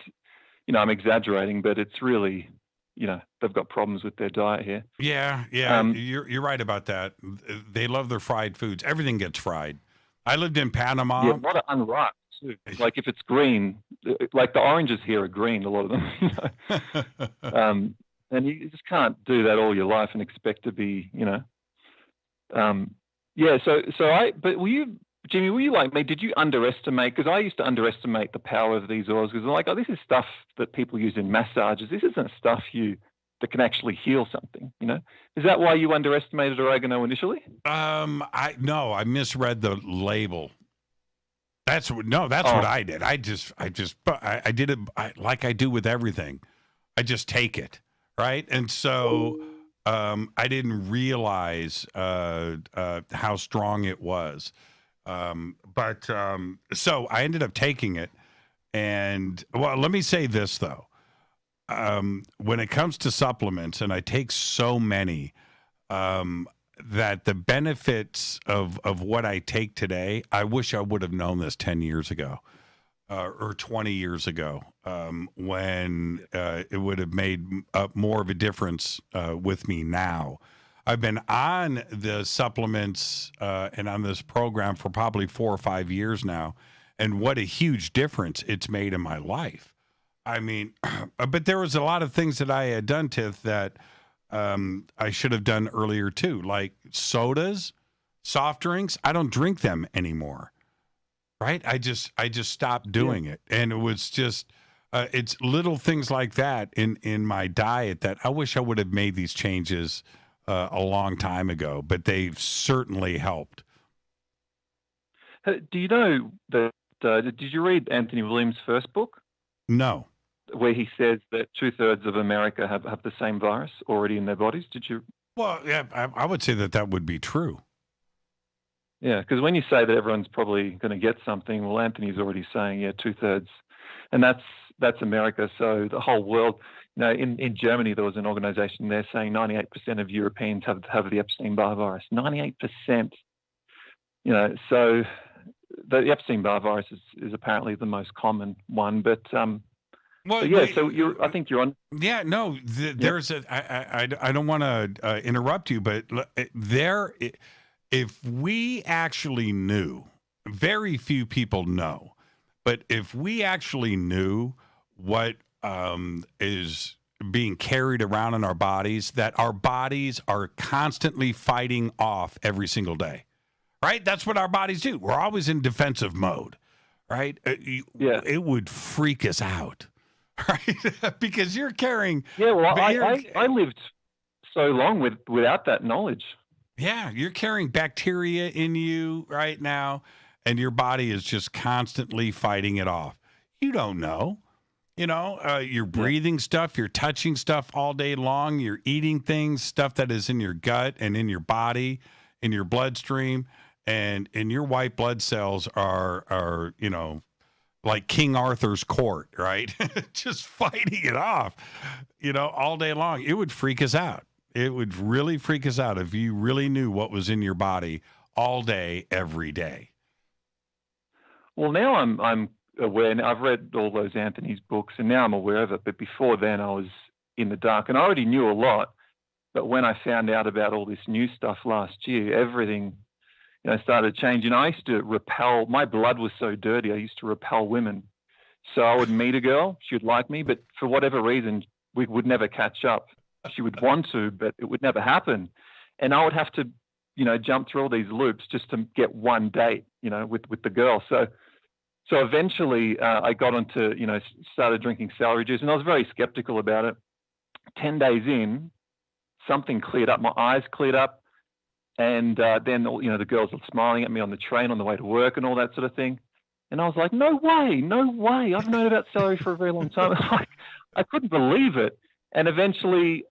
I'm exaggerating, but it's really, they've got problems with their diet here. Yeah. You're right about that. They love their fried foods. Everything gets fried. I lived in Panama. Yeah, a lot of unripe. Like if it's green, like the oranges here are green, a lot of them, and you just can't do that all your life and expect to be, but Jimmy, were you like me? Did you underestimate, because I used to underestimate the power of these oils, because I'm like, this is stuff that people use in massages. This isn't stuff that can actually heal something, Is that why you underestimated oregano initially? I misread the label. That's what I did. I did it like I do with everything. I just take it, right? And so I didn't realize how strong it was. So I ended up taking it. And, well, let me say this, though. When it comes to supplements, and I take so many, that the benefits of what I take today, I wish I would have known this 10 years ago or 20 years ago, when it would have made more of a difference with me now. I've been on the supplements and on this program for probably 4 or 5 years now, and what a huge difference it's made in my life. I mean, but there was a lot of things that I had done, Tiff, that I should have done earlier too, like sodas, soft drinks. I don't drink them anymore, right? I just stopped doing it, and it was just it's little things like that in my diet that I wish I would have made these changes a long time ago, but they've certainly helped. Do you know that? Did you read Anthony Williams' first book? No. Where he says that 2/3 of America have the same virus already in their bodies. Did you? Well, yeah, I would say that would be true. Yeah, because when you say that everyone's probably going to get something, well, Anthony's already saying, 2/3, and that's America. So the whole world, in Germany, there was an organization there saying 98% of Europeans have the Epstein-Barr virus. 98%. So the Epstein-Barr virus is apparently the most common one, but. Well, so I think you're on. Yeah, no, there's I don't want to interrupt you, but if we actually knew, very few people know, but if we actually knew what is being carried around in our bodies, that our bodies are constantly fighting off every single day, right? That's what our bodies do. We're always in defensive mode, right? It would freak us out. Right, because you're carrying. Yeah, well, I lived so long without that knowledge. Yeah, you're carrying bacteria in you right now, and your body is just constantly fighting it off. You don't know, you're breathing stuff, you're touching stuff all day long, you're eating stuff that is in your gut and in your body, in your bloodstream, and your white blood cells are like King Arthur's court, right? Just fighting it off, all day long. It would freak us out. It would really freak us out if you really knew what was in your body all day, every day. Well, now I'm aware. And I've read all those Anthony's books, and now I'm aware of it. But before then, I was in the dark, and I already knew a lot. But when I found out about all this new stuff last year, everything, started changing. I used to repel. My blood was so dirty. I used to repel women. So I would meet a girl, she would like me, but for whatever reason, we would never catch up. She would want to, but it would never happen. And I would have to, jump through all these loops just to get one date, with the girl. So eventually I got onto, started drinking celery juice, and I was very skeptical about it. 10 days in, something cleared up. My eyes cleared up. And then, the girls were smiling at me on the train on the way to work and all that sort of thing. And I was like, no way. I've known about celery for a very long time. I couldn't believe it. And eventually,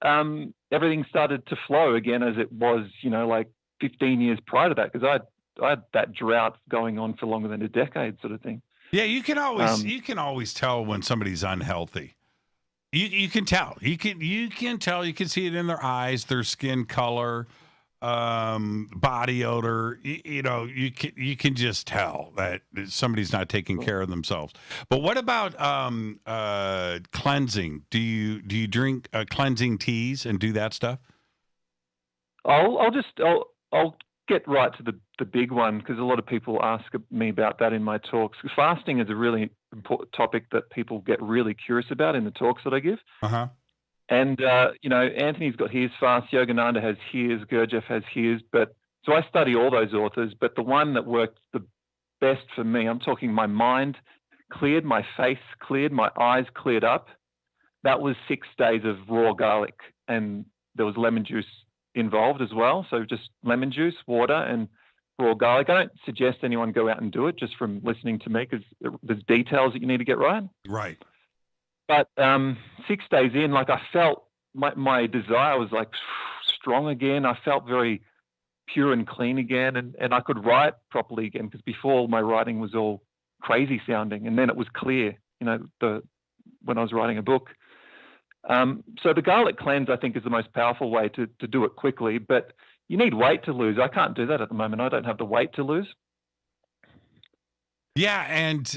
everything started to flow again as it was, 15 years prior to that, because I had that drought going on for longer than a decade, sort of thing. Yeah, you can always tell when somebody's unhealthy. You can tell. You can tell. You can see it in their eyes, their skin color, body odor. You can just tell that somebody's not taking care of themselves. But what about cleansing? Do you drink cleansing teas and do that stuff? I'll get right to the big one, because a lot of people ask me about that in my talks. Fasting is a really important topic that people get really curious about in the talks that I give. Uh-huh. And, Anthony's got his fast, Yogananda has his, Gurdjieff has his. So I study all those authors, but the one that worked the best for me, I'm talking my mind cleared, my face cleared, my eyes cleared up. That was 6 days of raw garlic, and there was lemon juice involved as well. So just lemon juice, water, and raw garlic. I don't suggest anyone go out and do it just from listening to me, because there's details that you need to get right. Right. But 6 days in, I felt my desire was strong again. I felt very pure and clean again, and I could write properly again, because before my writing was all crazy sounding, and then it was clear, when I was writing a book. So the garlic cleanse, I think, is the most powerful way to do it quickly, but you need weight to lose. I can't do that at the moment. I don't have the weight to lose. Yeah, and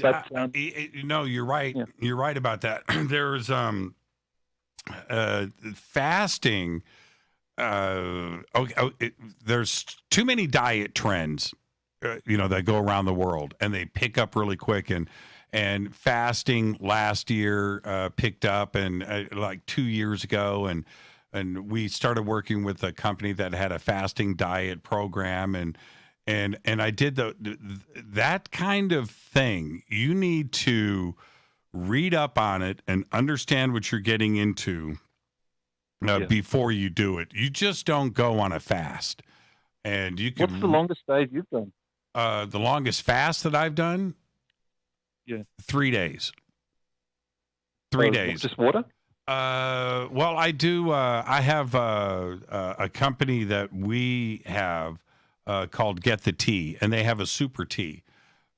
you're right. Yeah. You're right about that. There's fasting. There's too many diet trends, that go around the world, and they pick up really quick. And fasting last year picked up, and 2 years ago, and we started working with a company that had a fasting diet program, and I did that kind of thing. You need to read up on it and understand what you're getting into before you do it. You just don't go on a fast. And you can. What's the longest days you've done? The longest fast that I've done? Yeah. 3 days. 3 days. Just water? Well, I do. I have a company that we have called Get the Tea, and they have a super tea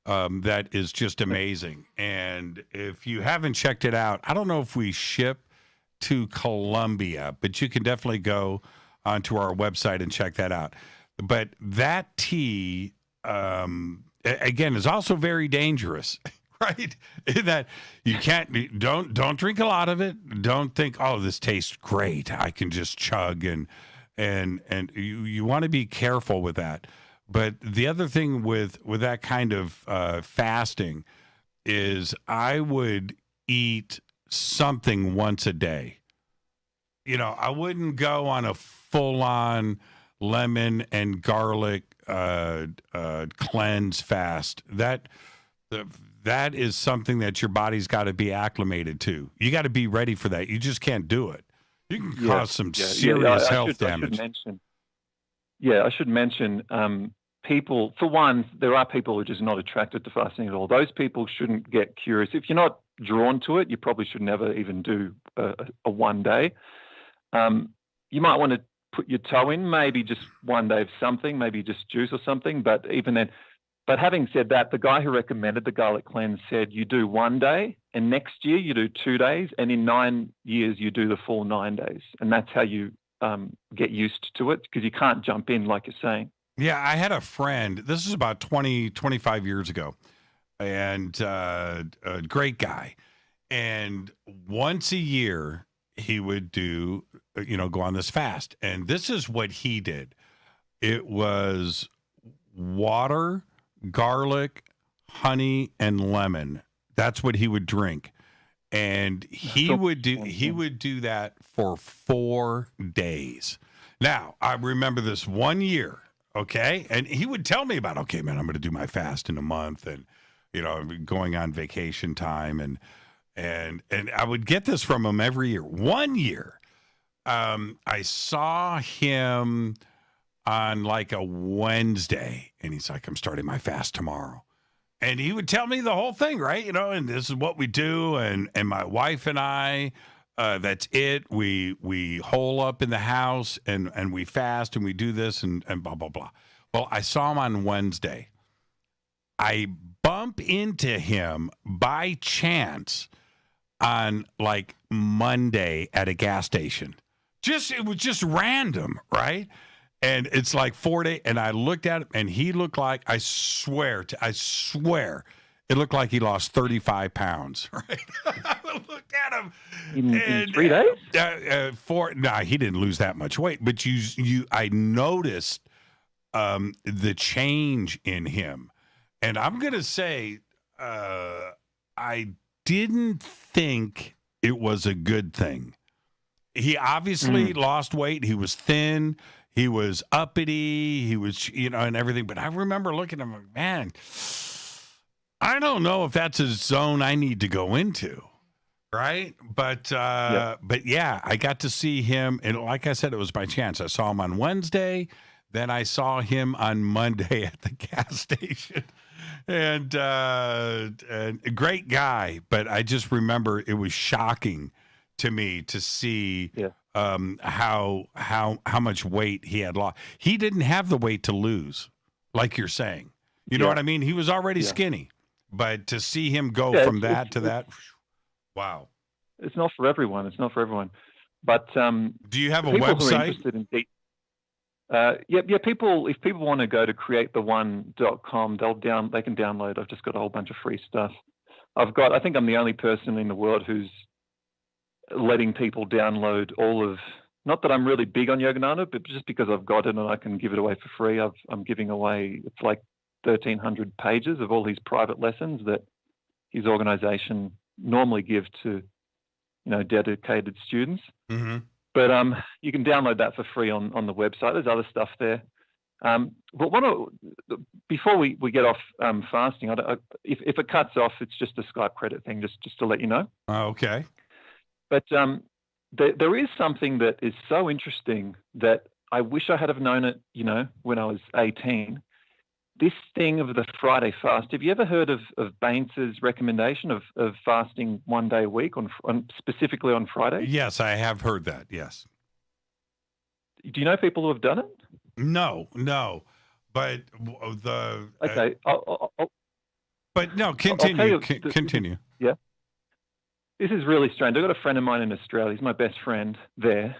that is just amazing. And if you haven't checked it out, I don't know if we ship to Colombia, but you can definitely go onto our website and check that out. But that tea, again, is also very dangerous. Right, in that you don't drink a lot of it. Don't think, oh, this tastes great, I can just chug, and you want to be careful with that. But the other thing with that kind of fasting is I would eat something once a day. I wouldn't go on a full-on lemon and garlic cleanse fast. That is something that your body's got to be acclimated to. You got to be ready for that. You just can't do it. You can cause some serious health damage. I should mention people, for one, there are people who are just not attracted to fasting at all. Those people shouldn't get curious. If you're not drawn to it, you probably should never even do a 1 day. You might want to put your toe in, maybe just 1 day of something, maybe just juice or something, but even then. But having said that, the guy who recommended the garlic cleanse said you do 1 day, and next year you do 2 days, and in 9 years you do the full 9 days. And that's how you get used to it, because you can't jump in like you're saying. Yeah, I had a friend, this is about 25 years ago, and a great guy. And once a year, he would do, go on this fast. And this is what he did. It was water, garlic, honey, and lemon. That's what he would drink. And he would do that for 4 days. Now, I remember this one year, okay? And he would tell me about, okay, man, I'm going to do my fast in a month, and going on vacation time, and I would get this from him every year. One year, I saw him on like a Wednesday, and he's like, I'm starting my fast tomorrow. And he would tell me the whole thing, right? And this is what we do. And my wife and I, that's it. We hole up in the house and we fast and we do this and blah, blah, blah. Well, I saw him on Wednesday. I bump into him by chance on like Monday at a gas station. It was just random, right? And it's like 4 days, and I looked at him, and he looked like, I swear, it looked like he lost 35 pounds, right? I looked at him. In 3 days? He didn't lose that much weight, but I noticed the change in him. And I'm going to say, I didn't think it was a good thing. He obviously lost weight. He was thin. He was uppity, he was, and everything. But I remember looking at him, like, man, I don't know if that's a zone I need to go into, right? But yeah, I got to see him, and like I said, it was by chance. I saw him on Wednesday, then I saw him on Monday at the gas station, and a great guy. But I just remember it was shocking to me to see. Yeah. How much weight he had lost. He didn't have the weight to lose, like you're saying. You know what I mean? He was already skinny, but to see him go from that to that, wow! It's not for everyone. But do you have a website? People, if people want to go to createtheone.com, they can download. I've just got a whole bunch of free stuff. I think I'm the only person in the world who's letting people download all of, not that I'm really big on Yogananda, but just because I've got it and I can give it away for free. I'm giving away, it's like 1,300 pages of all his private lessons that his organization normally give to, dedicated students. Mm-hmm. But you can download that for free on the website. There's other stuff there. But before we get off fasting, if it cuts off, it's just a Skype credit thing, just to let you know. Okay. But there is something that is so interesting that I wish I had have known it, when I was 18. This thing of the Friday fast. Have you ever heard of Baines's recommendation of fasting 1 day a week, specifically on Friday? Yes, I have heard that, yes. Do you know people who have done it? No. But Okay. But no, continue. Continue. Yeah. This is really strange. I've got a friend of mine in Australia. He's my best friend there.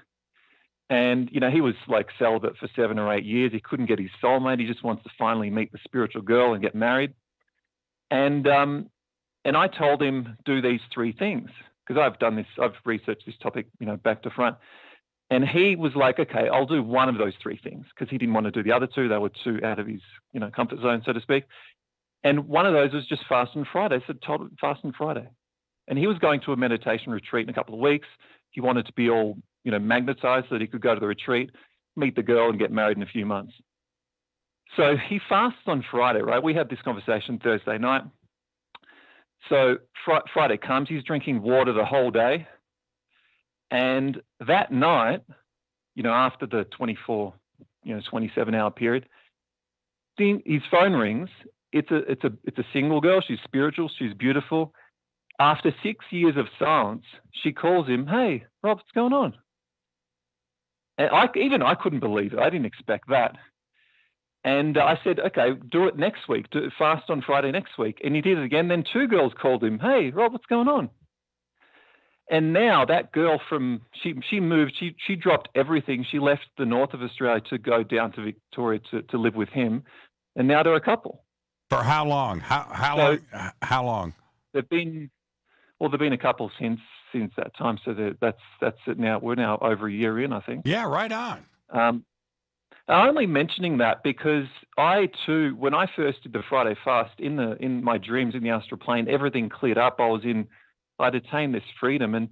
And, he was like celibate for 7 or 8 years. He couldn't get his soulmate. He just wants to finally meet the spiritual girl and get married. And I told him, do these 3 things, because I've researched this topic, back to front. And he was like, okay, I'll do one of those 3 things, because he didn't want to do the other 2. They were too out of his, comfort zone, so to speak. And one of those was just fast on Friday. So I told him fast on Friday. And he was going to a meditation retreat in a couple of weeks. He wanted to be all, magnetized so that he could go to the retreat, meet the girl, and get married in a few months. So he fasts on Friday, right? We had this conversation Thursday night. So Friday comes, he's drinking water the whole day. And that night, after the 24, 27-hour period, his phone rings. It's a single girl. She's spiritual. She's beautiful. After 6 years of silence, she calls him, "Hey, Rob, what's going on?" And I couldn't believe it. I didn't expect that. And I said, "Okay, do it next week. Fast on Friday next week." And he did it again. Then 2 girls called him, "Hey, Rob, what's going on?" And now that girl she moved. She dropped everything. She left the north of Australia to go down to Victoria to live with him. And now they're a couple. For how long? How long? They've been a couple since since that time. So that's it now. We're now over a year in, I think. Yeah, right on. I'm only mentioning that because I too, when I first did the Friday fast, in my dreams in the astral plane, everything cleared up. I'd attained this freedom, and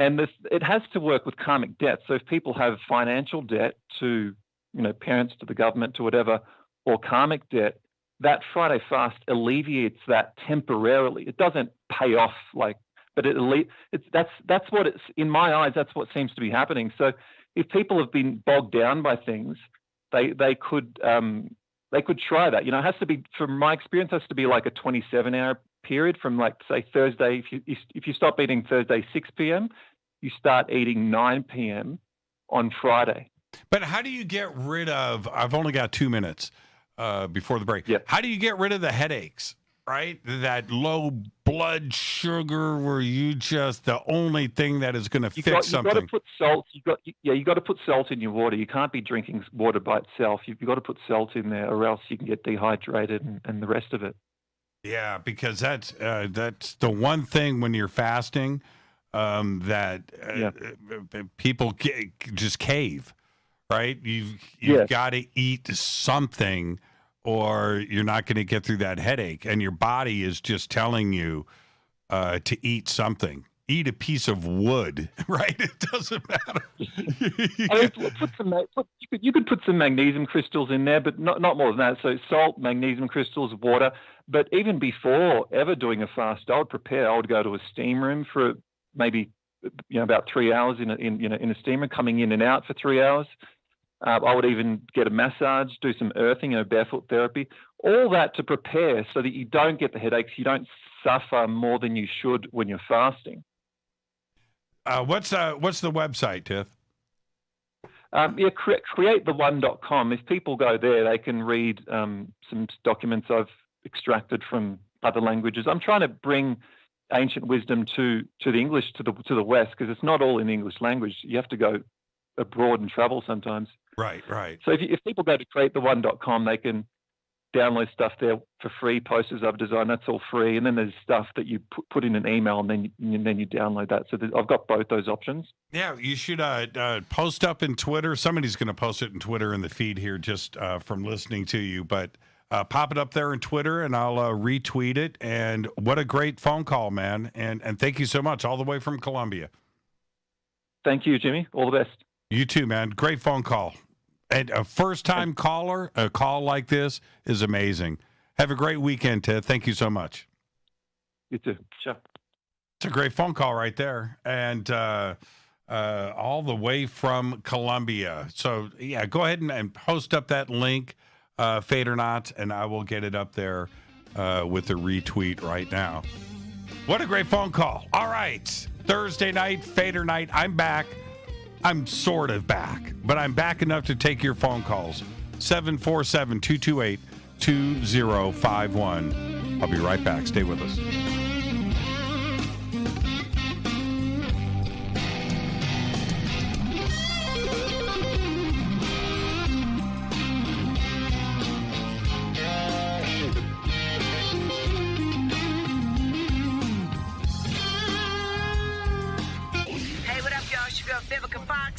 it has to work with karmic debt. So if people have financial debt to, parents, to the government, to whatever, or karmic debt, that Friday fast alleviates that temporarily. It doesn't pay off, but that's what it's, in my eyes, that's what seems to be happening. So if people have been bogged down by things, they could try that. It has to be, from my experience, has to be like a 27-hour period from, say, Thursday. If you stop eating Thursday 6 p.m., you start eating 9 p.m. on Friday. But how do you get rid of? I've only got 2 minutes before the break. Yeah. How do you get rid of the headaches? Right, that low blood sugar, where you just the only thing that is going to fix something. You got to put salt. You got to put salt in your water. You can't be drinking water by itself. You've got to put salt in there, or else you can get dehydrated and the rest of it. Yeah, because that's the one thing when you're fasting that people just cave. Right, you've got to eat something, or you're not going to get through that headache. And your body is just telling you to eat something. Eat a piece of wood, right? It doesn't matter. You could put some magnesium crystals in there, but not more than that. So salt, magnesium crystals, water. But even before ever doing a fast, I would go to a steam room for maybe about 3 hours in a steam room, coming in and out for 3 hours. I would even get a massage, do some earthing, barefoot therapy, all that to prepare so that you don't get the headaches, you don't suffer more than you should when you're fasting. What's the website, Tiff? Createtheone.com. If people go there, they can read some documents I've extracted from other languages. I'm trying to bring ancient wisdom to the English, to the West, because it's not all in the English language. You have to go abroad and travel sometimes. Right. So if people go to createtheone.com, they can download stuff there for free, posters I've designed, that's all free. And then there's stuff that you put in an email, and then you download that. So I've got both those options. Yeah, you should post up in Twitter. Somebody's going to post it in Twitter in the feed here just from listening to you. But pop it up there in Twitter, and I'll retweet it. And what a great phone call, man. And thank you so much, all the way from Colombia. Thank you, Jimmy. All the best. You too, man. Great phone call. And a first-time caller, a call like this is amazing. Have a great weekend, Ted. Thank you so much. You too. Sure. It's a great phone call right there. And all the way from Colombia. So, yeah, go ahead and post up that link, Fadernight, and I will get it up there with a retweet right now. What a great phone call. All right. Thursday night, Fadernight. I'm back. I'm sort of back, but I'm back enough to take your phone calls. 747-228-2051. I'll be right back. Stay with us.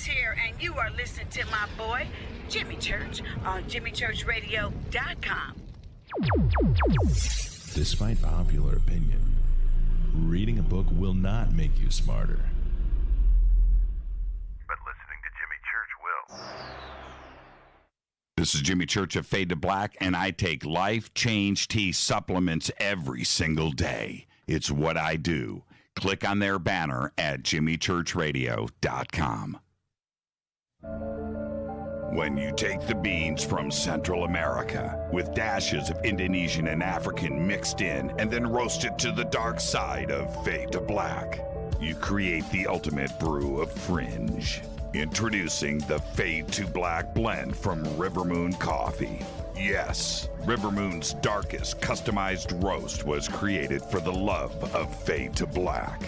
Here, and you are listening to my boy Jimmy Church on JimmyChurchRadio.com. Despite popular opinion, reading a book will not make you smarter. But listening to Jimmy Church will. This is Jimmy Church of Fade to Black, and I take Life Change Tea supplements every single day. It's what I do. Click on their banner at JimmyChurchRadio.com. When you take the beans from Central America with dashes of Indonesian and African mixed in and then roast it to the dark side of Fade to Black, you create the ultimate brew of fringe. Introducing the Fade to Black blend from River Moon Coffee. Yes, River Moon's darkest customized roast was created for the love of Fade to Black.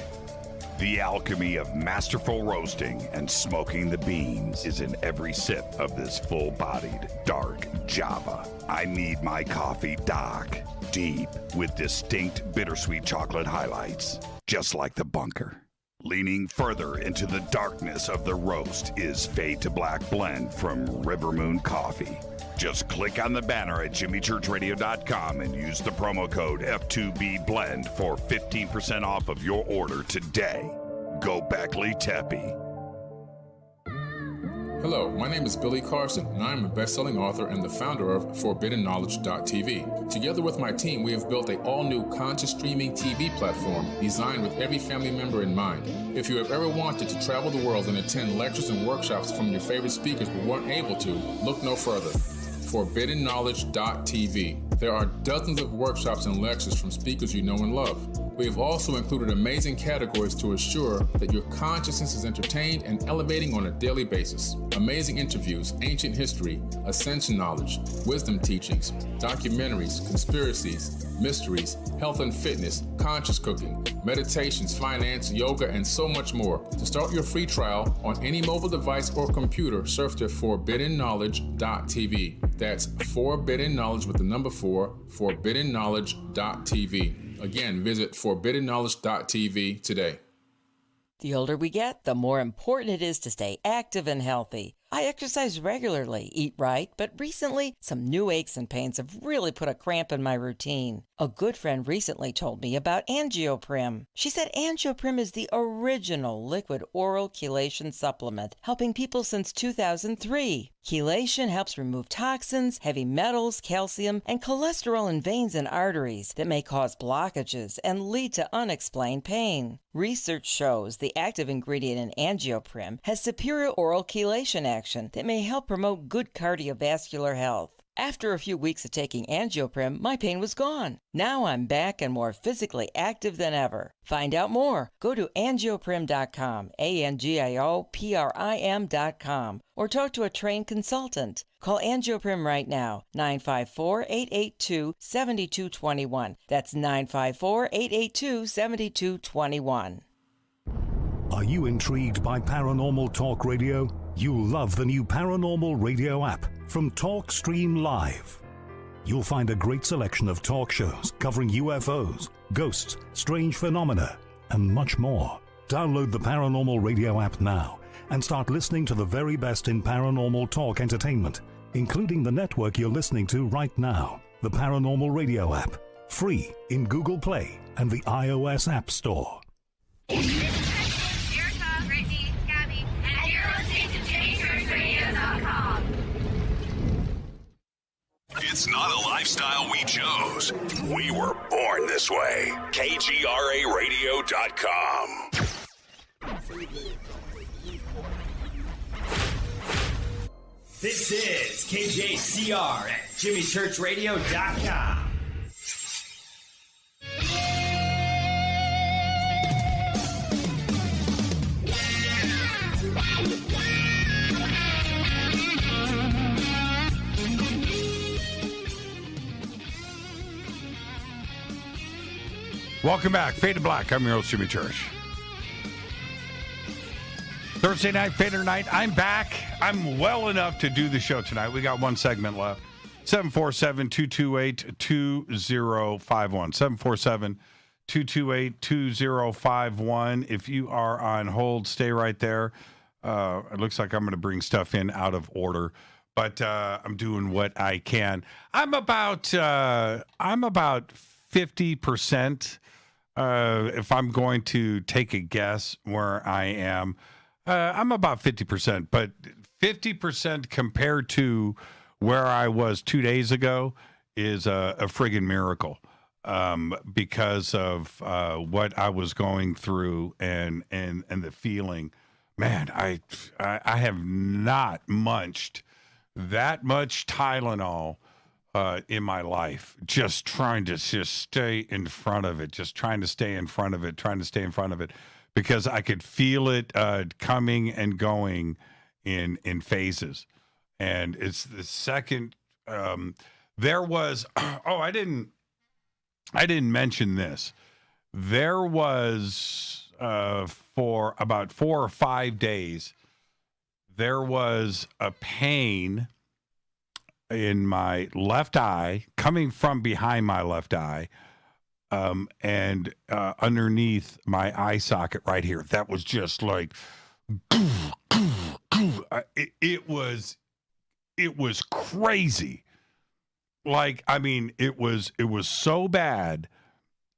The alchemy of masterful roasting and smoking the beans is in every sip of this full-bodied, dark Java. I need my coffee dark, deep, with distinct bittersweet chocolate highlights, just like the bunker. Leaning further into the darkness of the roast is Fade to Black Blend from River Moon Coffee. Just click on the banner at jimmychurchradio.com and use the promo code F2BBLEND for 15% off of your order today. Go Beckley Teppy. Hello, my name is Billy Carson, and I am a best-selling author and the founder of ForbiddenKnowledge.tv. Together with my team, we have built an all-new conscious streaming TV platform designed with every family member in mind. If you have ever wanted to travel the world and attend lectures and workshops from your favorite speakers but weren't able to, look no further. ForbiddenKnowledge.tv. There are dozens of workshops and lectures from speakers you know and love. We have also included amazing categories to assure that your consciousness is entertained and elevating on a daily basis. Amazing interviews, ancient history, ascension knowledge, wisdom teachings, documentaries, conspiracies, mysteries, health and fitness, conscious cooking, meditations, finance, yoga, and so much more. To start your free trial on any mobile device or computer, surf to ForbiddenKnowledge.tv. That's Forbidden Knowledge with the number 4, ForbiddenKnowledge.tv. Again, visit ForbiddenKnowledge.tv today. The older we get, the more important it is to stay active and healthy. I exercise regularly, eat right, but recently some new aches and pains have really put a cramp in my routine. A good friend recently told me about Angioprim. She said Angioprim is the original liquid oral chelation supplement, helping people since 2003. Chelation helps remove toxins, heavy metals, calcium, and cholesterol in veins and arteries that may cause blockages and lead to unexplained pain. Research shows the active ingredient in Angioprim has superior oral chelation action that may help promote good cardiovascular health. After a few weeks of taking Angioprim, my pain was gone. Now I'm back and more physically active than ever. Find out more. Go to angioprim.com, ANGIOPRIM.com, or talk to a trained consultant. Call Angioprim right now, 954-882-7221. That's 954-882-7221. Are you intrigued by Paranormal Talk Radio? You'll love the new Paranormal Radio app from TalkStream Live. You'll find a great selection of talk shows covering UFOs, ghosts, strange phenomena, and much more. Download the Paranormal Radio app now and start listening to the very best in paranormal talk entertainment, including the network you're listening to right now, the Paranormal Radio app, free in Google Play and the iOS App Store. It's not a lifestyle we chose. We were born this way. KGRAradio.com. This is KJCR at JimmyChurchRadio.com. Welcome back. Fade to Black. I'm your host, Jimmy Church. Thursday night, Fader night. I'm back. I'm well enough to do the show tonight. We got one segment left. 747-228-2051. 747-228-2051. If you are on hold, stay right there. It looks like I'm going to bring stuff in out of order, but I'm doing what I can. I'm about 50%. If I'm going to take a guess where I am, I'm about 50%, but 50% compared to where I was 2 days ago is a friggin' miracle, because of what I was going through and the feeling. Man, I have not munched that much Tylenol in my life, just trying to stay in front of it, because I could feel it coming and going in phases. And it's the second, there was, I didn't mention this. There was, for about 4 or 5 days, there was a pain in my left eye, coming from behind my left eye, and underneath my eye socket right here, that was just like, it was crazy. Like, I mean, it was so bad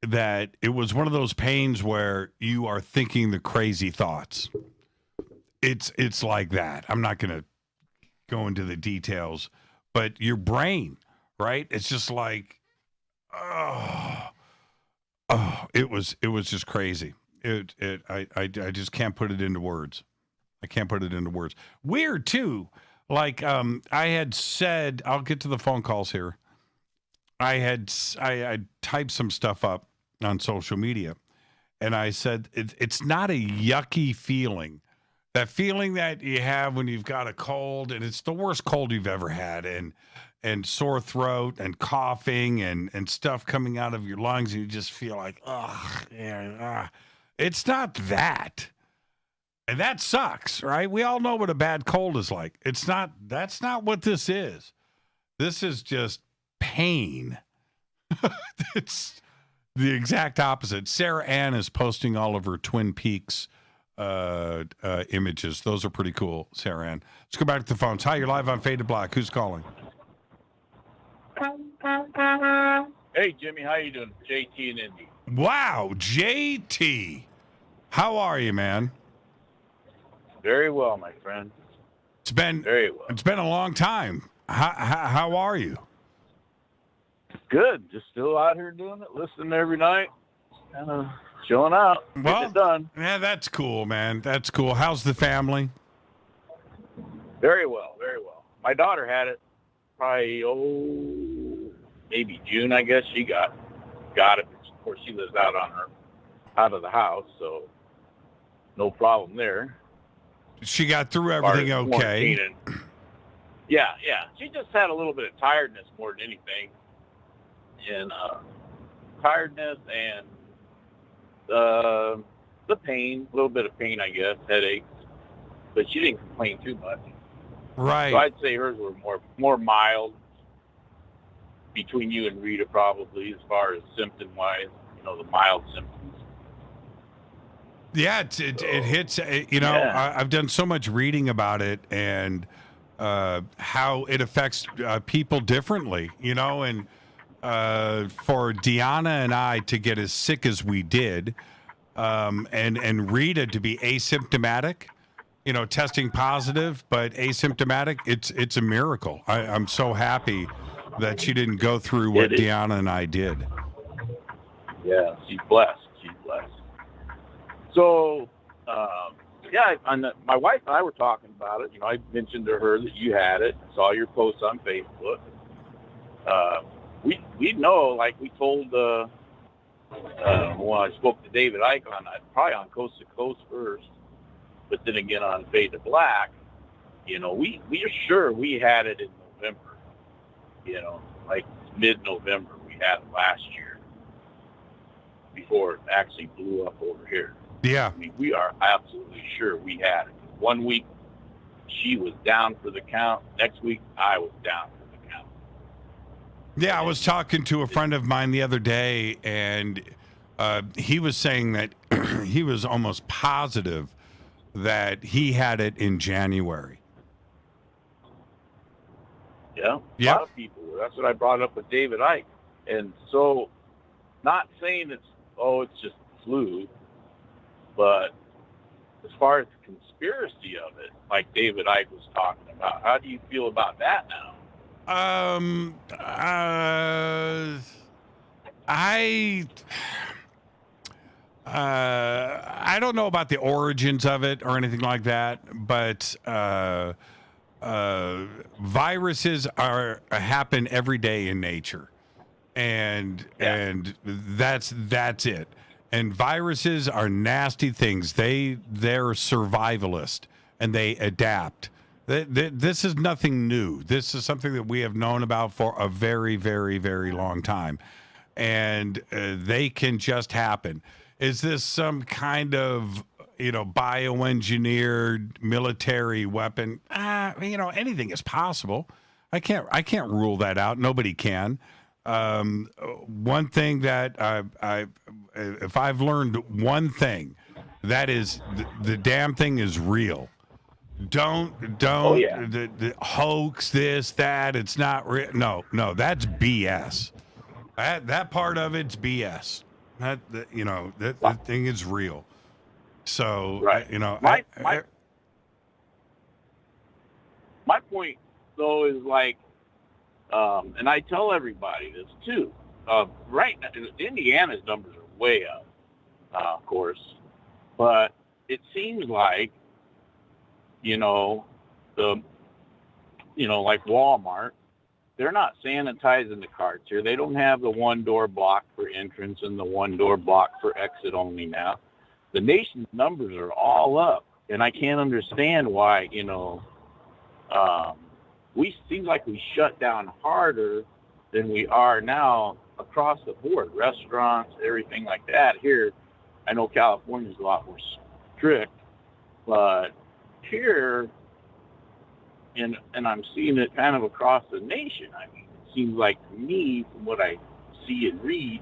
that it was one of those pains where you are thinking the crazy thoughts. It's like that. I'm not going to go into the details, but your brain, right? It's just like, it was just crazy. I just can't put it into words. I can't put it into words. Weird too. Like, I had said, I'll get to the phone calls here. I typed some stuff up on social media, and I said, it's not a yucky feeling. That feeling that you have when you've got a cold, and it's the worst cold you've ever had, and sore throat and coughing and stuff coming out of your lungs, and you just feel like, it's not that. And that sucks, right? We all know what a bad cold is like. That's not what this is. This is just pain. It's the exact opposite. Sarah Ann is posting all of her Twin Peaks images. Those are pretty cool, Sarah Ann. Let's go back to the phones. Hi, you're live on Fade to Black. Who's calling? Hey, Jimmy, how you doing? JT and Indy. Wow, JT. How are you, man? Very well, my friend. It's been very well. It's been a long time. How are you? Good. Just still out here doing it, listening every night, kind of chilling out. Well, getting it done. Yeah, that's cool, man. That's cool. How's the family? Very well, very well. My daughter had it probably maybe June, I guess. She got it. Of course, she lives out of the house, so no problem there. She got through everything okay. Yeah. She just had a little bit of tiredness more than anything. And tiredness and the pain, a little bit of pain, I guess, headaches. But she didn't complain too much. Right. So I'd say hers were more mild between you and Rita, probably, as far as symptom-wise, the mild symptoms. Yeah, it hits, I've done so much reading about it and how it affects people differently, and for Deanna and I to get as sick as we did, and Rita to be asymptomatic, testing positive, but asymptomatic, it's a miracle. I'm so happy that she didn't go through what Deanna and I did. Yeah, she's blessed. So, my wife and I were talking about it. I mentioned to her that you had it. Saw your post on Facebook. We know, like we told when I spoke to David Icke on that, probably on Coast to Coast first, but then again on Fade to Black. We are sure we had it in November. Like mid-November we had it last year before it actually blew up over here. Yeah. I mean, we are absolutely sure we had it. 1 week, she was down for the count. Next week, I was down for the count. Yeah, I was talking to a friend of mine the other day, and he was saying that he was almost positive that he had it in January. Yeah, a lot of people. That's what I brought up with David Icke. And so, not saying it's just flu, but as far as the conspiracy of it, like David Icke was talking about, how do you feel about that now? I don't know about the origins of it or anything like that, but viruses happen every day in nature, and that's it. And viruses are nasty things. They're survivalist and they adapt. This is nothing new. This is something that we have known about for a very, very, very long time, and they can just happen. Is this some kind of bioengineered military weapon? Anything is possible. I can't rule that out. Nobody can. One thing that if I've learned one thing, that is the damn thing is real. Don't the hoax this that it's not real. No, that's BS. That part of it's BS. That thing is real. So my point though is like, and I tell everybody this too. Right now, Indiana's numbers are way up, of course, but it seems like like Walmart, they're not sanitizing the carts here. They don't have the one door block for entrance and the one door block for exit only now. The nation's numbers are all up, and I can't understand why, we seem like we shut down harder than we are now across the board. Restaurants, everything like that. Here, I know California's a lot more strict, but here, and I'm seeing it kind of across the nation. I mean, it seems like to me, from what I see and read,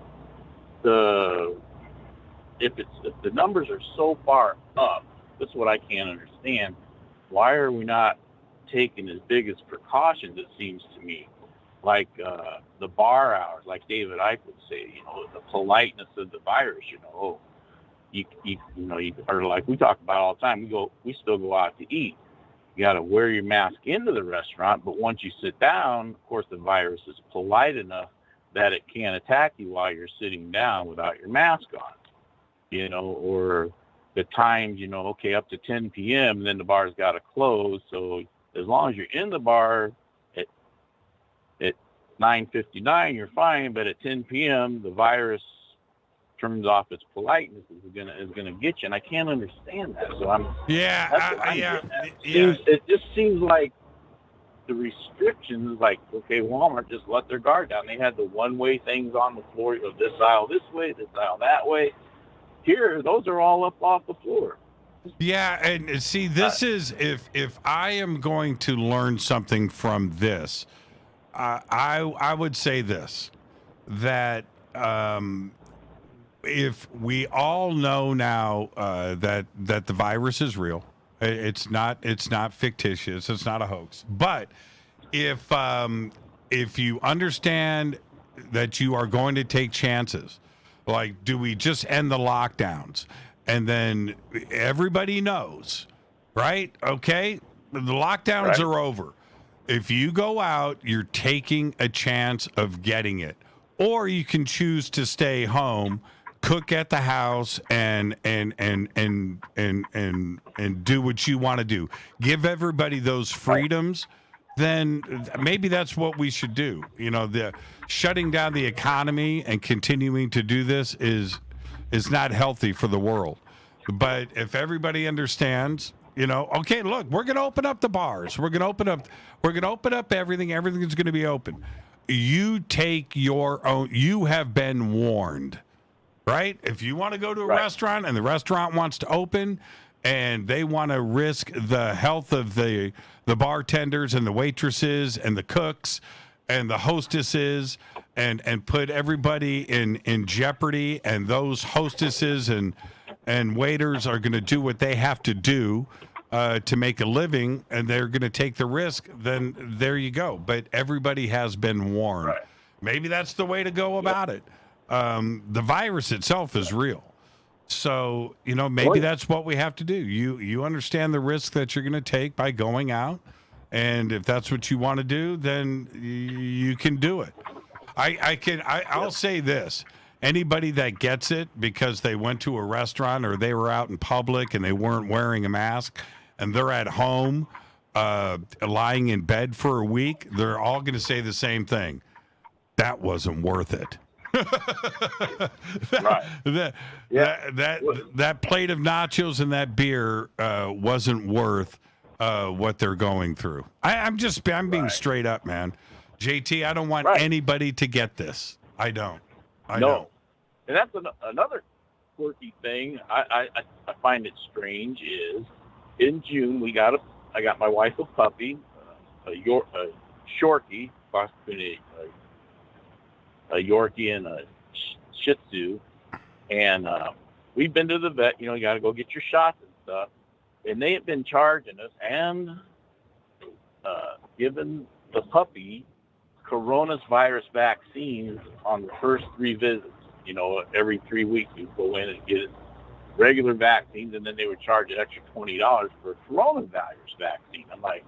if the numbers are so far up, that's what I can't understand. Why are we not taking as big as precautions? It seems to me, like the bar hours, like David Icke would say, the politeness of the virus. You or like we talk about all the time. We still go out to eat. You got to wear your mask into the restaurant, but once you sit down, of course, the virus is polite enough that it can't attack you while you're sitting down without your mask on. Or the times, okay, up to 10 p.m., and then the bar's got to close. So as long as you're in the bar at 9:59, you're fine. But at 10 p.m., the virus turns off its politeness, is gonna get you, and I can't understand that. So it just seems like the restrictions, like, okay, Walmart just let their guard down. They had the one-way things on the floor, this aisle this way, this aisle that way. Here, those are all up off the floor. Yeah, and see, this is if I am going to learn something from this, I would say this, that if we all know now that the virus is real, it's not fictitious, it's not a hoax. But if you understand that you are going to take chances, like, do we just end the lockdowns? And then everybody knows, right? Okay, the lockdowns are over. If you go out, you're taking a chance of getting it, or you can choose to stay home, cook at the house, and do what you want to do. Give everybody those freedoms. Then maybe that's what we should do. The shutting down the economy and continuing to do this is not healthy for the world. But if everybody understands, okay, look, we're going to open up the bars. We're going to open up everything. Everything's going to be open. You take your own. You have been warned, right? If you want to go to a restaurant and the restaurant wants to open, and they want to risk the health of the bartenders and the waitresses and the cooks and the hostesses and put everybody in jeopardy, and those hostesses and waiters are going to do what they have to do to make a living, and they're going to take the risk, then there you go. But everybody has been warned. Maybe that's the way to go about it. The virus itself is real. So, maybe that's what we have to do. You understand the risk that you're going to take by going out. And if that's what you want to do, then you can do it. I'll say this. Anybody that gets it because they went to a restaurant or they were out in public and they weren't wearing a mask and they're at home lying in bed for a week, they're all going to say the same thing. That wasn't worth it. That plate of nachos and that beer wasn't worth what they're going through. I'm being straight up, man. JT, I don't want anybody to get this. I don't. I don't. And that's another quirky thing. I find it strange is in June I got my wife a puppy, a Yorkie, possibly Yorkie and a Shih Tzu, and we've been to the vet. You got to go get your shots and stuff, and they have been charging us and giving the puppy coronavirus vaccines on the first 3 visits. Every 3 weeks you go in and get it. Regular vaccines, and then they would charge an extra $20 for a coronavirus vaccine. I'm like,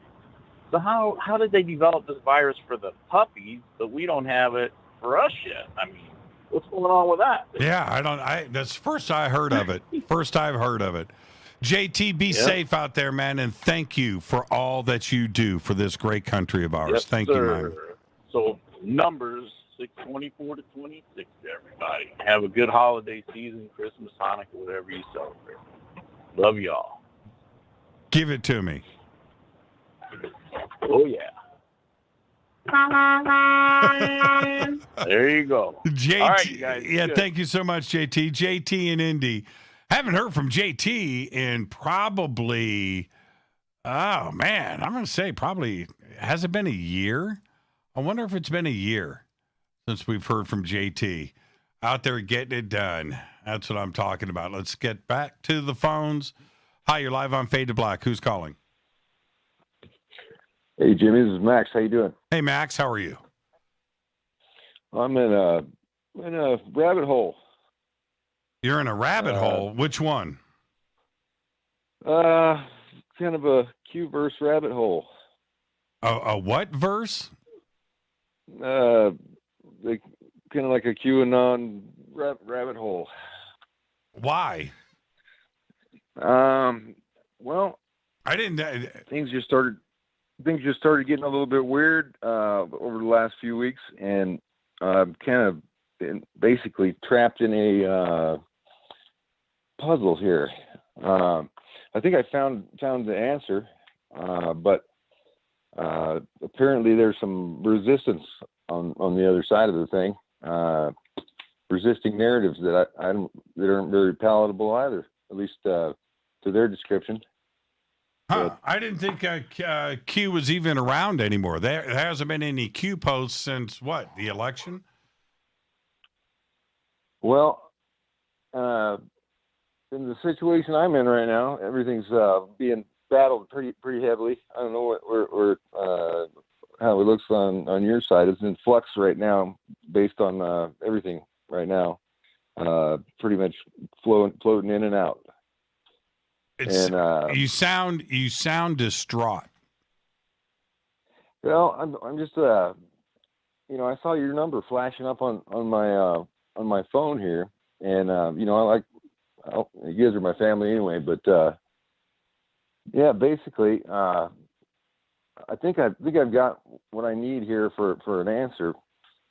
so how did they develop this virus for the puppies, but we don't have it for us yet? I mean, what's going on with that? Yeah, that's first I heard of it. First I've heard of it. JT, be safe out there, man, and thank you for all that you do for this great country of ours. Yes, thank sir. you, man. So numbers 6/24 to 26, everybody. Have a good holiday season, Christmas, Hanukkah, whatever you celebrate. Love y'all. Give it to me. Oh, yeah. There you go. JT, all right, you guys. Yeah, good. Thank you so much, JT. JT in Indy. Haven't heard from JT in probably, oh, man, I'm going to say probably, has it been a year? I wonder if it's been a year since we've heard from JT. Out there getting it done. That's what I'm talking about. Let's get back to the phones. Hi, you're live on Fade to Black. Who's calling? Hey, Jimmy, this is Max. How you doing? Hey, Max, how are you? I'm in a rabbit hole. You're in a rabbit hole. Which one? Kind of a Q-verse rabbit hole. A what verse? Kind of like a QAnon rabbit hole. Why? Well, I didn't. Things just started getting a little bit weird over the last few weeks, and I'm kind of been basically trapped in a puzzle here. I think I found the answer, but apparently there's some resistance on the other side of the thing, resisting narratives that that aren't very palatable either, at least to their description. Huh. I didn't think Q was even around anymore. There hasn't been any Q posts since what, the election? Well, in the situation I'm in right now, everything's being battled pretty heavily. I don't know how it looks on your side. It's in flux right now, based on everything right now. Pretty much floating in and out. You sound distraught. Well, I'm just I saw your number flashing up on my phone here, and you guys are my family anyway, but yeah, basically, I think I've got what I need here for an answer,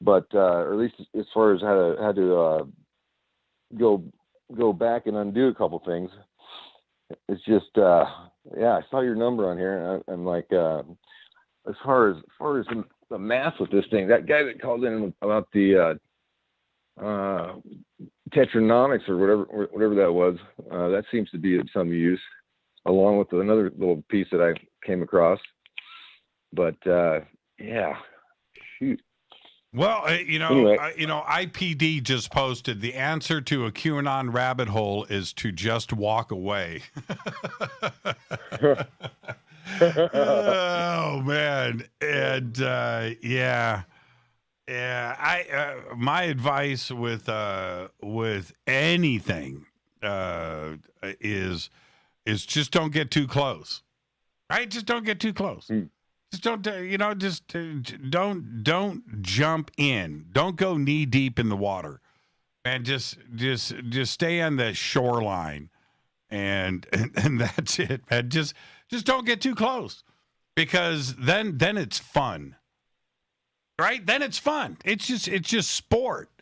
but or at least as far as how to go back and undo a couple things. It's just I saw your number on here, and I'm like, as far as the math with this thing, that guy that called in about the tetronomics or whatever that was, that seems to be of some use, along with another little piece that I came across. But yeah, shoot. Well, Anyway. IPD just posted the answer to a QAnon rabbit hole is to just walk away. Oh man, and my advice with anything is just don't get too close. Right? Just don't get too close. Just don't jump in. Don't go knee deep in the water, and just stay on the shoreline, and that's it. And just don't get too close, because then it's fun, right? Then it's fun. It's just sport.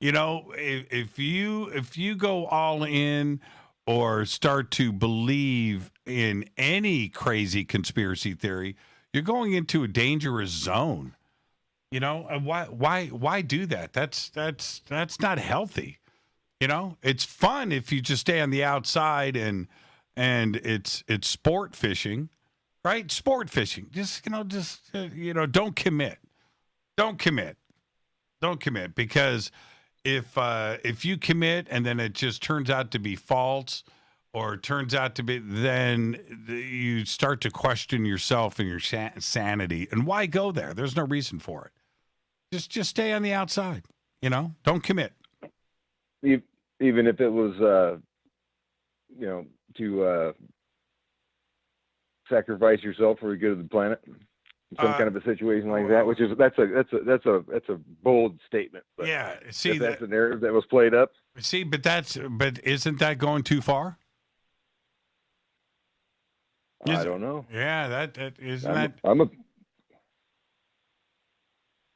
If you go all in or start to believe in any crazy conspiracy theory, you're going into a dangerous zone. Why do that? That's not healthy. It's fun if you just stay on the outside and it's sport fishing, right? Sport fishing. Don't commit. Don't commit. Don't commit, because if you commit and then it just turns out to be false, or turns out to be, then you start to question yourself and your sanity. And why go there? There's no reason for it. Just stay on the outside. Don't commit. Even if it was, to sacrifice yourself for the good of the planet, some kind of a situation like that. Which is that's a bold statement. But yeah, see, that's a narrative that was played up. See, but isn't that going too far? I don't know. Yeah, that isn't I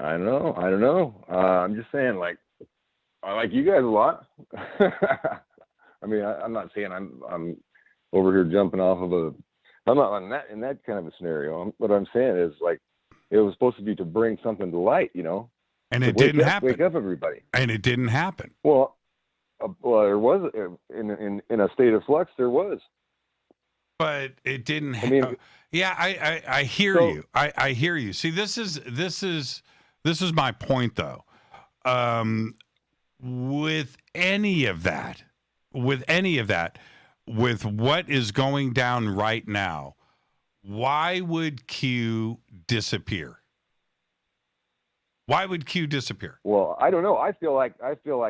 don't know. I'm just saying, like, I like you guys a lot. I mean, I'm not saying I'm over here jumping off of I'm not in that kind of a scenario. What I'm saying is, like, it was supposed to be to bring something to light, and it didn't happen. Wake up, everybody. And it didn't happen. Well, there was in a state of flux. There was. But it didn't. Yeah, I hear you. I hear you. See, this is my point, though. With any of that, with what is going down right now, why would Q disappear? Why would Q disappear? Well, I don't know. I feel like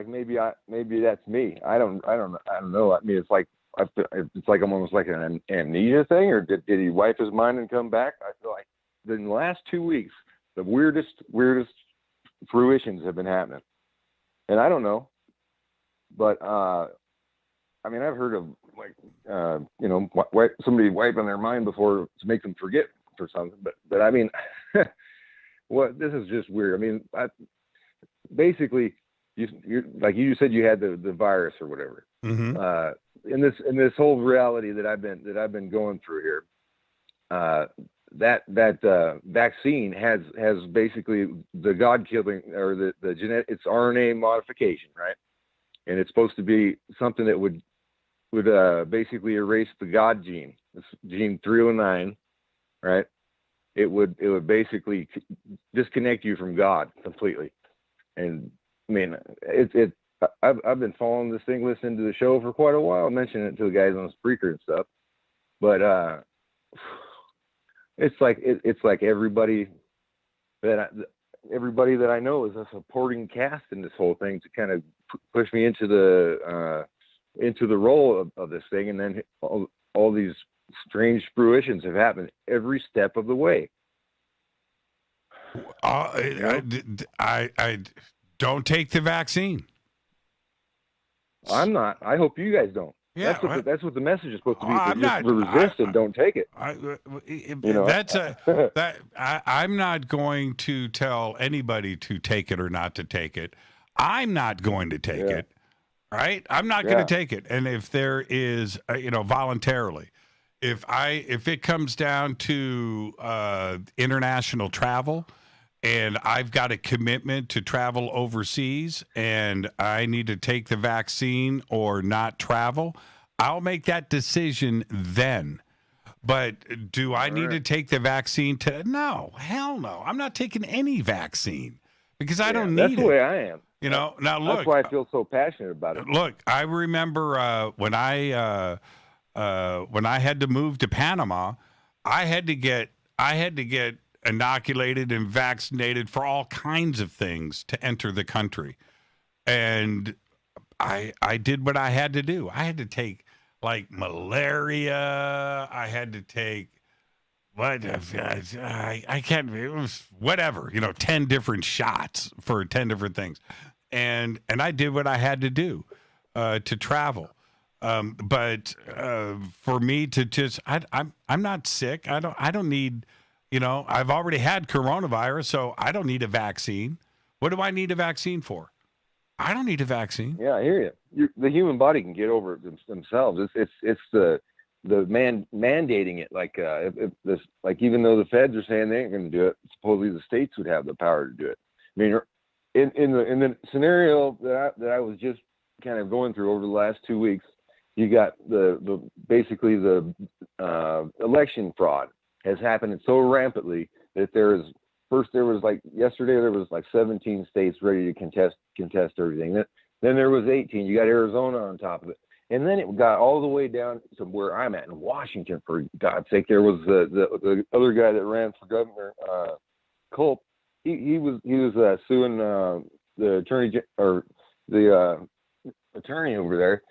maybe that's me. I don't know. I mean, it's like almost like an amnesia thing, or did he wipe his mind and come back? I feel like in the last 2 weeks, the weirdest fruitions have been happening, and I don't know. But I mean, I've heard of somebody wiping their mind before to make them forget for something. But I mean, this is just weird. I mean, basically, you like you said, you had the virus or whatever. Mm-hmm. In this whole reality that I've been going through here, that vaccine has basically the God killing, or the genetic, it's RNA modification, right? And it's supposed to be something that would basically erase the God gene, this gene 309, right? It would basically disconnect you from God completely. And I mean, I've been following this thing, listening to the show for quite a while, mentioning it to the guys on Spreaker and stuff. But it's like everybody that I know is a supporting cast in this whole thing to kind of push me into the role of this thing, and then all these strange fruitions have happened every step of the way. I don't take the vaccine. I'm not. I hope you guys don't. Yeah, that's what the message is supposed to be. I'm not. Resist and don't take it. I'm not going to tell anybody to take it or not to take it. I'm not going to take it. Right? I'm not going to take it. And if there is, voluntarily, if it comes down to international travel, and I've got a commitment to travel overseas, and I need to take the vaccine or not travel, I'll make that decision then. But do I need to take the vaccine No, hell no. I'm not taking any vaccine because I don't need it. That's the way I am. Now look. That's why I feel so passionate about it. Look, I remember when I had to move to Panama, I had to get inoculated and vaccinated for all kinds of things to enter the country. And I did what I had to do. I had to take like malaria. I had to take I can't, it was whatever, 10 different shots for 10 different things. And I did what I had to do to travel. But for me to just, I'm not sick. I don't need, I've already had coronavirus, so I don't need a vaccine. What do I need a vaccine for? I don't need a vaccine. Yeah, I hear you. The human body can get over it themselves. It's the man mandating it. Like even though the feds are saying they ain't going to do it, supposedly the states would have the power to do it. I mean, in the scenario that I was just kind of going through over the last 2 weeks, you got basically the election fraud has happened so rampantly that there is first there was yesterday there was 17 states ready to contest everything. Then there was 18. You got Arizona on top of it. And then it got all the way down to where I'm at in Washington, for God's sake. There was the other guy that ran for governor, Culp. He was suing the attorney over there.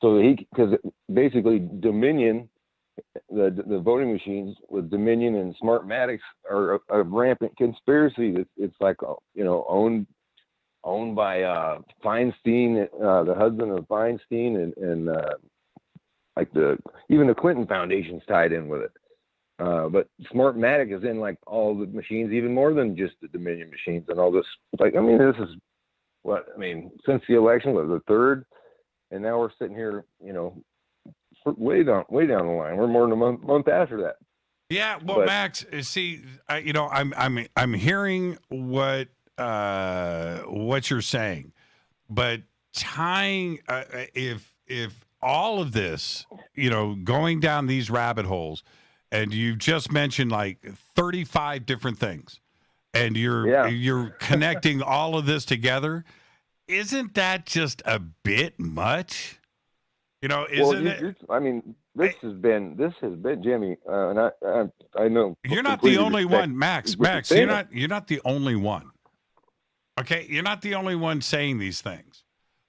So because basically Dominion, the voting machines with Dominion and Smartmatics are a rampant conspiracy. It's owned by Feinstein, the husband of Feinstein, and even the Clinton Foundation's tied in with it. But Smartmatic is in all the machines, even more than just the Dominion machines and all this. This is since the election was the third, and now we're sitting here, way down the line. We're more than a month after that. Yeah, well, Max, see, I'm hearing what you're saying, but tying if all of this, going down these rabbit holes, and you've just mentioned 35 different things, and you're connecting all of this together, isn't that just a bit much? Isn't it? This has been Jimmy, and I know you're not the only one, Max. You're not the only one. Okay, you're not the only one saying these things.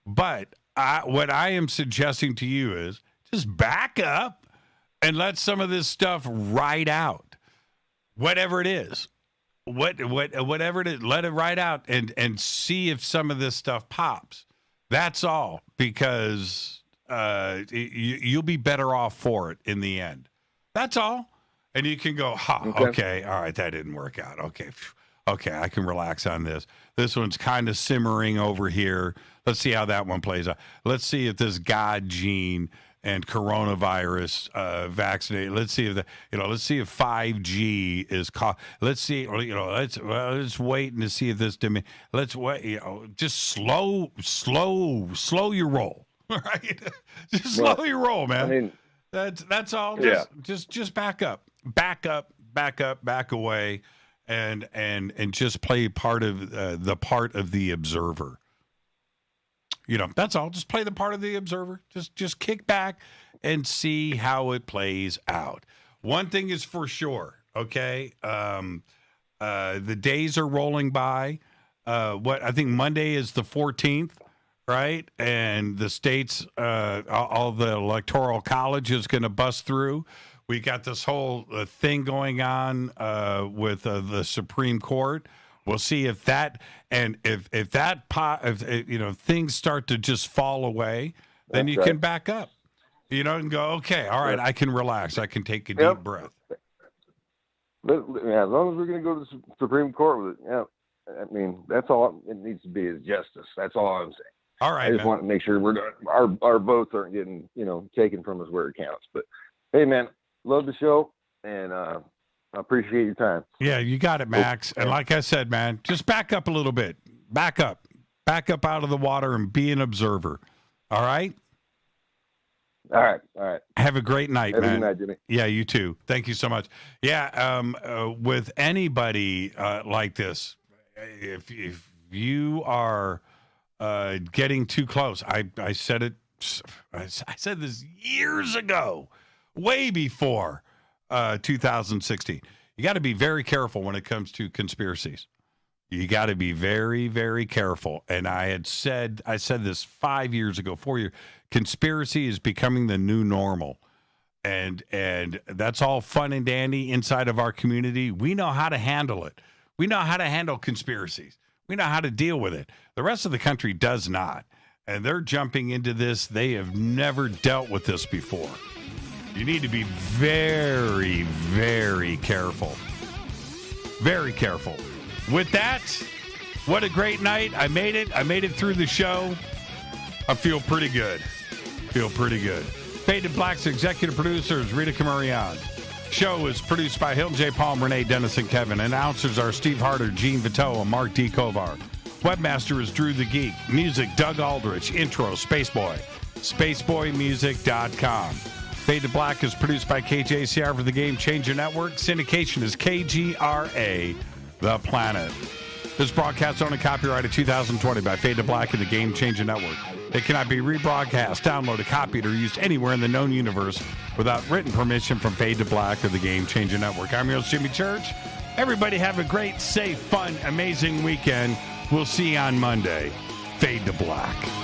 But what I am suggesting to you is just back up and let some of this stuff ride out, whatever it is. Whatever it is, let it ride out and see if some of this stuff pops. That's all, because you'll be better off for it in the end. That's all. And you can go, okay, all right, that didn't work out. Okay, I can relax on this. This one's kind of simmering over here. Let's see how that one plays out. Let's see if this God gene and coronavirus vaccinated. Let's see if let's see if 5G is caught. Let's see, let's wait and see if this let's wait, just slow your roll. Right? Just slow your roll, man. That's all. Just back up, back away, and just play part of the part of the observer. That's all. Just play the part of the observer. Just kick back and see how it plays out. One thing is for sure, okay? The days are rolling by. I think Monday is the 14th, right? And the states, all the Electoral College is going to bust through. We got this whole thing going on with the Supreme Court. We'll see if that things start to just fall away, then you can back up, and go, okay, all right, I can relax. I can take a deep breath. But as long as we're going to go to the Supreme Court with it, that's all it needs to be is justice. That's all I'm saying. All right, I just want to make sure our votes aren't getting, taken from us where it counts. But hey, man, love the show, and I appreciate your time. Yeah, you got it, Max. And like I said, man, just back up a little bit. Back up out of the water and be an observer. All right? All right. Have a great night, man. Have a good night, Jimmy. Yeah, you too. Thank you so much. Yeah, with anybody like this, if you are getting too close, I said it. I said this years ago, way before 2016. You got to be very careful when it comes to conspiracies. You got to be very, very careful. And I said this 5 years ago, 4 years. Conspiracy is becoming the new normal. And that's all fun and dandy inside of our community. We know how to handle it. We know how to handle conspiracies. We know how to deal with it. The rest of the country does not. And they're jumping into this. They have never dealt with this before. You need to be very, very careful. Very careful. With that, what a great night. I made it. I made it through the show. I feel pretty good. Faded Black's executive producers, Rita Camarion. Show is produced by Hilton J. Palm, Renee, Dennis, and Kevin. Announcers are Steve Harder, Gene Vito, and Mark D. Kovar. Webmaster is Drew the Geek. Music, Doug Aldrich. Intro, Spaceboy. SpaceboyMusic.com. Faded Black is produced by KJCR for the Game Changer Network. Syndication is KGRA, the planet. This broadcast owned and copyrighted 2020 by Fade to Black and the Game Changer Network. It cannot be rebroadcast, downloaded, copied, or used anywhere in the known universe without written permission from Fade to Black or the Game Changer Network. I'm your host, Jimmy Church. Everybody have a great, safe, fun, amazing weekend. We'll see you on Monday. Fade to Black.